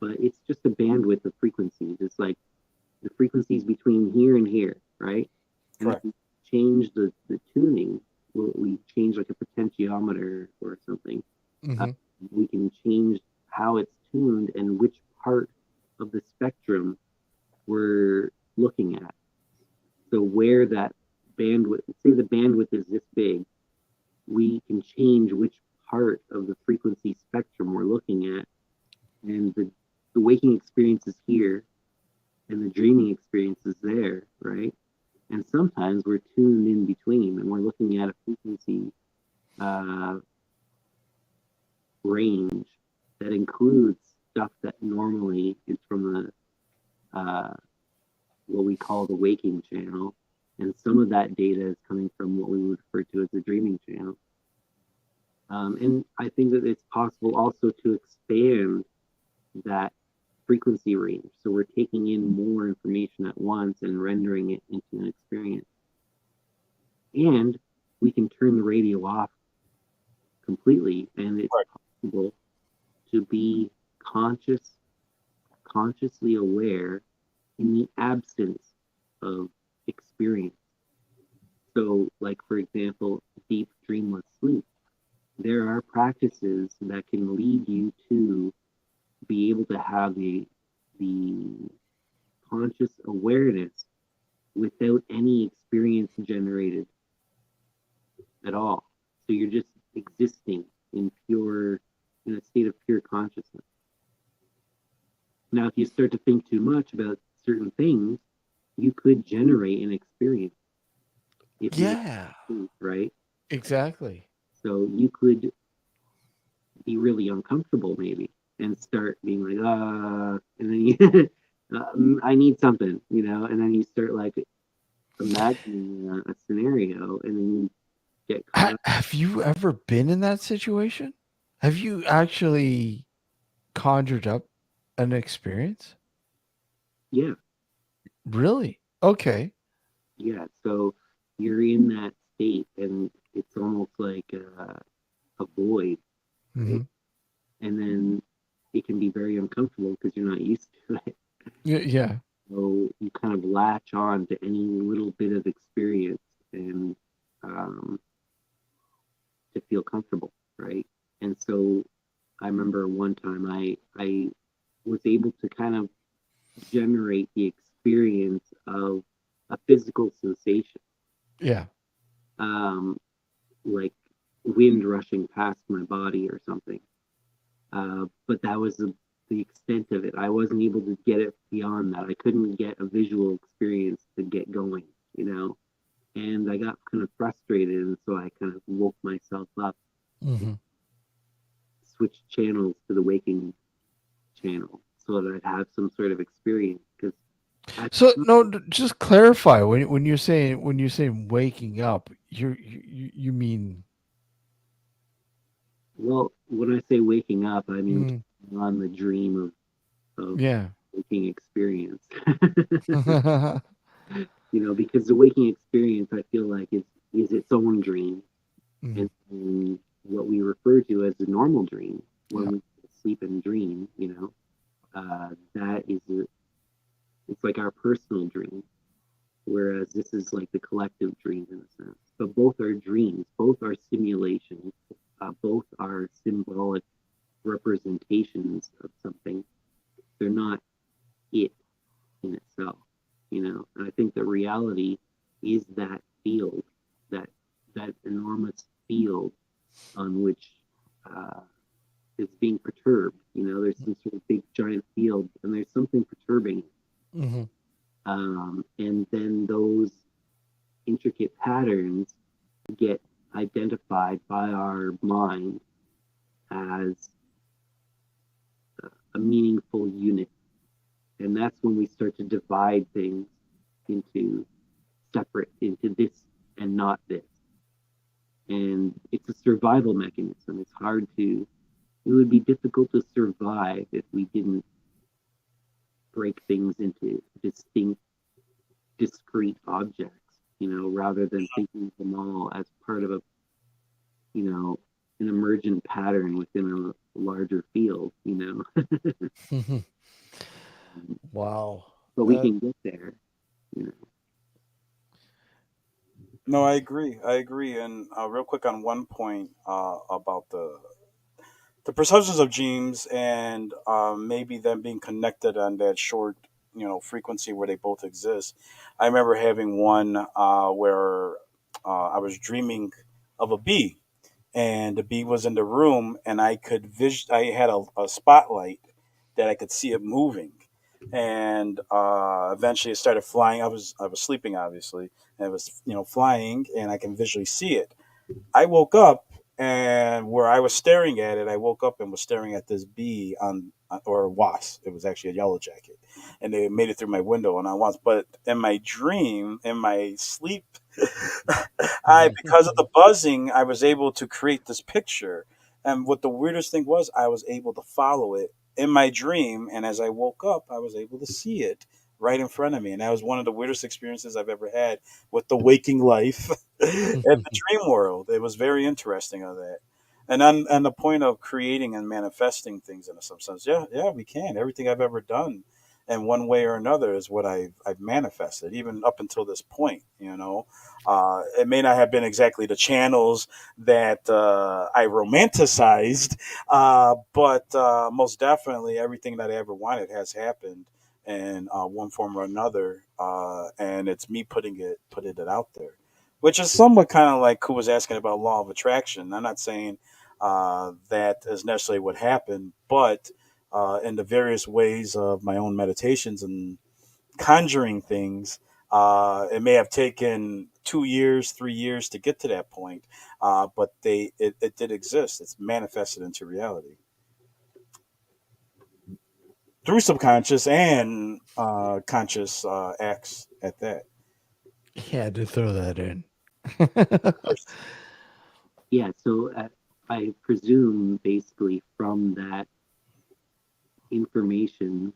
but it's just a bandwidth of frequencies. It's like the frequencies between here and here, right? And if Correct. we change the tuning, we change like a potentiometer or something, uh, mhm. we can change how it's tuned and which part of the spectrum we're looking at. So where that bandwidth, say the bandwidth is this big, we can change which part of the frequency spectrum we're looking at, and the waking experience is here and the dreaming experience is there, right? And sometimes we're tuned in between and we're looking at a frequency uh, range that includes stuff that normally is from the what we call the waking channel, and some of that data is coming from what we would refer to as the dreaming channel. And I think that it's possible also to expand that frequency range. So we're taking in more information at once and rendering it into an experience. And we can turn the radio off completely, and it's Right. possible to be consciously aware in the absence of experience. So, like for example, deep dreamless sleep. There are practices that can lead you to be able to have the conscious awareness without any experience generated at all. So you're just existing in a state of pure consciousness. Now, if you start to think too much about certain things, you could generate an experience if you Yeah, were, right? exactly. So you could be really uncomfortable maybe and start being like, and then you, I need something, and then you start like imagining a scenario, and then you get caught up. Have you ever been in that situation? Have you actually conjured up an experience? Yeah, Really? Okay. yeah. So you're in that state, and it's almost like a void, right? Hmm. And then it can be very uncomfortable because you're not used to it. Yeah, yeah. So you kind of latch on to any little bit of experience and um, to feel comfortable, right? And so I remember one time I was able to kind of generate the experience of a physical sensation, Yeah. um, like wind rushing past my body or something. But that was the extent of it. I wasn't able to get it beyond that. I couldn't get a visual experience to get going, you know. And I got kind of frustrated, and so I kind of woke myself up, Hmm. switched channels to the waking channel, so that I'd have some sort of experience. Because at So the no, time, just clarify when you're saying waking up, you mean well, when I say waking up, I mean mm, on the dream of yeah. waking experience. Because the waking experience, I feel like is its own dream, Mhm. and what we refer to as the normal dream when Yeah. we sleep and dream, that is it's like our personal dream, whereas this is like the collective dream in a sense. But both are dreams, both are simulations, both are symbolic representations of something. They're not it in itself, And I think the reality is that field, that that enormous field on which uh, is being perturbed. There's some sort of big giant field, and there's something perturbing it. Hmm. And then those intricate patterns get identified by our mind as a meaningful unit. And that's when we start to divide things into into this and not this. And it's a survival mechanism. It would be difficult to survive if we didn't break things into distinct, discrete objects, rather than thinking of them all as part of you know, an emergent pattern within a larger field. Wow. But we That can get there, you know. No, I agree. I agree. And real quick on one point about the perceptions of dreams and maybe them being connected on that short, frequency where they both exist. I remember having one where I was dreaming of a bee, and the bee was in the room, and I had a spotlight that I could see it moving, and eventually it started flying. I was sleeping, obviously, and it was flying, and I can visually see it. I woke up, and where I was staring at it, I woke up and was staring at this bee or a wasp. It was actually a yellow jacket, and they made it through my window, and I was. But in my dream, in my sleep, because of the buzzing, I was able to create this picture. And what the weirdest thing was, I was able to follow it in my dream, and as I woke up, I was able to see it right in front of me, and that was one of the weirdest experiences I've ever had with the waking life at the dream world. It was very interesting of that. And on the point of creating and manifesting things in some sense, yeah, we can. Everything I've ever done in one way or another is what I've manifested, even up until this point. It may not have been exactly the channels that I romanticized, but most definitely everything that I ever wanted has happened in one form or another, and it's me putting it out there, which is somewhat kind of like who was asking about law of attraction. I'm not saying that is necessarily what happened, but in the various ways of my own meditations and conjuring things, it may have taken 2 years, 3 years to get to that point, but it did exist. It's manifested into reality through subconscious and conscious acts at that. Had to throw that in. Of course. Yeah, so I presume basically from that information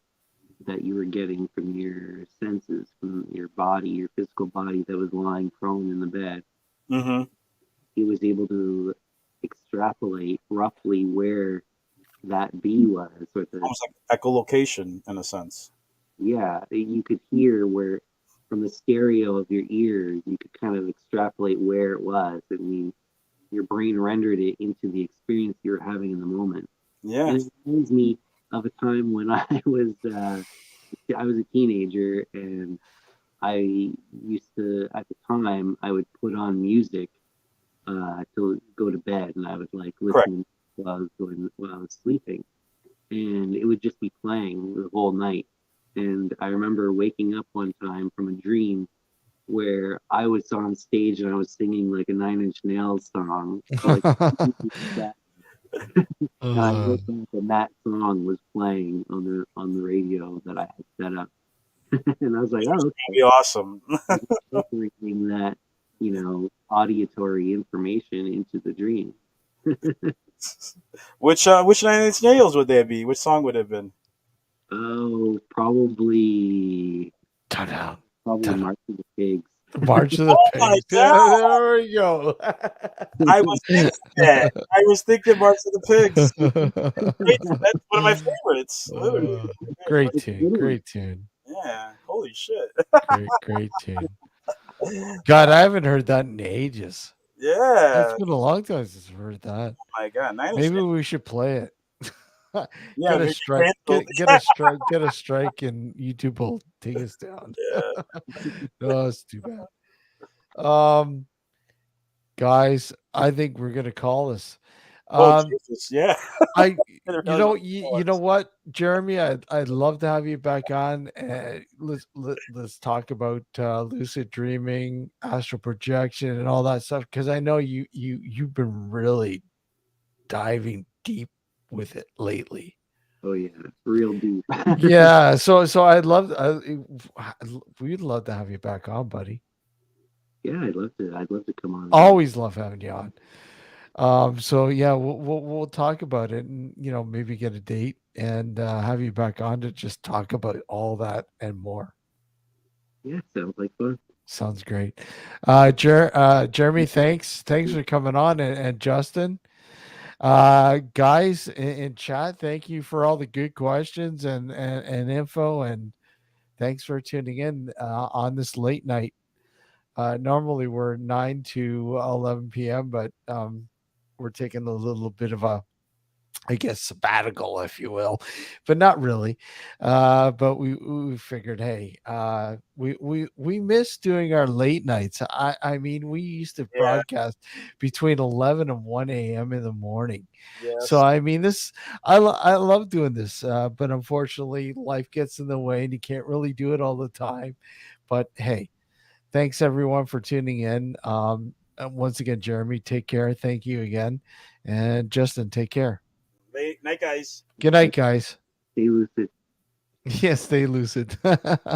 that you were getting from your senses, from your body, your physical body that was lying prone in the bed, Mm-hmm. he was able to extrapolate roughly where that bee was, or the, Almost like echolocation in a sense. yeah, you could hear where from the stereo of your ears, you could kind of extrapolate where it was. I mean, your brain rendered it into the experience you were having in the moment. Yeah, And it reminds me of a time when I was a teenager, and I used to, at the time, I would put on music to go to bed, and I would like correct. listen while I was sleeping, and it would just be playing the whole night. And I remember waking up one time from a dream where I was on stage and I was singing like a Nine Inch Nails song, like that, and I Uh, woke up and that song was playing on the radio that I had set up, and I was like, oh, That'd be awesome. incorporating that, auditory information into the dream. Which Nine Inch Nails would that be? Which song would it have been? Oh, probably ta-da, probably ta-da. March of the Pigs. March of the Oh my Pigs. Yeah, god! there we go. I was thinking that. I was thinking March of the Pigs. Great. That's one of my favorites. Literally. Uh, March great It's of a tune. good one. Great tune. the- Yeah. Holy shit. Great tune. God, I haven't heard that in ages. It's Yeah. been a long time since I've heard that. Oh my god. Nine Inch Maybe Nails. we should play it. Yeah, Get a maybe strike. canceled. Get a strike, and YouTube will take us down. Yeah. No, it's too bad. Um, guys, I think we're gonna call this. Oh Um, Jesus. Yeah. I, Didn't realize what it you know was. what, Jeremy, I'd love to have you back on. Let's talk about lucid dreaming, astral projection, and all that stuff because I know you've been really diving deep with it lately. Oh yeah, real deep. Yeah, so we'd love to have you back on, buddy. Yeah, I'd love to come on again. Always love having you on. So yeah, we'll talk about it and maybe get a date and have you back on to just talk about all that and more. Yeah, sounds like fun. Sounds great. Jeremy, thanks for coming on, and Justin, guys in chat, thank you for all the good questions and info, and thanks for tuning in on this late night. Normally we're 9 to 11 p.m., but we're taking a little bit of a, I guess, sabbatical, if you will, but not really. But we figured, hey, we miss doing our late nights. I mean, we used to Yeah. broadcast between 11 and 1 a.m. in the morning. So Yes. I mean, I love doing this, but unfortunately, life gets in the way, and you can't really do it all the time. But hey, thanks everyone for tuning in. And once again, Jeremy, take care. Thank you again, and Justin, take care. Late night, guys. Good night, guys. Stay lucid. Yes, stay lucid.